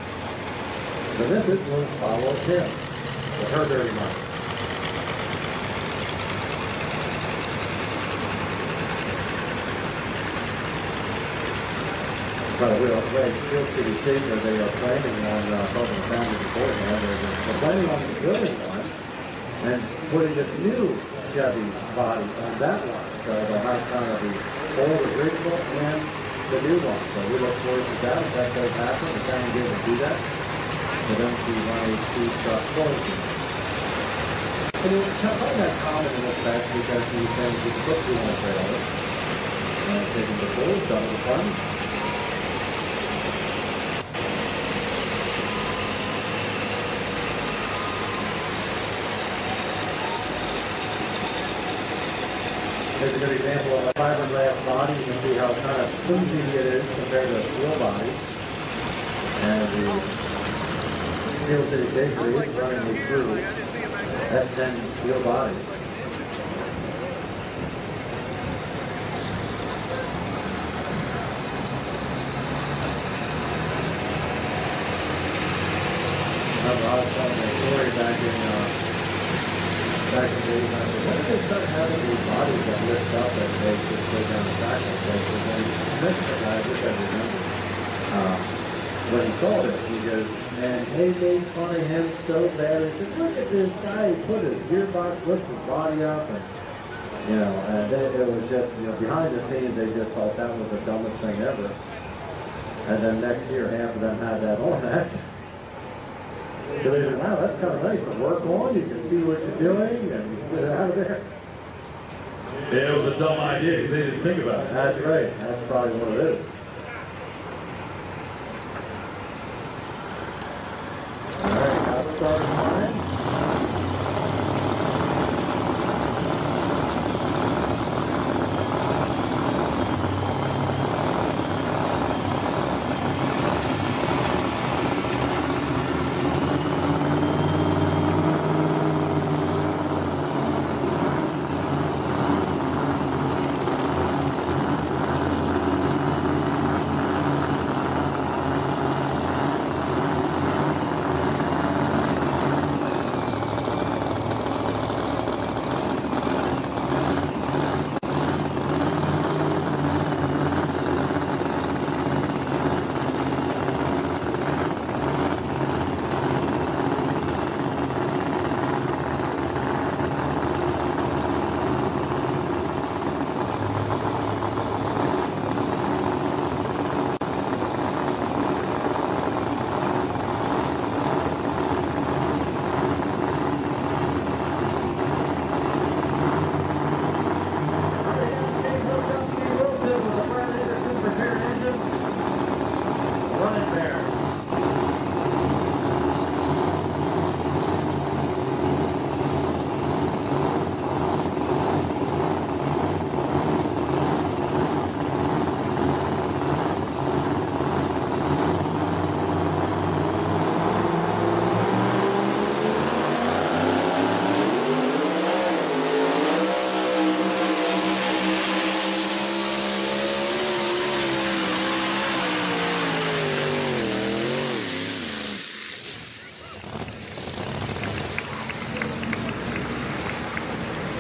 And this is what followed him with her Dirty Money. By the way, Steel City Shaker, they are planning on talking to family beforehand. They're planning on building one and putting a new Chevy body on that one. So they'll have kind of the old original and the new one. So we look forward to that. If that does happen, the family be able to do that. For them to run a food truck forward. And you find that common in this fact because he's saying you can put two on a trailer and taking the full, double the fun. Here's a good example of a fiberglass body. You can see how kind of flimsy it is compared to a steel body. And the Steel City Shaker is running me through S10 steel body. I was telling my story back in the days. I said, what if they start having these bodies that lift up and they just go down the track like this? And then the guy, I wish I remember. When he saw this, he goes, and they made fun of him so bad. He said, look at this guy, he put his gearbox, lifts his body up, and, you know, and then it was just, you know, behind the scenes, they just thought that was the dumbest thing ever. And then next year, half of them had that on that. So they said, wow, that's kind of nice to work on, you can see what you're doing, and get it out of there. Yeah, it was a dumb idea because they didn't think about it. That's right, that's probably what it is. Starting line.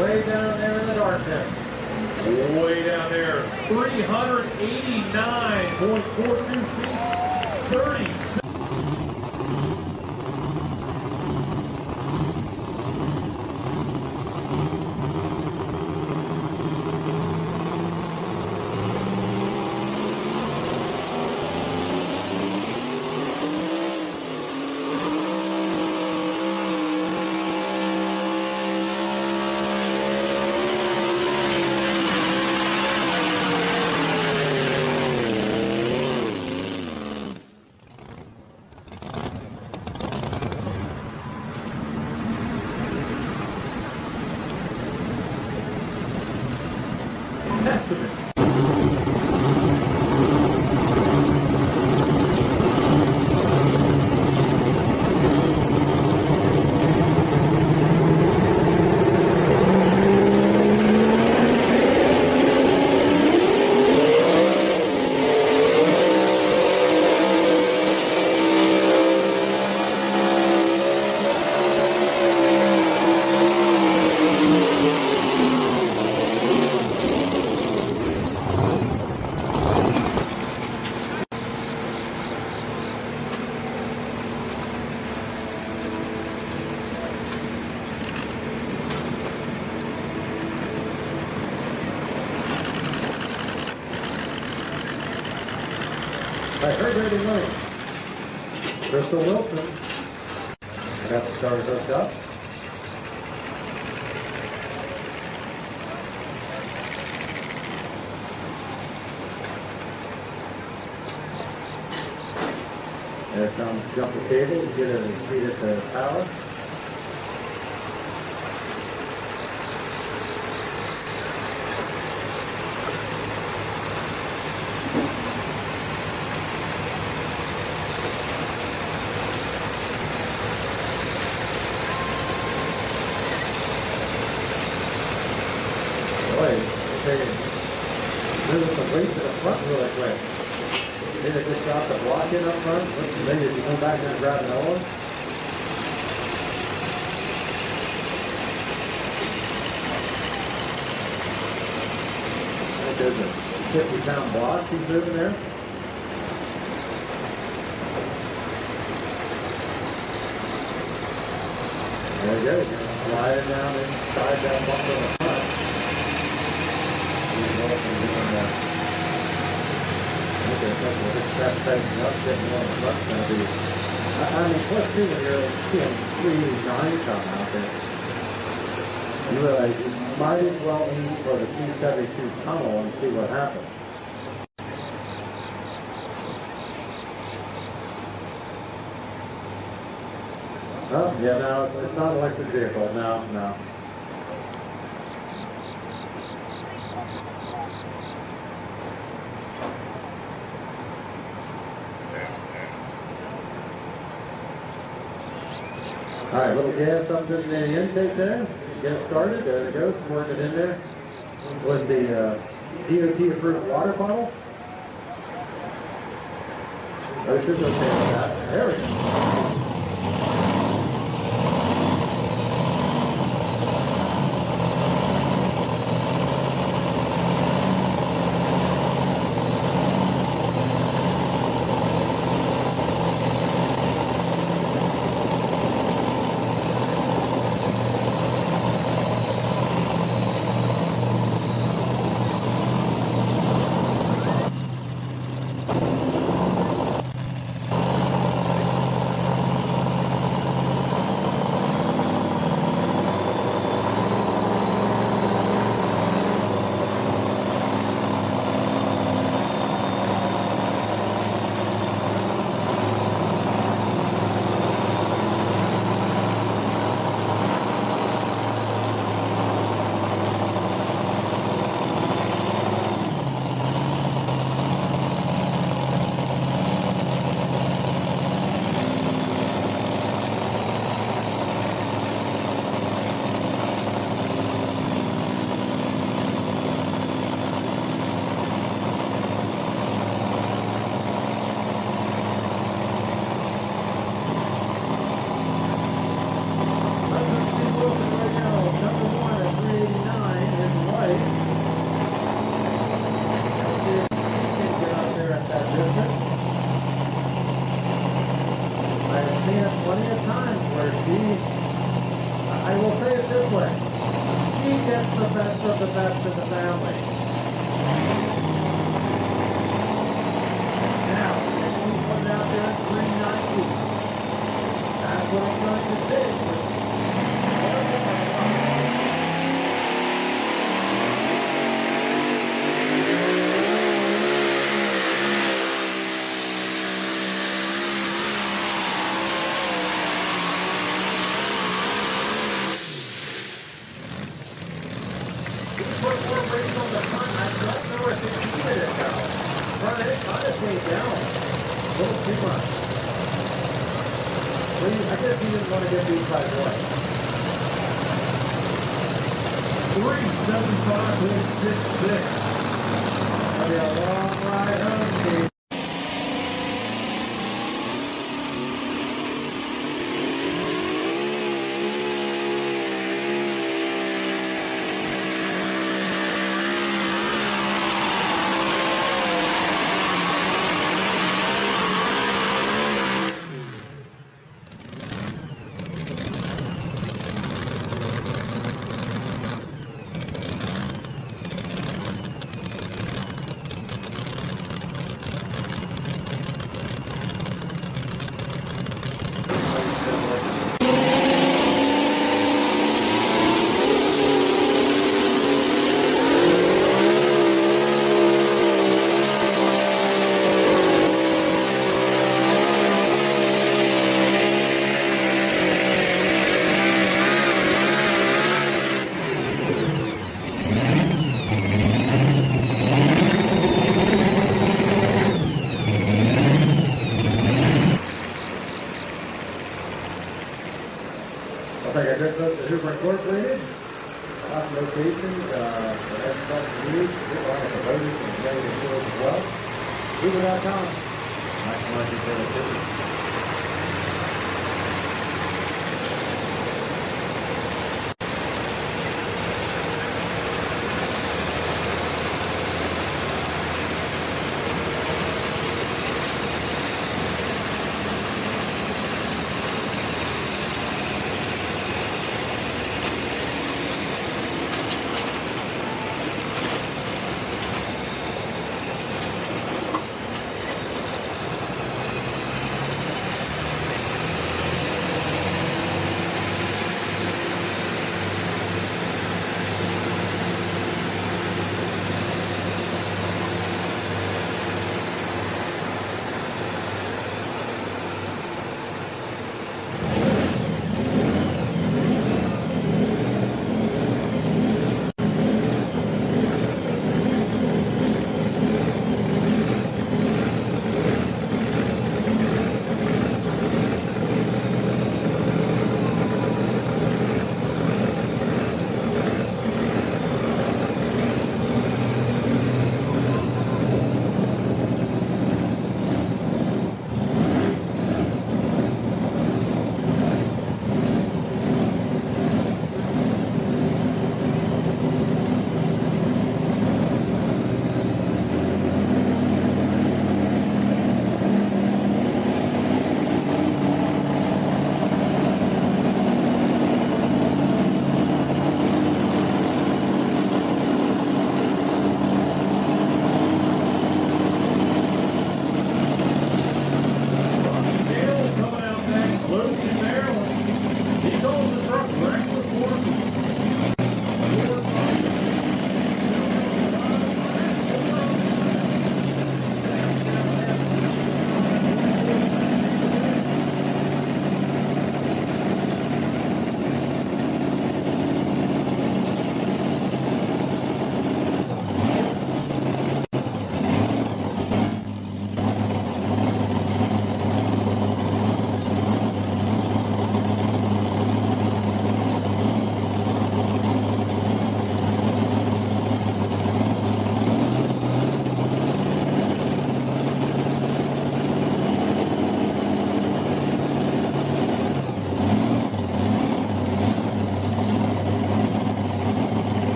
Way down there in the darkness. Way down there, 389.42 feet, 37. Testament. I heard ready money. Crystal Wilson. I got the stars hooked up. There comes jump the cable to get it and feed it to power. Move some weight to the front really quick. Maybe just drop the block in up front. Maybe if you come back and grab another one. I think there's a 50-pound block he's moving there. There you go. You're going to slide it down inside that bumper in the front. I mean, plus too, when you're seeing 3.9 come out there, you realize you might as well aim for the 272 tunnel and see what happens. Oh, yeah, no, it's not an electric vehicle. No. All right, little gas up in the intake there. Get it started. There it goes. Squirt it in there with the DOT-approved water bottle. OSHA's okay with that. There we go. put more weight on the front. I don't know if it needed it now. Front end kind of came down a little too much. I guess he didn't want to get beat by one. 375.66. That'll be a long ride home, Steve. I think I just looked at Hoover Incorporated. Lots of locations that everybody can use. We're on the voters and ready to do it as well. Hoover.com. Maximize your productivity.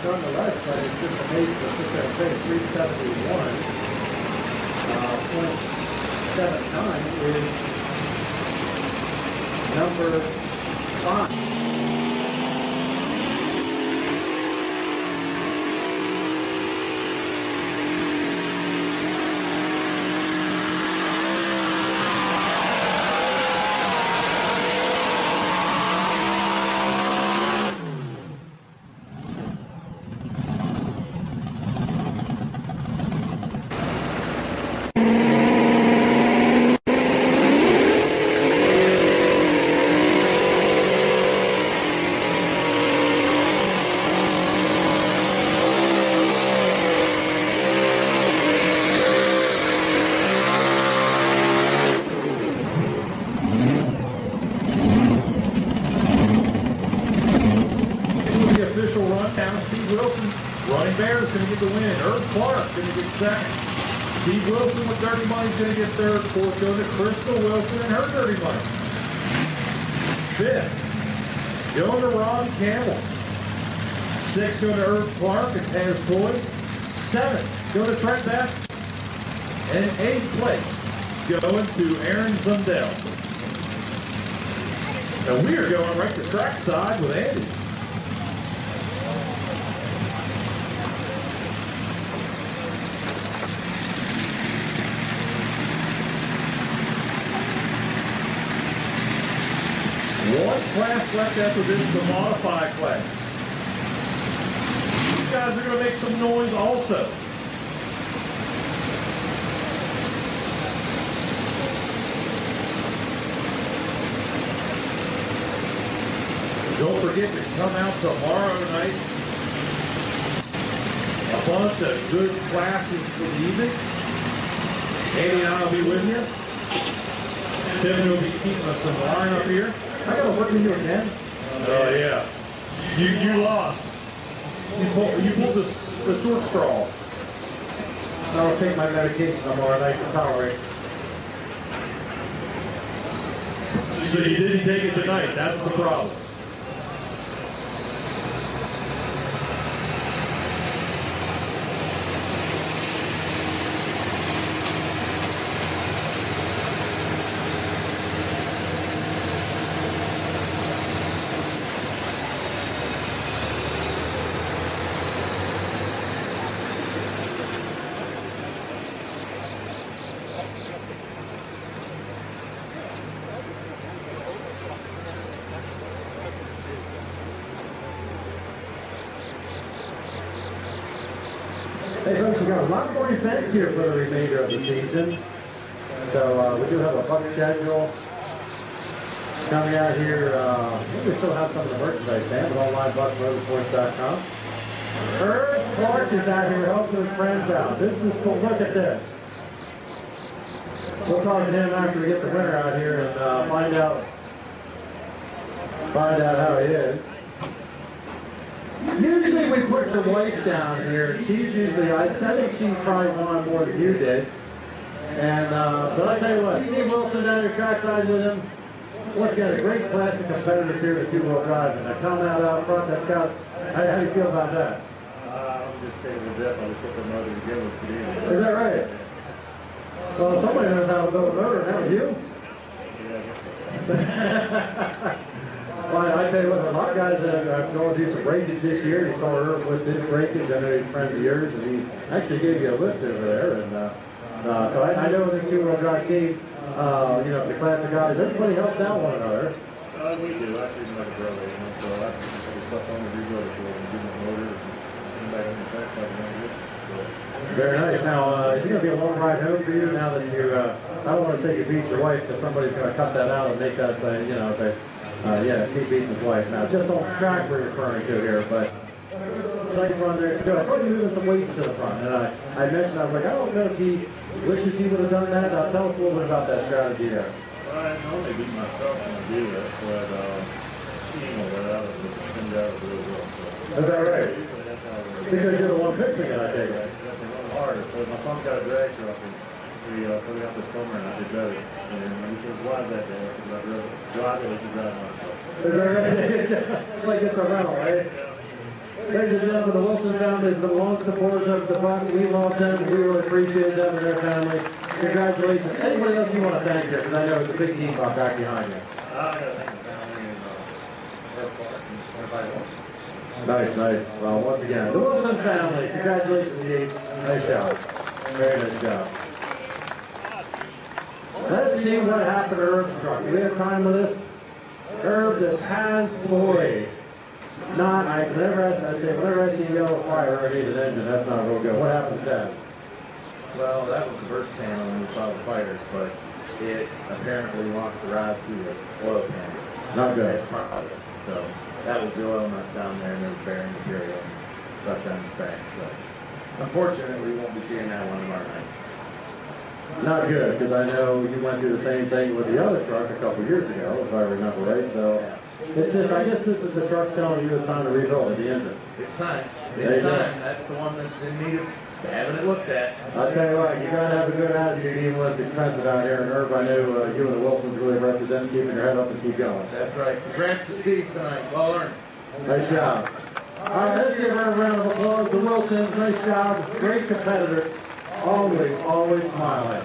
Nonetheless, but it's just amazing. It's just going to say 371.79 is number 5. Wilson, Running Bear is going to get the win. Irv Clark going to get second. Steve Wilson with Dirty Money is going to get third. Fourth going to Crystal Wilson and her Dirty Money. Fifth, going to Ron Campbell. Sixth, going to Irv Clark and Tanner's Toy. Seventh, going to Trent Best. And eighth place, going to Aaron Zundell. And we are going right to track side with Andy. One class left after this, the modified class. These guys are going to make some noise also. Don't forget to come out tomorrow night. A bunch of good classes for the evening. Andy and I will be with you. Tim will be keeping us in line up here. I gotta work with you again. Oh yeah. You lost. You pulled the short straw. I don't take my medication no more, and I can tolerate. So you didn't take it tonight. That's the problem. Hey folks, we've got a lot more events here for the remainder of the season. So we do have a buck schedule coming out here. I think we still have some of the merchandise stand, but online buckmotorsports.com. Irv Clark is out here helping his friends out. This is cool. Look at this. We'll talk to him after we get the winner out here and find out how he is. Usually we put your wife down here. She's usually, I think she probably won more than you did. And, but I tell you what, Steve Wilson down here trackside with him. Once got a great class of competitors here at two-wheel drive. And coming out front, that's got, how do you feel about that? I'm just saying the death. I was putting the motor together today. Is that right? Well, somebody knows how to build a motor, and that was you? Yeah, I guess so. Well, I tell you what, a lot of guys that have gone through some breakage this year. You saw Irv with his breakage. I know he's friends of yours, and he actually gave you a lift over there. And so I know this two-wheel drive team, you know, the classic guys, everybody helps out one another. We do. I treat him like a brother, you know, so I put the stuff on the rebuild for him, give him a motor, and come back on the track side and this. Very nice. Now, is it going to be a long ride home for you now that you, I don't want to say you beat your wife, because somebody's going to cut that out and make that say, you know, say, yeah, Steve beats his wife. Now, just on the track we're referring to here, but nice run there. I saw you moving some weights to the front, and I mentioned, I was like, I don't know if he wishes he would have done that. Now, tell us a little bit about that strategy there. Well, I normally beat myself when I do that, but she ain't gonna let out of it, but the spin out of real well. Is that right? That's how it works. Because you're the one fixing it, I take it. They run hard. So my son's got a drag truck, and we took it out this summer, and I did better. And he said, "Why is that, Dad?" I said, "I'd rather drive it than drive myself." Is that right? Like it's a rental, right? Ladies and gentlemen, the Wilson family has been long supporters of the Buck. We love them. We really appreciate them and their family. Congratulations. Anybody else you want to thank here? Because I know it's a big team back behind you. I got to thank the family and her part and everybody else. Nice, nice. Well, once again, the Wilson family. Congratulations, Steve. Nice job. Very nice job. Let's see what happened to Irv's truck. Do we have time with this? Irv, the Taz toy. Whenever I see yellow fire underneath an engine, that's not real good. What happened to Taz? Well, that was the burst panel when we saw the fire, but it apparently launched the rod through the oil pan. Not good. That's part of it. So that was the oil mess down there, and there was bearing material and such on the track. So unfortunately, we won't be seeing that one tomorrow night. Not good, because I know you went through the same thing with the other truck a couple years ago, if I remember right. So it's just, I guess this is the truck's telling you it's time to rebuild the engine. It's time. Anytime, that's the one that's in need of having it looked at. I'll tell you what, you gotta have a good attitude even when it's expensive out here. And Herb, I know you and the Wilsons really represent keeping your head up and keep going. That's right. Congrats to Steve tonight. Well earned. Nice job. All right, let's give her a round of applause. The Wilsons, nice job. Great competitors. Always smiling.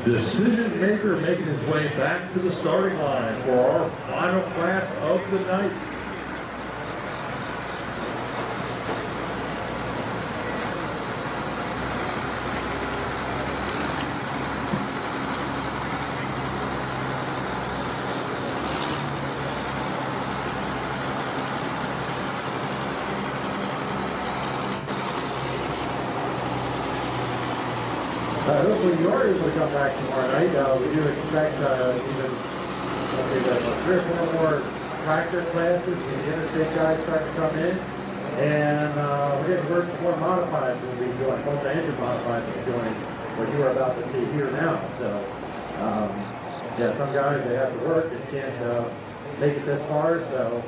Decision maker making his way back to the starting line for our final class of the night. Hopefully you're able to come back tomorrow night. We do expect even, let's say, 3 or 4 more tractor classes. The interstate guys starting to come in. And we're getting word some more modifieds will be doing, multi-engine modifieds will be doing what you are about to see here now. So, yeah, some guys, they have to work and can't make it this far. So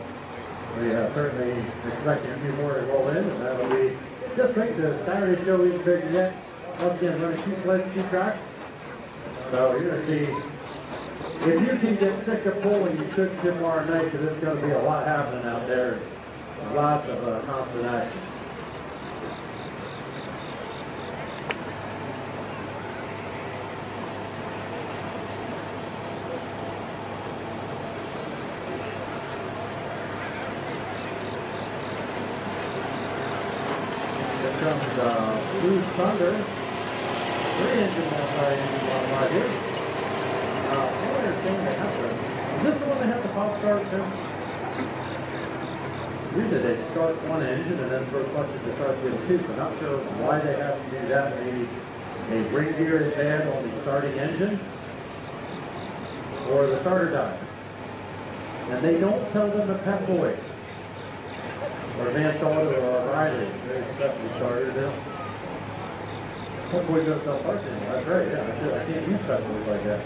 we certainly expecting a few more to roll in. And that'll be, just make the Saturday show even bigger yet. Once again, running 2 sleds, 2 tracks. So you're going to see, if you can get sick of pulling, you could tomorrow night, because it's going to be a lot happening out there. Lots of constant action. Here comes Blue Thunder. 3-engine multi-engine here. I understand they have to. Is this the one they have to pop start too? Usually they start one engine and then throw clutches to start the other 2. So I'm not sure why they have to do that. Maybe a ring gear is bad on the starting engine, or the starter died. And they don't sell them at Pep Boys or Advanced Auto or O'Reilly's. Very specialty starters. They don't. Pep Boys don't sell parts anymore. That's right. Yeah, I can't use Pep Boys like that.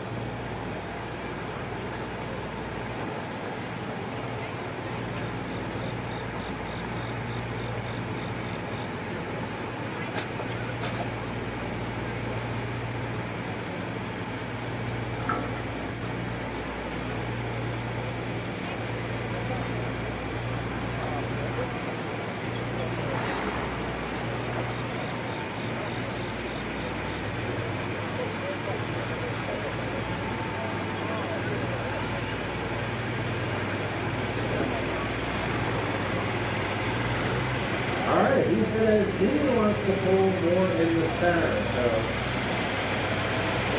He says he wants to pull more in the center, so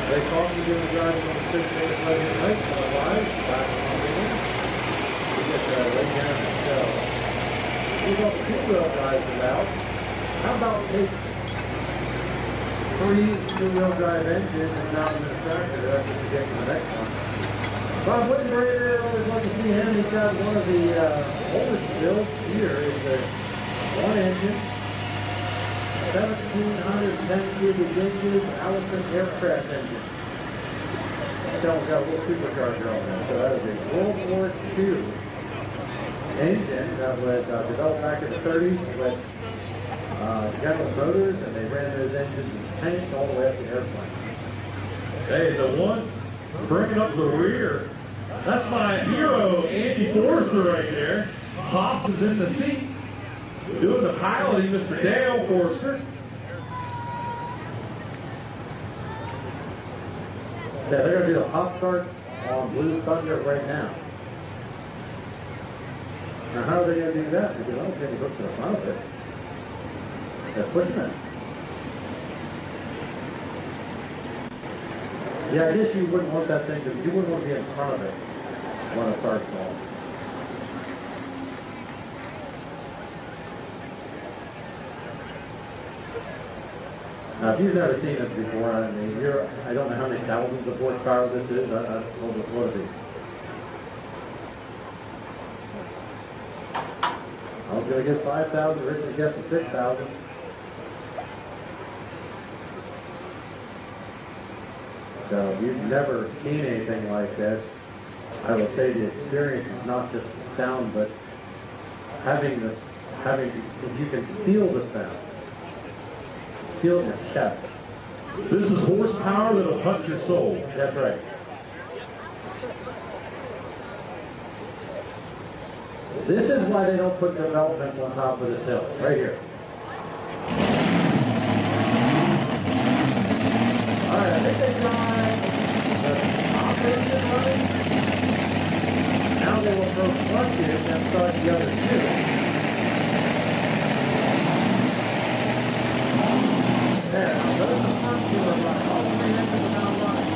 they caught me doing driving on the 6 minutes late at night, so back on the end. We get way down the show. We got 2-wheel drives it out. How about take 3 2-wheel drive engines and mount them in a tractor? That's what you get for the next one. Bob Whittenbrader, I always love to see him. He's got one of the oldest builds here. Is a 1-engine, 1,710 cubic inches, Allison aircraft engine. That one's got a little supercharger on there. So that is a World War II engine that was developed back in the 30s with General Motors, and they ran those engines in tanks all the way up to airplanes. Hey, the one bringing up the rear That's my hero, Andy Forrester, right there. Pops is in the seat, doing the piloting, Mr. Dale Forrester. Yeah, they're going to do a hop start on Blue Thunder right now. Now, how are they going to do that? Because I don't see any hook to the front of it. They're pushing it. Yeah, I guess you wouldn't want that thing to, you wouldn't want to be in front of it when it starts off. Now, if you've never seen this before, I mean, I don't know how many thousands of horsepower this is. What is it? I was going to guess 5,000. Richard guessed 6,000. So if you've never seen anything like this, I will say the experience is not just the sound, but if you can feel the sound, feel it in your chest. This is horsepower that'll touch your soul. That's right. This is why they don't put developments on top of this hill, right here. All right, I think they got the top engine running. Now they will throw clutches and start the other two. There, now those are the first two are running. All three engines are now running.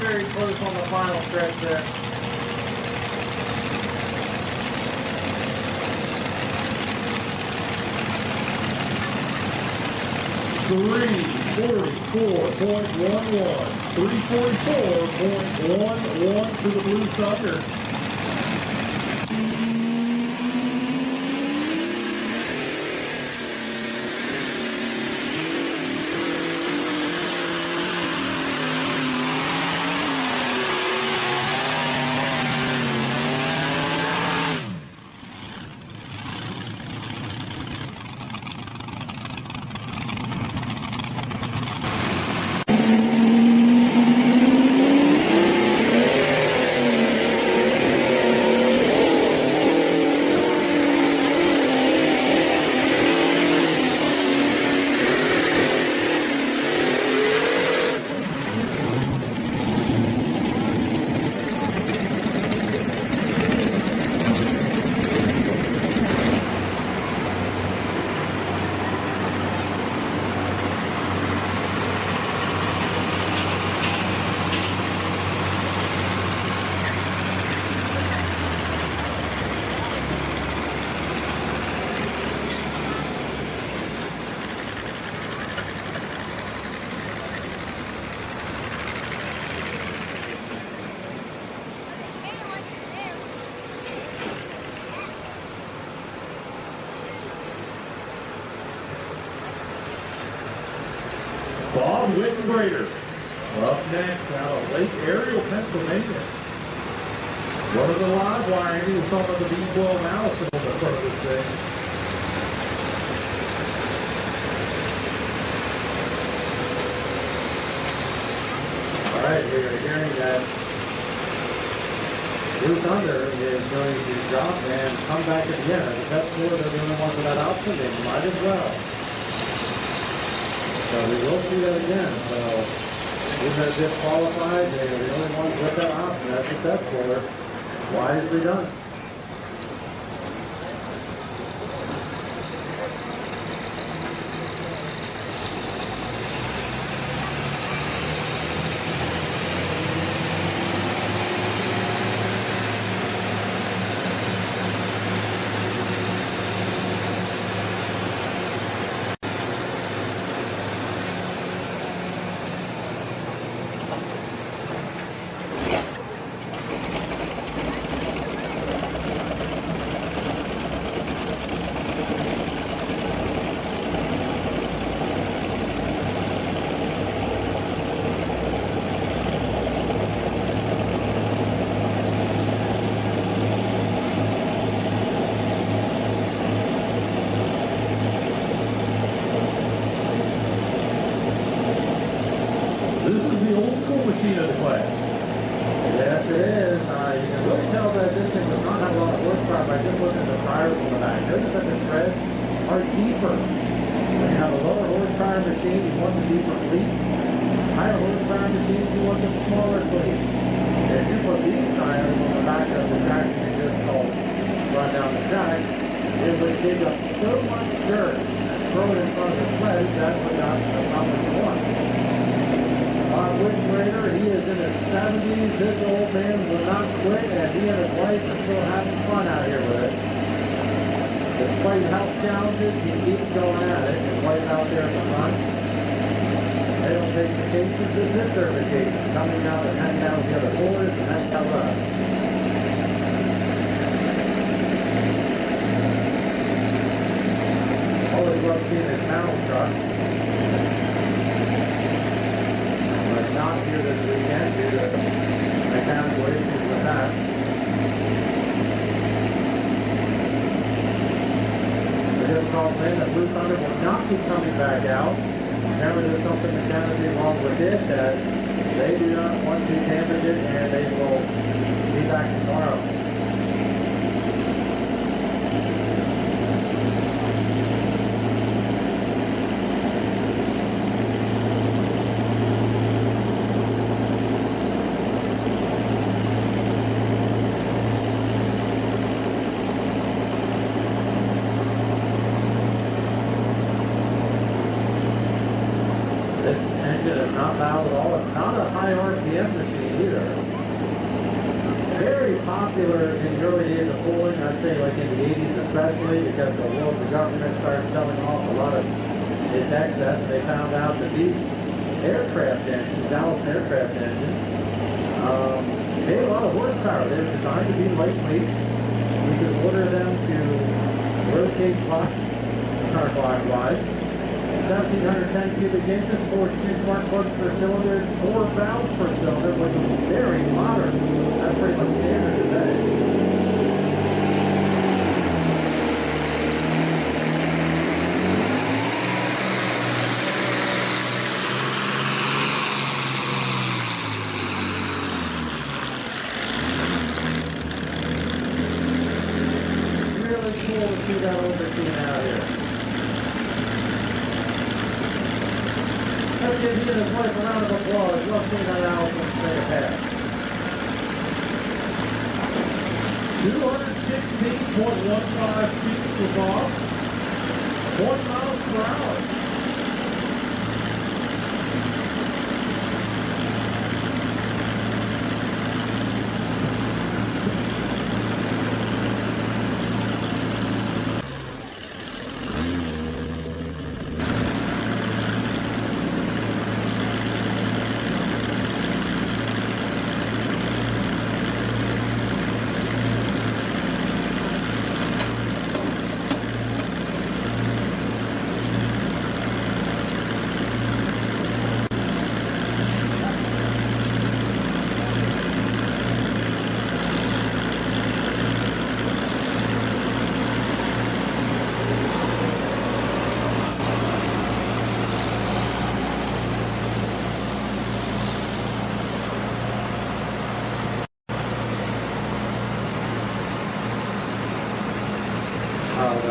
Very close on the final stretch there. 344.11 for the Blue Thunder. Bob Wittengrader up next out of Lake Ariel, Pennsylvania. One of the live wire, he was talking about the B12 Allison on the front of this thing. All right, we are hearing that Blue Thunder is going to drop and come back at the end. As a test score, they're the only ones with that option. They might as well. So we will see that again. So we've been disqualified. They're the only ones with that option. That's a test score. Wisely done. This is the old school machine of the class. Yes, it is. You can really tell that this thing does not have a lot of horsepower by just looking at the tires on the back. Notice that the treads are deeper. When you have a lower horsepower machine, you want the deeper cleats. Higher horsepower machines, you want the smaller cleats. And if you put these tires on the back of the track you just saw run down the track, it would dig up so much dirt and throw it in front of the sled that would not accomplish what you want. Woods Raider, he is in his 70s. This old man will not quit, and he and his wife are still having fun out here with it. Despite health challenges, he keeps going at it. His wife out there at the front. They don't take vacations. This is their vacation. Coming out and hanging out with the other boys and hanging out with us. Always love seeing his mountain truck. Not here this weekend due to mechanical issues with that. I just called in that Blue Thunder will not be coming back out. Apparently there's something mechanically wrong with it that they do not want to damage it, and they will be back tomorrow. Not loud at all. It's not a high RPM machine either. Very popular in the early days of pulling, I'd say like in the 80s especially, because the government started selling off a lot of its excess. They found out that these aircraft engines, Allison aircraft engines, they had a lot of horsepower. They're designed to be lightweight. You could order them to rotate counterclockwise. 1,710 cubic inches, 42 smart plugs per cylinder, 4 valves per cylinder, which is very modern. That's pretty much standard today. Really cool to see that old machine out here. Let's give you and his wife a round of applause. Love seeing that Allison take a pass. 216.15 feet per ball, 1 miles per hour.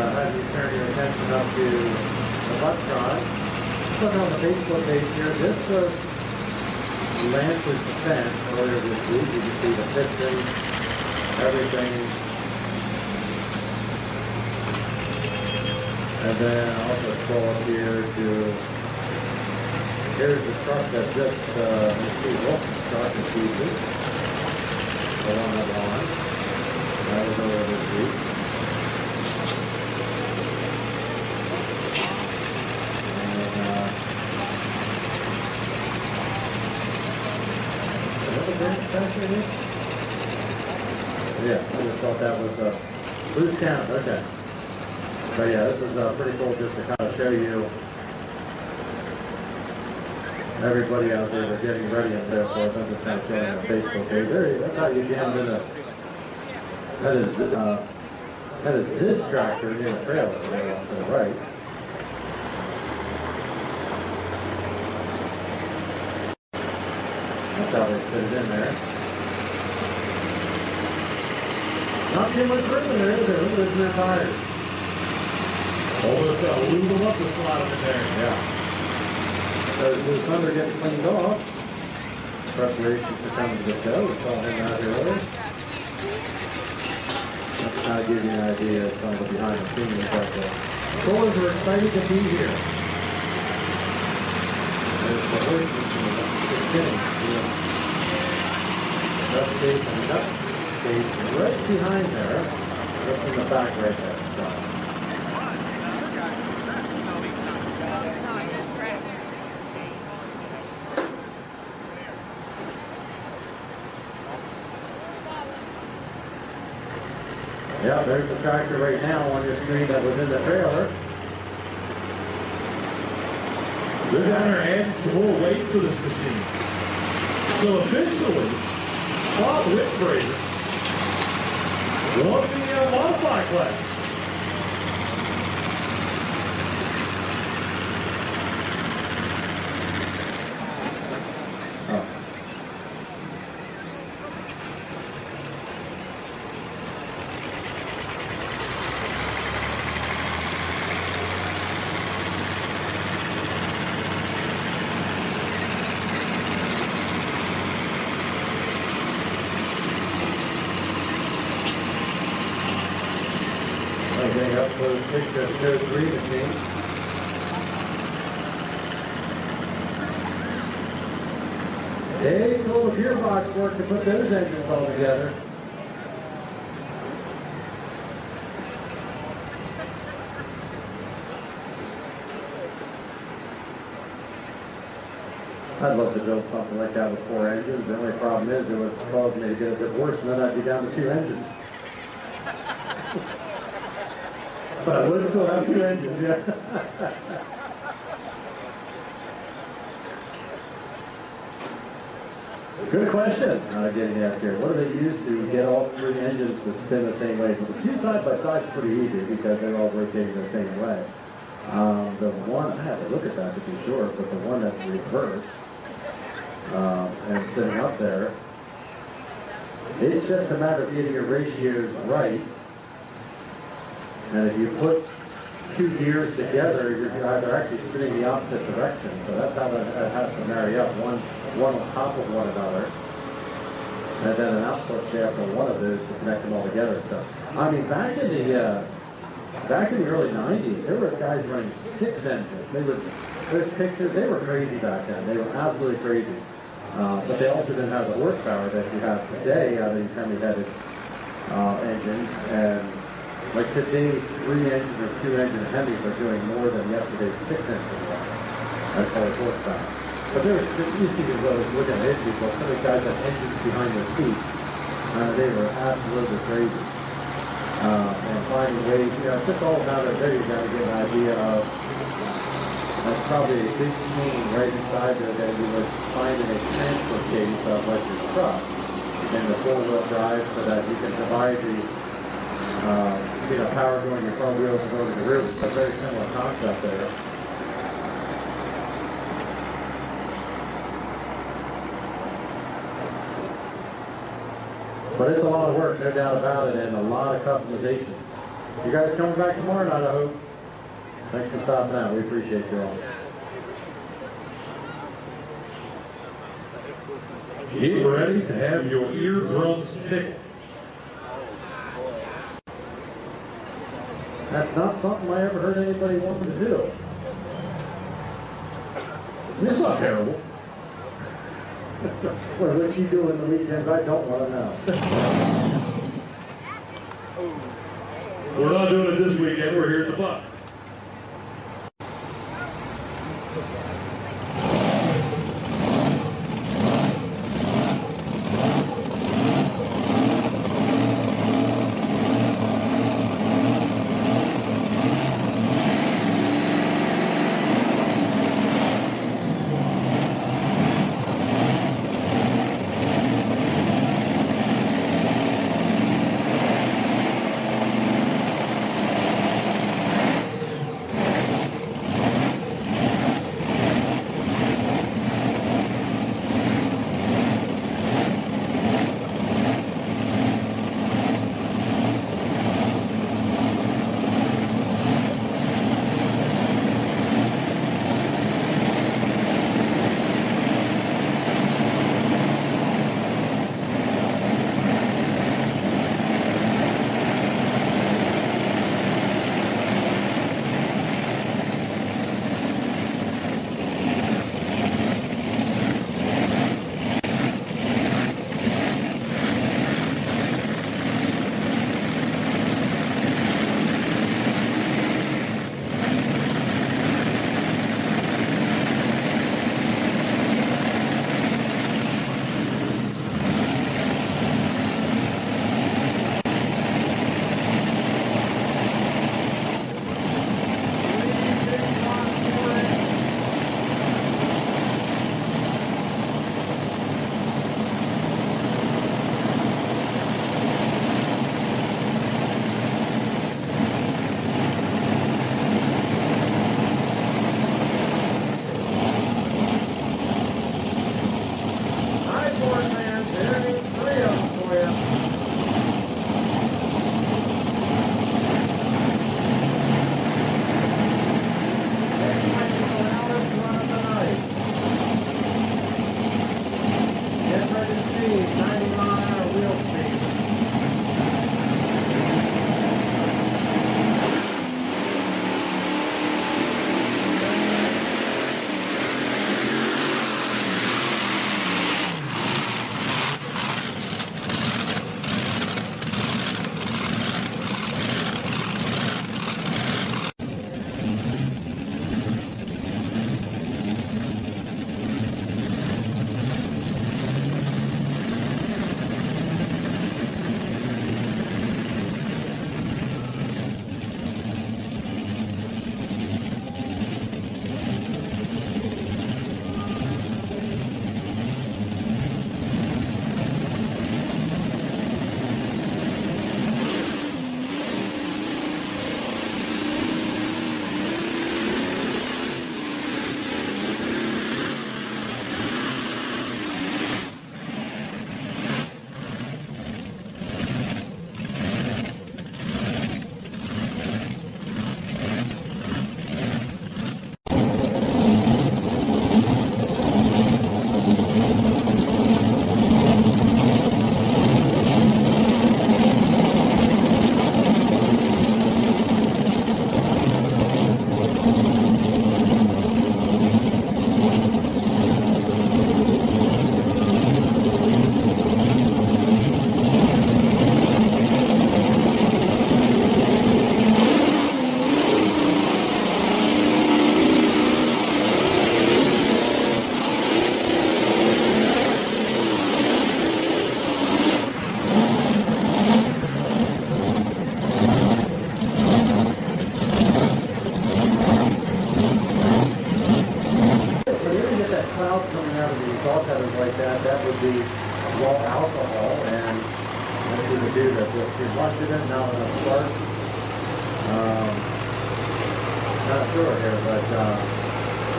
have you turn your attention up to the Buckshot. Look on the Facebook page here. This was Lance's fence earlier this week. You can see the pistons, everything. And then also scroll up here to, here's the truck that just, let's see, Wilson's truck in pieces. The one that won. That was earlier this week. Yeah, I just thought that was a loose count. Okay. But yeah, this is pretty cool just to kind of show you everybody out there that's getting ready and there for it. I'm just kind of showing on Facebook page. There, that's how you jammed in a. That is this tractor near the trailer there off to the right. That's how they fit it in there. Not too much room in there, is there? Look at their tires. Almost got to lube them up to slide them in there. Yeah. So the thunder getting cleaned off. Preparation for coming to the show. We saw him out here earlier. That's kind of give you an idea of some of the behind the scenes. But the Trollers are excited to be here. There's the horses and the spinning. That's case and that case right behind there. Just in the back right there. So. Yeah, there's the tractor right now on your screen that was in the trailer. They're down there adding some more weight for this machine. So officially, Bob Whitbreaker won the modified class. Getting up for the picture of the Code 3 machine. Takes a little gearbox work to put those engines all together. I'd love to build something like that with 4 engines. The only problem is it would cause me to get a divorce and then I'd be down to 2 engines. But I would still have 2 engines, yeah. Good question. Getting asked here. What do they use to get all 3 engines to spin the same way? Well, the 2 side by side is pretty easy because they're all rotating the same way. The one, I have to look at that to be sure, but the one that's reversed and sitting up there, it's just a matter of getting your ratios right. And if you put 2 gears together, you're either actually spinning the opposite direction. So that's how that has to marry up, one on top of one another. And then an output shaft on one of those to connect them all together. So, I mean, back in the early 90s, there was guys running 6 engines. Those pictures, they were crazy back then. They were absolutely crazy. But they also didn't have the horsepower that you have today out of these heavy-headed engines. And like today's 3-engine or 2-engine Hemis are doing more than yesterday's 6-engine ones as far as horsepower. But there's, you see, look at the people, some of these guys have engines behind the seats. They were absolutely crazy. And finding ways, it's just all about it. There you got to get an idea of, that's probably a big chain right inside there that you would find in a transfer case of like your truck in the 4-wheel drive so that you can divide the power going to your front wheels and going to the rear. It's a very similar concept there. But it's a lot of work, no doubt about it, and a lot of customization. You guys coming back tomorrow night, I hope. Thanks for stopping out. We appreciate you all. Get ready to have your eardrums tickle. That's not something I ever heard anybody want to do. It's not terrible. What you do in the weekends, I don't want to know. We're not doing it this weekend. We're here at the Buck.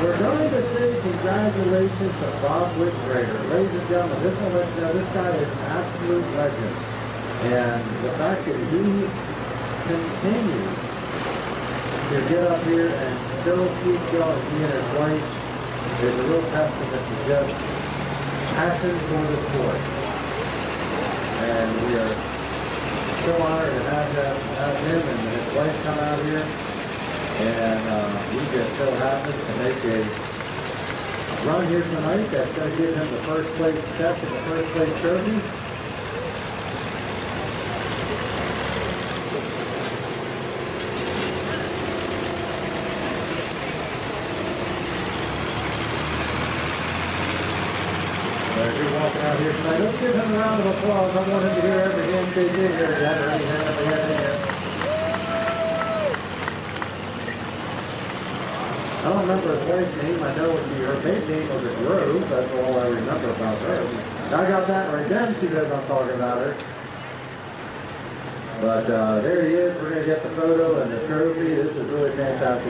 We're going to say congratulations to Bob Whitgrader. Ladies and gentlemen, this will let you know this guy is an absolute legend. And the fact that he continues to get up here and still keep going. He and his wife is a real testament to just passion for the sport. And we are so honored to have him and his wife come out here. And he just so happens to make a run here tonight that's going to give him the first place check and the first place trophy. As you're walking out here tonight, let's give him a round of applause. I want him to hear every hand they did here. That right hand that we had in here. I don't remember his wife's name. I know her maiden name was a Grove. That's all I remember about her. I got that right then. She knows I'm talking about her. But there he is. We're going to get the photo and the trophy. This is really fantastic.